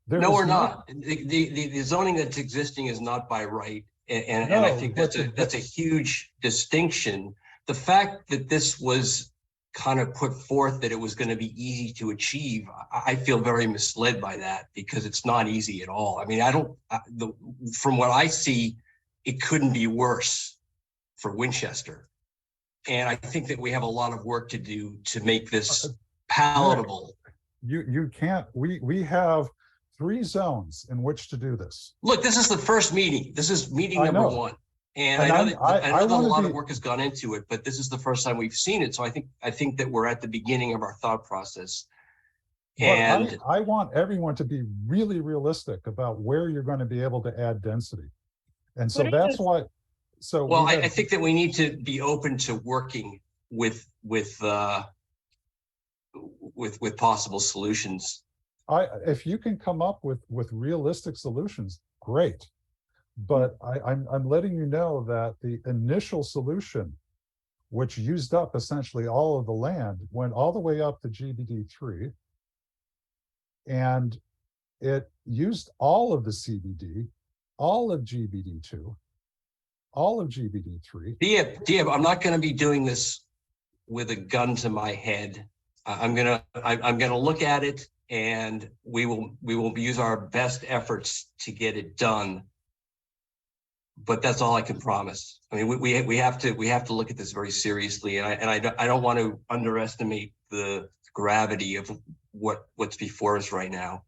No, we're not. The zoning that's existing is not by right. And I think that's a huge distinction. The fact that this was kind of put forth that it was going to be easy to achieve, I feel very misled by that because it's not easy at all. I mean, from what I see, it couldn't be worse for Winchester. And I think that we have a lot of work to do to make this palatable. You can't, we have 3 zones in which to do this. Look, this is the first meeting. This is meeting number 1. And I know that a lot of work has gone into it, but this is the first time we've seen it. So I think that we're at the beginning of our thought process. And I want everyone to be really realistic about where you're going to be able to add density. And so that's why. So well, I think that we need to be open to working with possible solutions. If you can come up with realistic solutions, great. But I'm letting you know that the initial solution, which used up essentially all of the land, went all the way up to GBD3, and it used all of the CBD, all of GBD2, all of GBD3. Diab, I'm not going to be doing this with a gun to my head. I'm gonna look at it, and we will use our best efforts to get it done. But that's all I can promise. I mean, we have to look at this very seriously, and I don't want to underestimate the gravity of what's before us right now.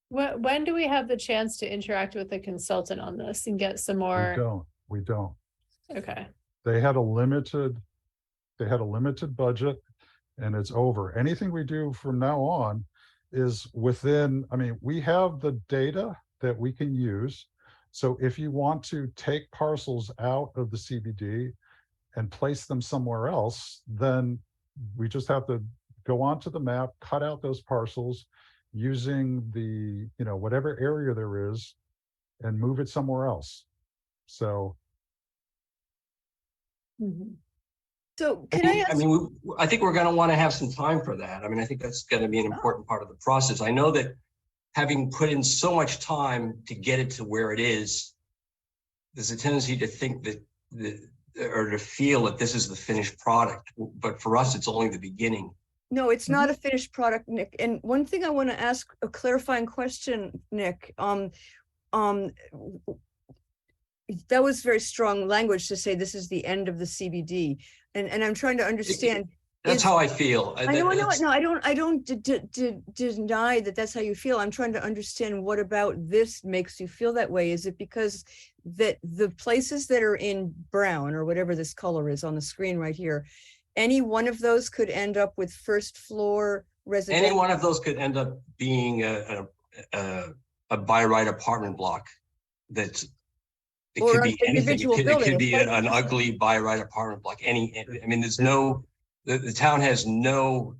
When do we have the chance to interact with the consultant on this and get some more? We don't. Okay. They had a limited budget, and it's over. Anything we do from now on is within, I mean, we have the data that we can use. So if you want to take parcels out of the CBD and place them somewhere else, then we just have to go onto the map, cut out those parcels using the, whatever area there is, and move it somewhere else. So. So can I ask? I mean, I think we're going to want to have some time for that. I mean, I think that's going to be an important part of the process. I know that having put in so much time to get it to where it is, there's a tendency to think or to feel that this is the finished product. But for us, it's only the beginning. No, it's not a finished product, Nick. And one thing I want to ask a clarifying question, Nick. That was very strong language to say this is the end of the CBD. And I'm trying to understand. That's how I feel. I know, no, I don't deny that that's how you feel. I'm trying to understand what about this makes you feel that way. Is it because that the places that are in brown or whatever this color is on the screen right here, any one of those could end up with first floor residential? Any one of those could end up being a by right apartment block. It Or could an be anything. individual It building, could be it's an ugly by right apartment block. I mean, there's no, the town has no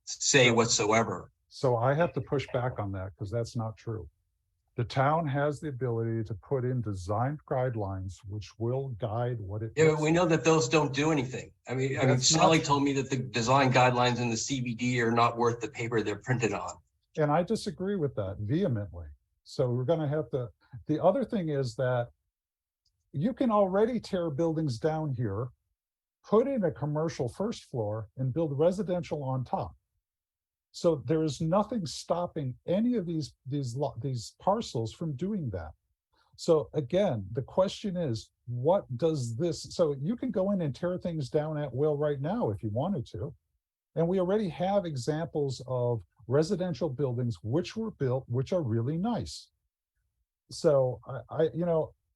say whatsoever. So I have to push back on that because that's not true. The town has the ability to put in design guidelines which will guide what it. Yeah, but we know that those don't do anything. I mean, Sally told me that the design guidelines in the CBD are not worth the paper they're printed on. And I disagree with that vehemently. So we're going to have to. The other thing is that you can already tear buildings down here, put in a commercial first floor, and build residential on top. So there is nothing stopping any of these parcels from doing that. So again, the question is, what does this? So you can go in and tear things down at will right now if you wanted to, and we already have examples of residential buildings which were built, which are really nice. So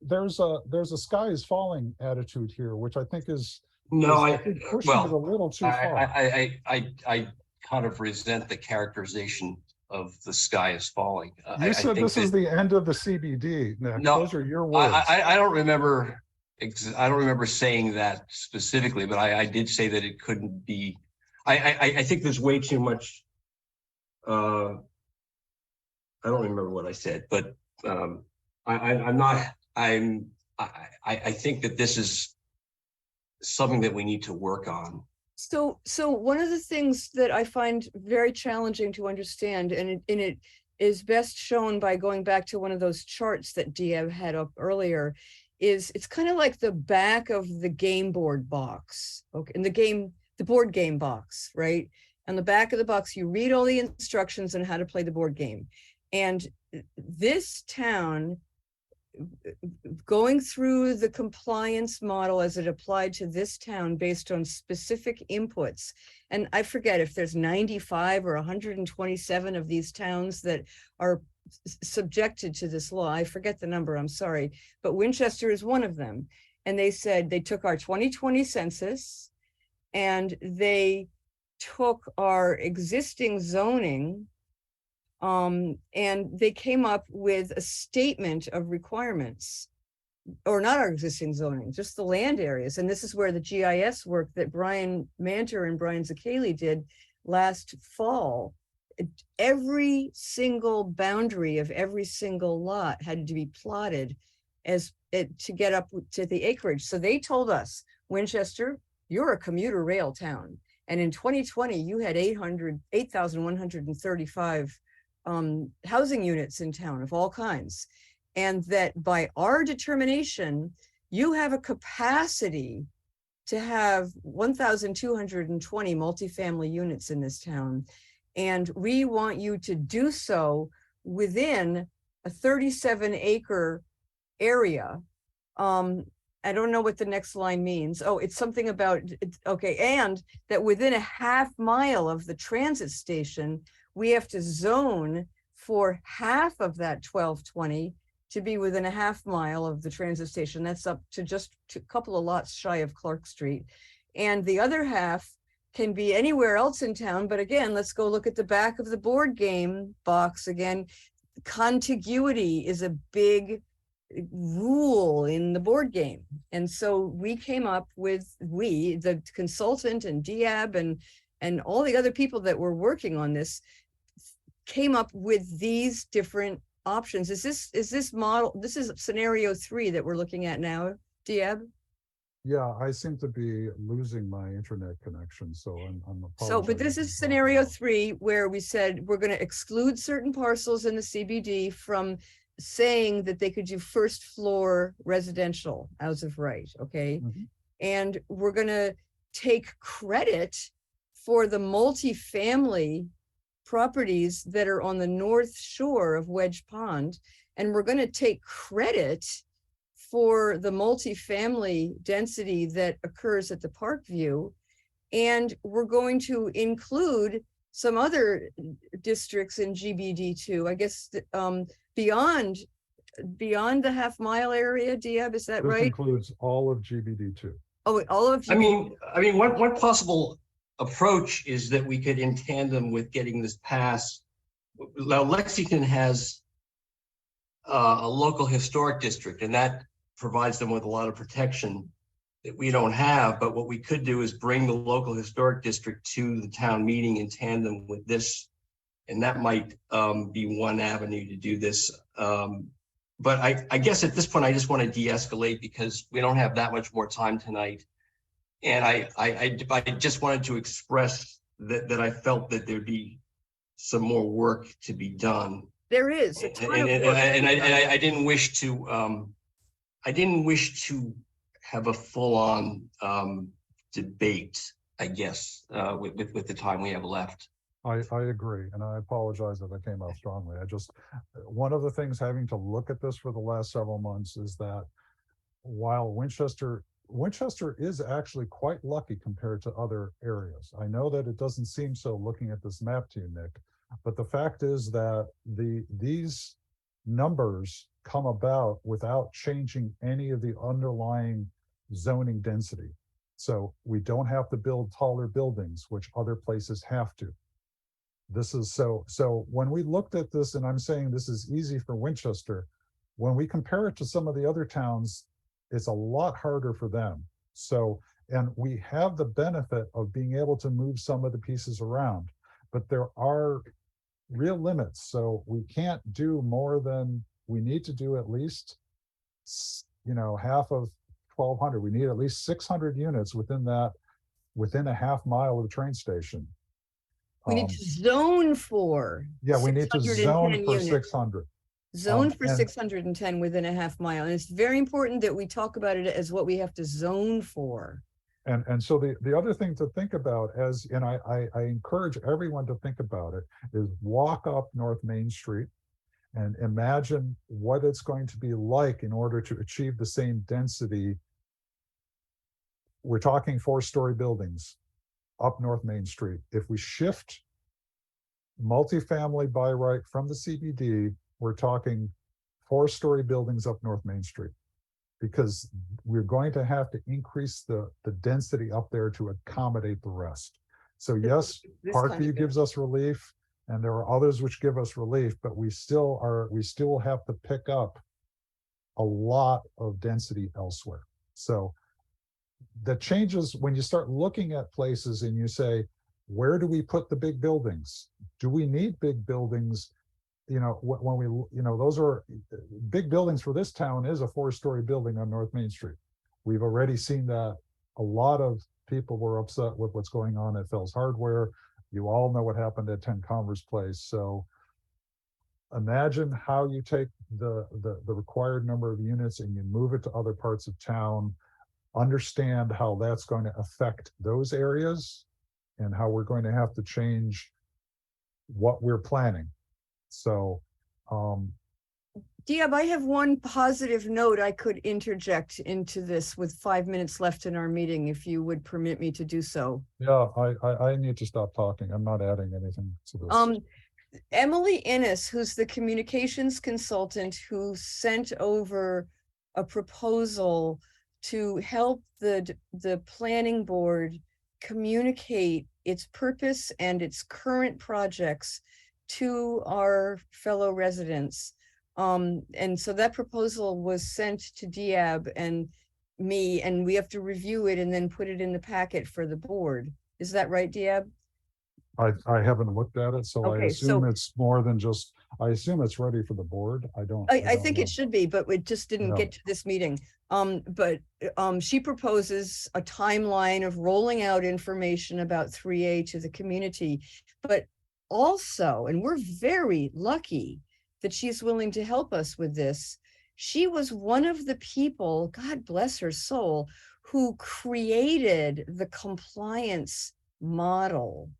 there's a sky is falling attitude here, which I think is pushing it a little too far. I kind of resent the characterization of the sky is falling. You said this is the end of the CBD, Nick. No, those are your words. I don't remember. I don't remember saying that specifically, but I did say that it couldn't be. I think there's way too much. I don't remember what I said, but I think that this is something that we need to work on. So one of the things that I find very challenging to understand, and it is best shown by going back to one of those charts that Diab had up earlier, is it's kind of like the back of the game board box, okay, in the board game box, right? On the back of the box, you read all the instructions on how to play the board game. And this town, going through the compliance model as it applied to this town based on specific inputs, and I forget if there's 95 or 127 of these towns that are subjected to this law. I forget the number, I'm sorry, but Winchester is one of them. And they said they took our 2020 census and they took our existing zoning, and they came up with a statement of requirements, or not our existing zoning, just the land areas. And this is where the GIS work that Brian Manter and Brian Zakeli did last fall. Every single boundary of every single lot had to be plotted to get up to the acreage. So they told us, Winchester, you're a commuter rail town. And in 2020, you had 8,135 housing units in town of all kinds. And that by our determination, you have a capacity to have 1,220 multifamily units in this town. And we want you to do so within a 37-acre area. I don't know what the next line means. Oh, it's something about, okay, and that within a half mile of the transit station, we have to zone for half of that 1220 to be within a half mile of the transit station. That's up to just a couple of lots shy of Clark Street. And the other half can be anywhere else in town. But again, let's go look at the back of the board game box again. Contiguity is a big rule in the board game. And so we came up with, the consultant and Diab and all the other people that were working on this, came up with these different options. Is this model, this is scenario 3 that we're looking at now, Diab? Yeah, I seem to be losing my internet connection, so I'm So, but this is scenario 3 where we said we're going to exclude certain parcels in the CBD from saying that they could do first floor residential as of right, okay? Mm-hmm. And we're going to take credit for the multifamily properties that are on the north shore of Wedge Pond. And we're going to take credit for the multifamily density that occurs at the Parkview. And we're going to include some other districts in GBD2, I guess, beyond the half-mile area, Diab, is that This right? includes all of GBD2. Oh, all of I GBD. mean, one possible approach is that we could, in tandem with getting this passed, now Lexington has a local historic district, and that provides them with a lot of protection that we don't have. But what we could do is bring the local historic district to the town meeting in tandem with this, and that might be one avenue to do this. But I guess at this point, I just want to de-escalate because we don't have that much more time tonight. And I just wanted to express that I felt that there'd be some more work to be done. There is a ton of And work. I didn't wish to have a full-on debate, I guess, with the time we have left. I agree, and I apologize if I came out strongly. One of the things having to look at this for the last several months is that while Winchester is actually quite lucky compared to other areas. I know that it doesn't seem so looking at this map to you, Nick, but the fact is that these numbers come about without changing any of the underlying zoning density. So we don't have to build taller buildings, which other places have to. This is so when we looked at this, and I'm saying this is easy for Winchester, when we compare it to some of the other towns, it's a lot harder for them. So, and we have the benefit of being able to move some of the pieces around, but there are real limits. So we can't do more than we need to do, at least, half of 1,200. We need at least 600 units within a half mile of the train station. We need to zone for. Yeah, we need to zone for units. 600. Zone for and 610 within a half mile. And it's very important that we talk about it as what we have to zone for. And so the other thing to think about and I encourage everyone to think about it, is walk up North Main Street and imagine what it's going to be like in order to achieve the same density. We're talking 4-story buildings up North Main Street. If we shift multifamily by right from the CBD, we're talking 4-story buildings up North Main Street, because we're going to have to increase the density up there to accommodate the rest. So yes, Parkview gives us relief, and there are others which give us relief, but we still have to pick up a lot of density elsewhere. So the changes, when you start looking at places and you say, where do we put the big buildings? Do we need big buildings? When we, those are big buildings for this town is a 4-story building on North Main Street. We've already seen that. A lot of people were upset with what's going on at Fells Hardware. You all know what happened at 10 Converse Place. So imagine how you take the required number of units and you move it to other parts of town. Understand how that's going to affect those areas and how we're going to have to change what we're planning. So, Diab, I have one positive note I could interject into this with 5 minutes left in our meeting, if you would permit me to do so. Yeah, I need to stop talking. I'm not adding anything to this. Emily Innes, who's the communications consultant who sent over a proposal to help the planning board communicate its purpose and its current projects to our fellow residents. And so that proposal was sent to Diab and me, and we have to review it and then put it in the packet for the board. Is that right, Diab? I haven't looked at it, so I Okay, assume so- it's more than just, I assume it's ready for the board. I don't think know. it should be, but it just didn't No. get to this meeting. But she proposes a timeline of rolling out information about 3A to the community. But also, and we're very lucky that she's willing to help us with this, she was one of the people, God bless her soul, who created the compliance model.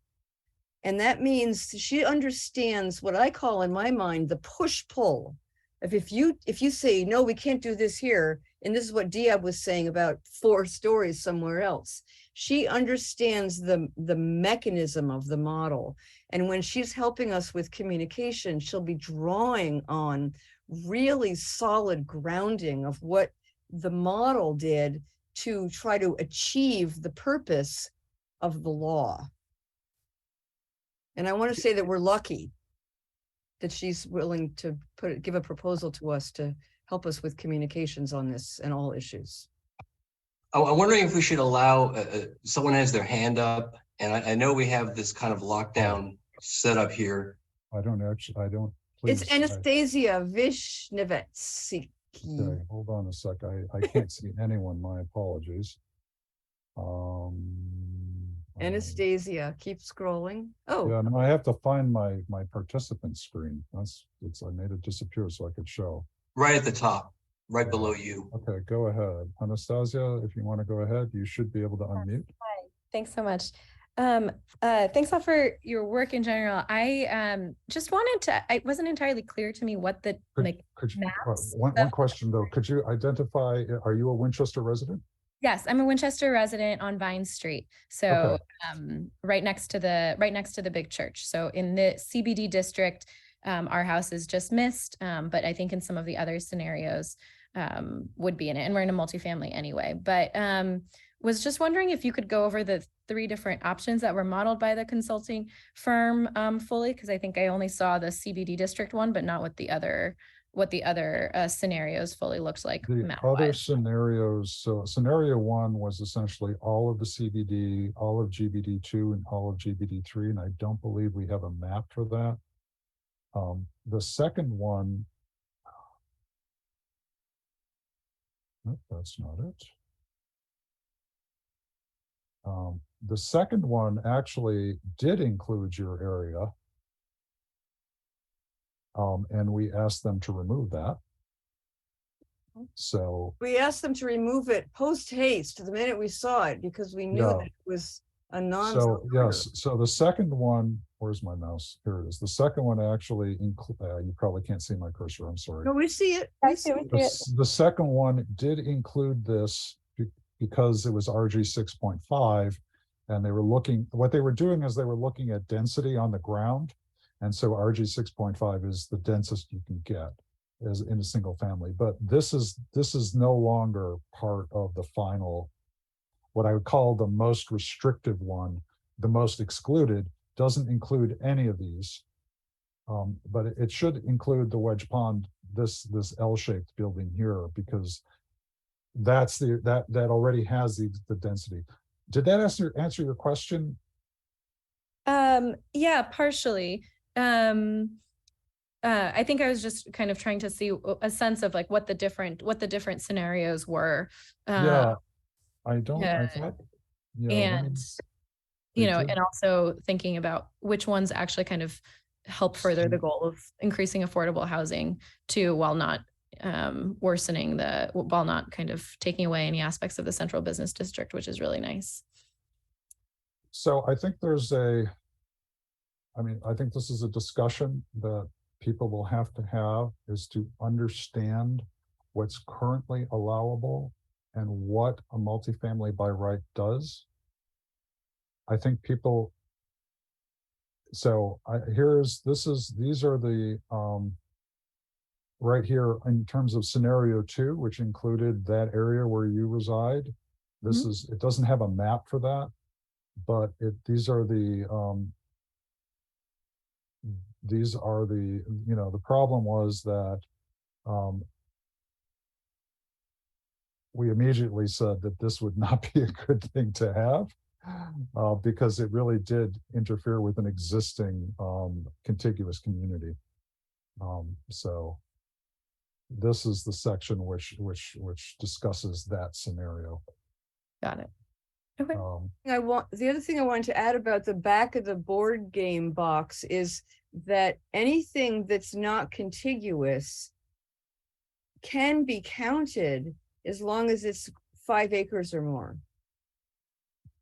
And that means she understands what I call in my mind the push-pull. If you say, no, we can't do this here, and this is what Diab was saying about 4 stories somewhere else. She understands the mechanism of the model. And when she's helping us with communication, she'll be drawing on really solid grounding of what the model did to try to achieve the purpose of the law. And I want to say that we're lucky that she's willing to give a proposal to us to help us with communications on this and all issues. I'm wondering if we should allow, someone has their hand up, and I know we have this kind of lockdown set up here. I don't, It's please, Anastasia Vishnevetsky. okay, hold on a sec. I can't see anyone. My apologies. Anastasia, keep scrolling. Oh, Yeah, no, I have to find my participant screen. I made it disappear so I could show. Right at the top, right below you. Okay, go ahead. Anastasia, if you want to go ahead, you should be able to unmute. Hi, thanks so much. Thanks all for your work in general. I just wanted to, it wasn't entirely clear to me what the Could you, maps one question though, could you identify, are you a Winchester resident? Yes, I'm a Winchester resident on Vine Street. So right next to the big church. So in the CBD district, our house is just missed, but I think in some of the other scenarios would be in it. And we're in a multifamily anyway. But was just wondering if you could go over the 3 different options that were modeled by the consulting firm fully, because I think I only saw the CBD district one, but not what the other scenarios fully looked like. The other scenarios, so scenario 1 was essentially all of the CBD, all of GBD2 and all of GBD3, and I don't believe we have a map for that. The second one, nope, that's not it. The second one actually did include your area. And we asked them to remove that. So we asked them to remove it post haste the minute we saw it because we knew that it was a so yes, so the second one, where's my mouse? Here it is. The second one actually you probably can't see my cursor, I'm sorry. No, we see it. The second one did include this because it was RG 6.5, and they were looking, what they were doing is they were looking at density on the ground. And so RG 6.5 is the densest you can get as in a single family. But this is no longer part of the final, what I would call the most restrictive one. The most excluded doesn't include any of these, but it should include the Wedge Pond, this L-shaped building here, because that's that already has the density. Did that answer your question? Yeah, partially. I think I was just kind of trying to see a sense of like what the different scenarios were. Yeah, I thought, yeah, and and also thinking about which ones actually kind of help further the goal of increasing affordable housing too, while not while not kind of taking away any aspects of the central business district, which is really nice. So I think I think this is a discussion that people will have to have, is to understand what's currently allowable and what a multifamily by right does. I think people, so these are the, right here in terms of scenario 2, which included that area where you reside. This is, it doesn't have a map for that, but these are the, the problem was that we immediately said that this would not be a good thing to have because it really did interfere with an existing contiguous community. So this is the section which discusses that scenario. Got it. Okay. The other thing I wanted to add about the back of the board game box is that anything that's not contiguous can be counted as long as it's 5 acres or more.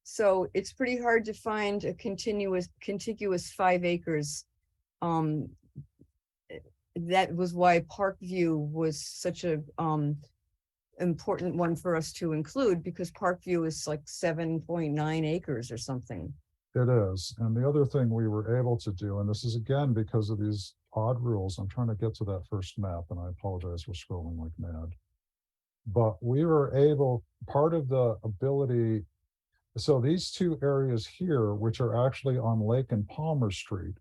So it's pretty hard to find a contiguous 5 acres. That was why Parkview was such a important one for us to include, because Parkview is like 7.9 acres or something. It is. And the other thing we were able to do, and this is again because of these odd rules, I'm trying to get to that first map and I apologize for scrolling like mad. But we were able, part of the ability, so these two areas here, which are actually on Lake and Palmer Street,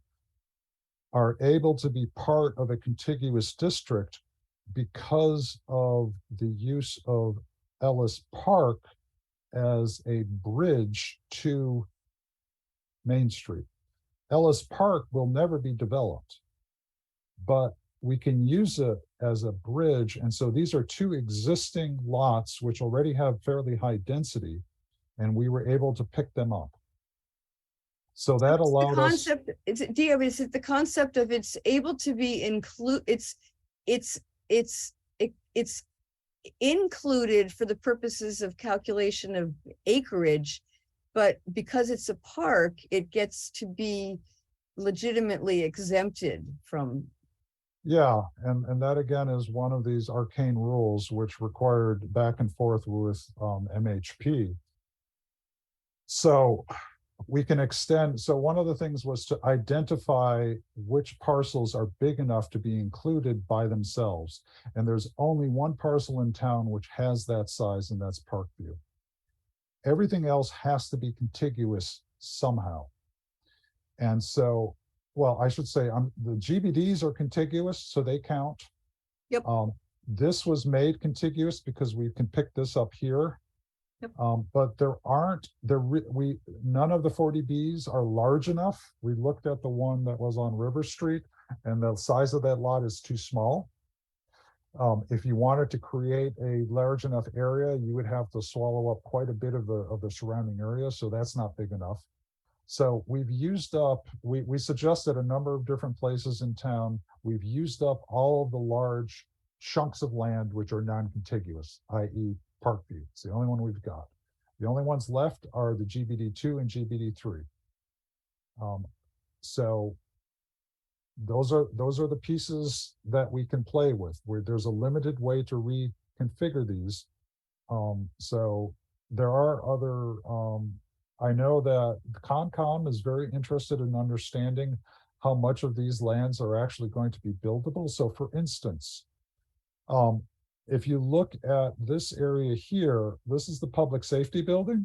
are able to be part of a contiguous district because of the use of Ellis Park as a bridge to Main Street. Ellis Park will never be developed, but we can use it as a bridge. And so these are two existing lots which already have fairly high density, and we were able to pick them up. So that allowed the us. concept, is it, Dia, is it the concept of it's able to be it's included for the purposes of calculation of acreage, but because it's a park, it gets to be legitimately exempted from. Yeah, and that again is one of these arcane rules which required back and forth with MHP. So we can extend, so one of the things was to identify which parcels are big enough to be included by themselves. And there's only one parcel in town which has that size, and that's Parkview. Everything else has to be contiguous somehow. And so, well, I should say the GBDs are contiguous, so they count. Yep. This was made contiguous because we can pick this up here. Yep. But none of the 40Bs are large enough. We looked at the one that was on River Street, and the size of that lot is too small. If you wanted to create a large enough area, you would have to swallow up quite a bit of the surrounding area, so that's not big enough. So we've used up, we suggested a number of different places in town. We've used up all of the large chunks of land which are non-contiguous, i.e. Parkview. It's the only one we've got. The only ones left are the GBD2 and GBD3. So those are the pieces that we can play with, where there's a limited way to reconfigure these. So there are other, I know that Concom is very interested in understanding how much of these lands are actually going to be buildable. So for instance, if you look at this area here, this is the public safety building.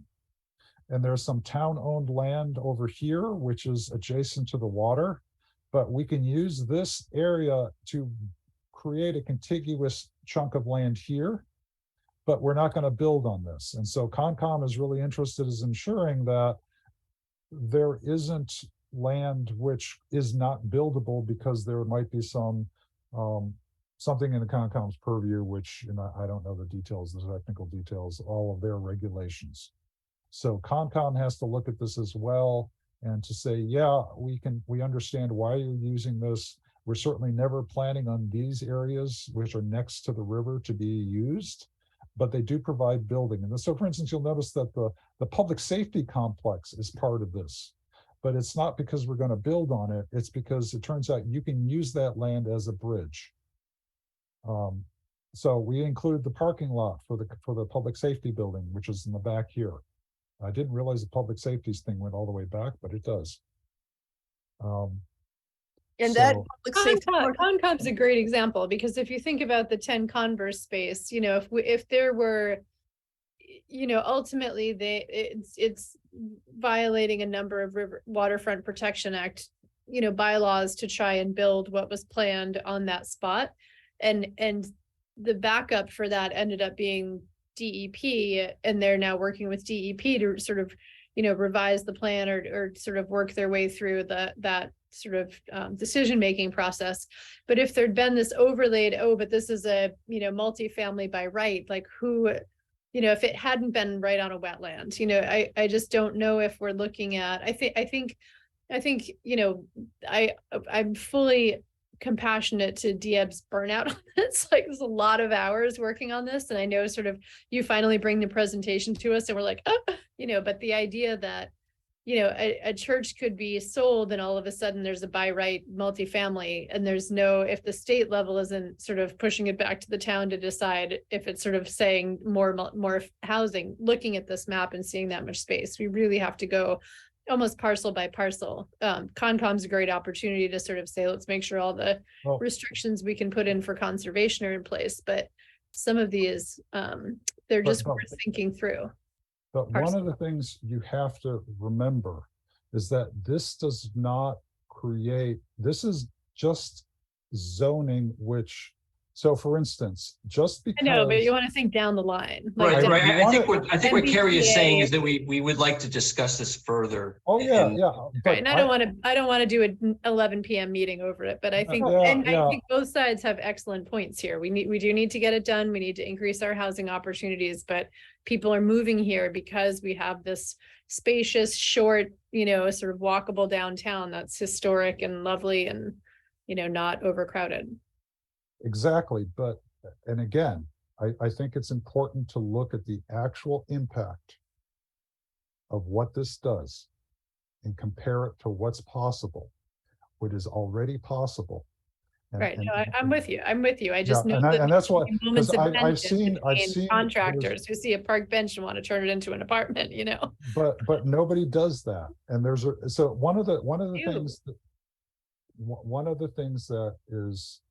And there's some town-owned land over here, which is adjacent to the water. But we can use this area to create a contiguous chunk of land here, but we're not going to build on this. And so Concom is really interested in ensuring that there isn't land which is not buildable because there might be some something in the Concom's purview, which, you know, I don't know the details, the technical details, all of their regulations. So Concom has to look at this as well and to say, yeah, we understand why you're using this. We're certainly never planning on these areas, which are next to the river, to be used, but they do provide building. And so, for instance, you'll notice that the public safety complex is part of this, but it's not because we're going to build on it. It's because it turns out you can use that land as a bridge. So we include the parking lot for the public safety building, which is in the back here. I didn't realize the public safety thing went all the way back, but it does. And that public safety Concom's a great example, because if you think about the 10 Converse space, you know, if there were, you know, ultimately it's violating a number of Waterfront Protection Act, you know, bylaws to try and build what was planned on that spot. And the backup for that ended up being DEP, and they're now working with DEP to sort of, you know, revise the plan or sort of work their way through that sort of decision-making process. But if there'd been this overlaid, oh, but this is a, you know, multifamily by right, like who, you know, if it hadn't been right on a wetland, you know, I just don't know if we're looking at, I think, you know, I'm fully compassionate to Dieb's burnout on this. Like, there's a lot of hours working on this. And I know sort of you finally bring the presentation to us and we're like, oh, but the idea that, a church could be sold and all of a sudden there's a by right multifamily, and there's no, if the state level isn't sort of pushing it back to the town to decide if it's sort of saying more housing, looking at this map and seeing that much space, we really have to go almost parcel by parcel. Concom's a great opportunity to sort of say, let's make sure all the restrictions we can put in for conservation are in place. But some of these, they're just worth thinking through. But one of the things you have to remember is that this does not create, this is just zoning, which, so for instance, just because. I know, but you want to think down the line. Right. I think what Carrie is saying is that we would like to discuss this further. Oh, yeah. Right. And I don't want to do an 11 p.m. meeting over it, but I think, I think both sides have excellent points here. We do need to get it done. We need to increase our housing opportunities, but people are moving here because we have this spacious, short, sort of walkable downtown that's historic and lovely and, not overcrowded. Exactly. And again, I think it's important to look at the actual impact of what this does and compare it to what's possible, what is already possible. Right. No, I'm with you. I just know and that's why, moments of I've tension seen contractors who see a park bench and want to turn it into an apartment, But nobody does that. And one of the things that is,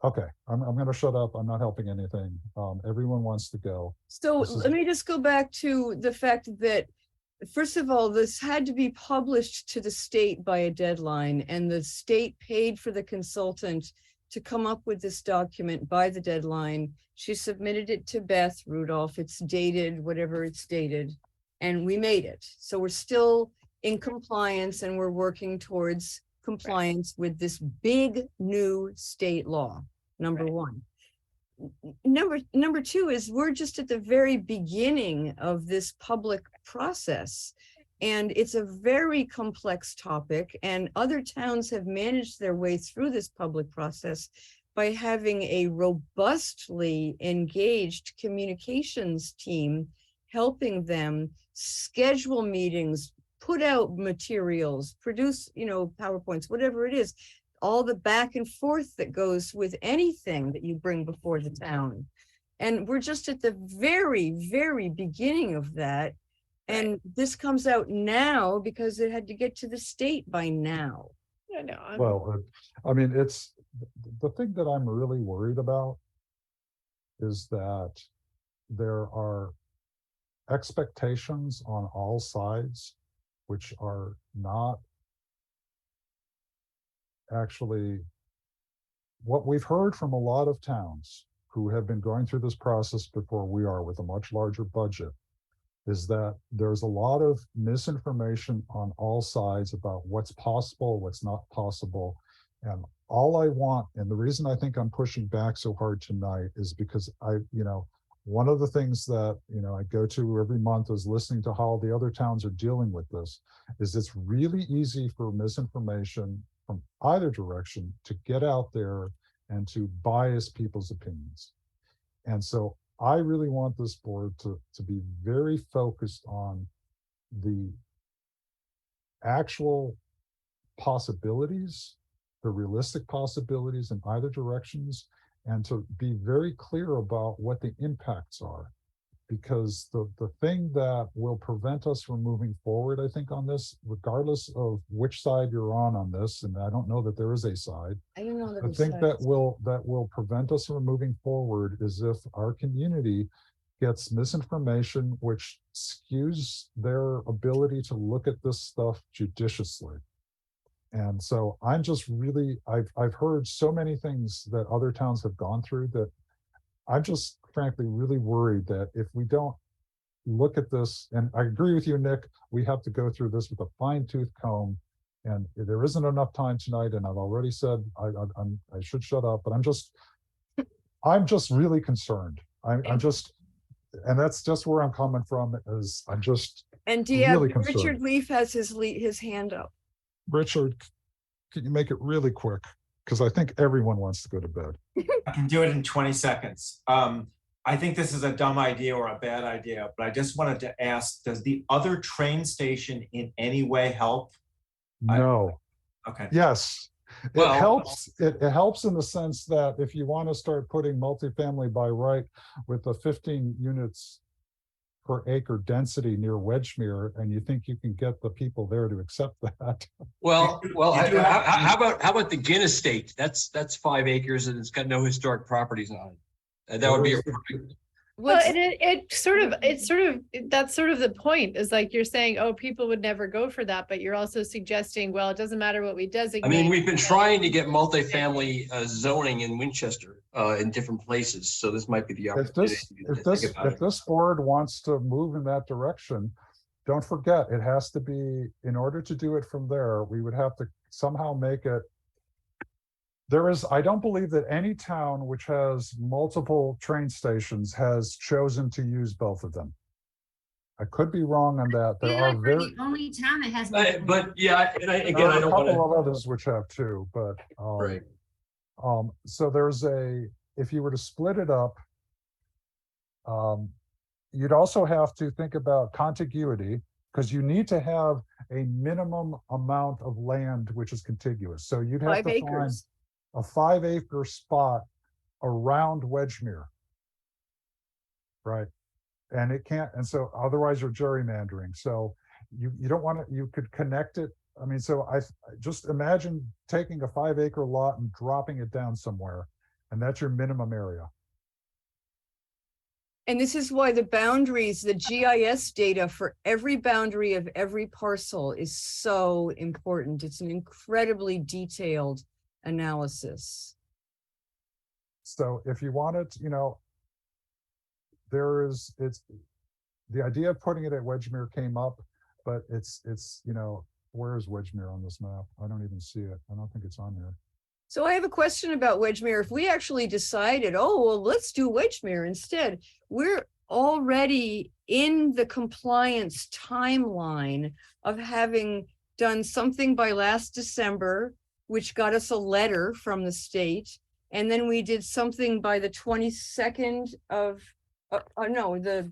okay, I'm going to shut up. I'm not helping anything. Everyone wants to go. So let me just go back to the fact that, first of all, this had to be published to the state by a deadline, and the state paid for the consultant to come up with this document by the deadline. She submitted it to Beth Rudolph. It's dated, whatever it's dated, and we made it. So we're still in compliance, and we're working towards compliance with this big new state law, number one. Number two is we're just at the very beginning of this public process, and it's a very complex topic, and other towns have managed their way through this public process by having a robustly engaged communications team helping them schedule meetings, put out materials, produce, PowerPoints, whatever it is, all the back and forth that goes with anything that you bring before the town. And we're just at the very, very beginning of that. And this comes out now because it had to get to the state by now. I know. Well, I mean, it's the thing that I'm really worried about is that there are expectations on all sides which are not actually what we've heard from a lot of towns who have been going through this process before we are with a much larger budget, is that there's a lot of misinformation on all sides about what's possible, what's not possible. And all I want, and the reason I think I'm pushing back so hard tonight is because one of the things that, I go to every month is listening to how the other towns are dealing with this, is it's really easy for misinformation from either direction to get out there and to bias people's opinions. And so I really want this board to be very focused on the actual possibilities, the realistic possibilities in either directions, and to be very clear about what the impacts are. Because the thing that will prevent us from moving forward, I think, on this, regardless of which side you're on this, and I don't know that there is a side, I don't know that I think that will prevent us from moving forward is if our community gets misinformation which skews their ability to look at this stuff judiciously. And so I'm just really, I've heard so many things that other towns have gone through that I'm just frankly really worried that if we don't look at this, and I agree with you, Nick, we have to go through this with a fine-tooth comb, and there isn't enough time tonight, and I've already said I should shut up, but I'm just really concerned. I'm just, and that's just where I'm coming from, is I'm just and really concerned. Richard Leaf has his hand up. Richard, can you make it really quick? because I think everyone wants to go to bed. I can do it in 20 seconds. I think this is a dumb idea or a bad idea, but I just wanted to ask, does the other train station in any way help? No. Okay. Yes. It Well- helps. It helps in the sense that if you want to start putting multifamily by right with the 15 units per acre density near Wedgemere, and you think you can get the people there to accept that. Well, You do have- how about the Guinness Estate? That's 5 acres and it's got no historic properties on it. That would be a perfect. Well, What's, and that's sort of the point, is like you're saying, oh, people would never go for that, but you're also suggesting, well, it doesn't matter what we designate. I mean, we've been trying to get multifamily zoning in Winchester in different places, so this might be the opportunity. If this board wants to move in that direction, don't forget, it has to be, in order to do it from there, we would have to somehow make it. I don't believe that any town which has multiple train stations has chosen to use both of them. I could be wrong on that. There are We're the only town that has. But yeah, and I there are don't a couple want of others which have two, but Right. So if you were to split it up, you'd also have to think about contiguity, because you need to have a minimum amount of land which is contiguous. So you'd have 5 to find acres. a 5-acre spot around Wedgemere. Right. And it can't, and so otherwise you're gerrymandering. So you don't want to, you could connect it. I mean, so I just imagine taking a 5-acre lot and dropping it down somewhere, and that's your minimum area. and this is why the boundaries, the GIS data for every boundary of every parcel is so important. It's an incredibly detailed analysis. So if you wanted, it's the idea of putting it at Wedgemere came up, but it's where is Wedgemere on this map? I don't even see it. I don't think it's on here. So I have a question about Wedgemere. If we actually decided, oh, well, let's do Wedgemere instead, we're already in the compliance timeline of having done something by last December, which got us a letter from the state. And then we did something by the 22nd of,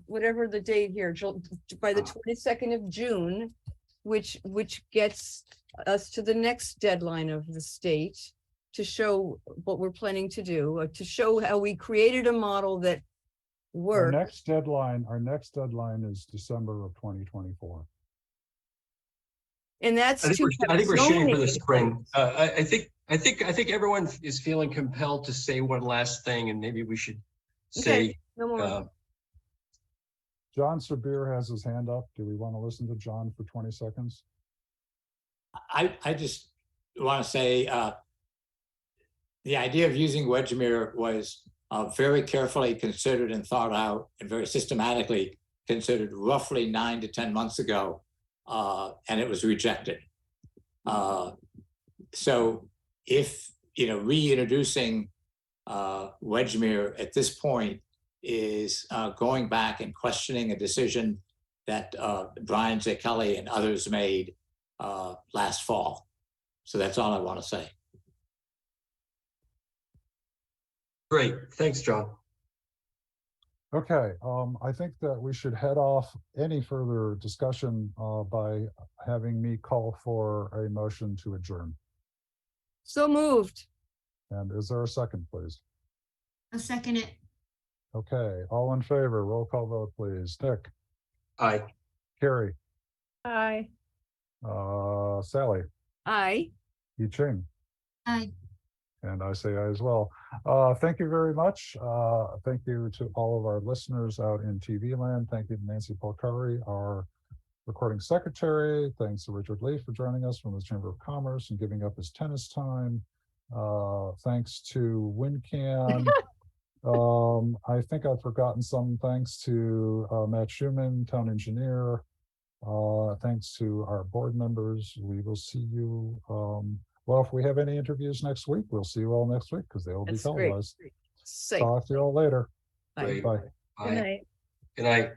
whatever the date here, by the 22nd of June, which gets us to the next deadline of the state to show what we're planning to do, to show how we created a model that Our worked. next deadline is December of 2024. And that's I think to we're shooting for zoning. the spring. I think everyone is feeling compelled to say one last thing, and maybe we should say. No more. John Sabir has his hand up. Do we want to listen to John for 20 seconds? I just want to say the idea of using Wedgemere was very carefully considered and thought out and very systematically considered roughly 9 to 10 months ago, and it was rejected. So if, reintroducing Wedgemere at this point is going back and questioning a decision that Brian J. Kelly and others made last fall. So that's all I want to say. Great, thanks, John. Okay, I think that we should head off any further discussion by having me call for a motion to adjourn. So moved. And is there a second, please? I'll second it. Okay, all in favor, roll call vote, please. Nick, Aye. Carrie, Aye. Sally, Aye. Yi Ching, Aye. and I say aye as well. Thank you very much. Thank you to all of our listeners out in TV land. Thank you to Nancy Polcari, our recording secretary. Thanks to Richard Lee for joining us from the Chamber of Commerce and giving up his tennis time. Thanks to WinCan. I think I've forgotten some. Thanks to Matt Schuman, town engineer. Thanks to our board members. We will see you. Well, if we have any interviews next week, we'll see you all next week because they will be That's great. televised. Safe. Talk to you all later. Bye. Bye. Good night. Good night.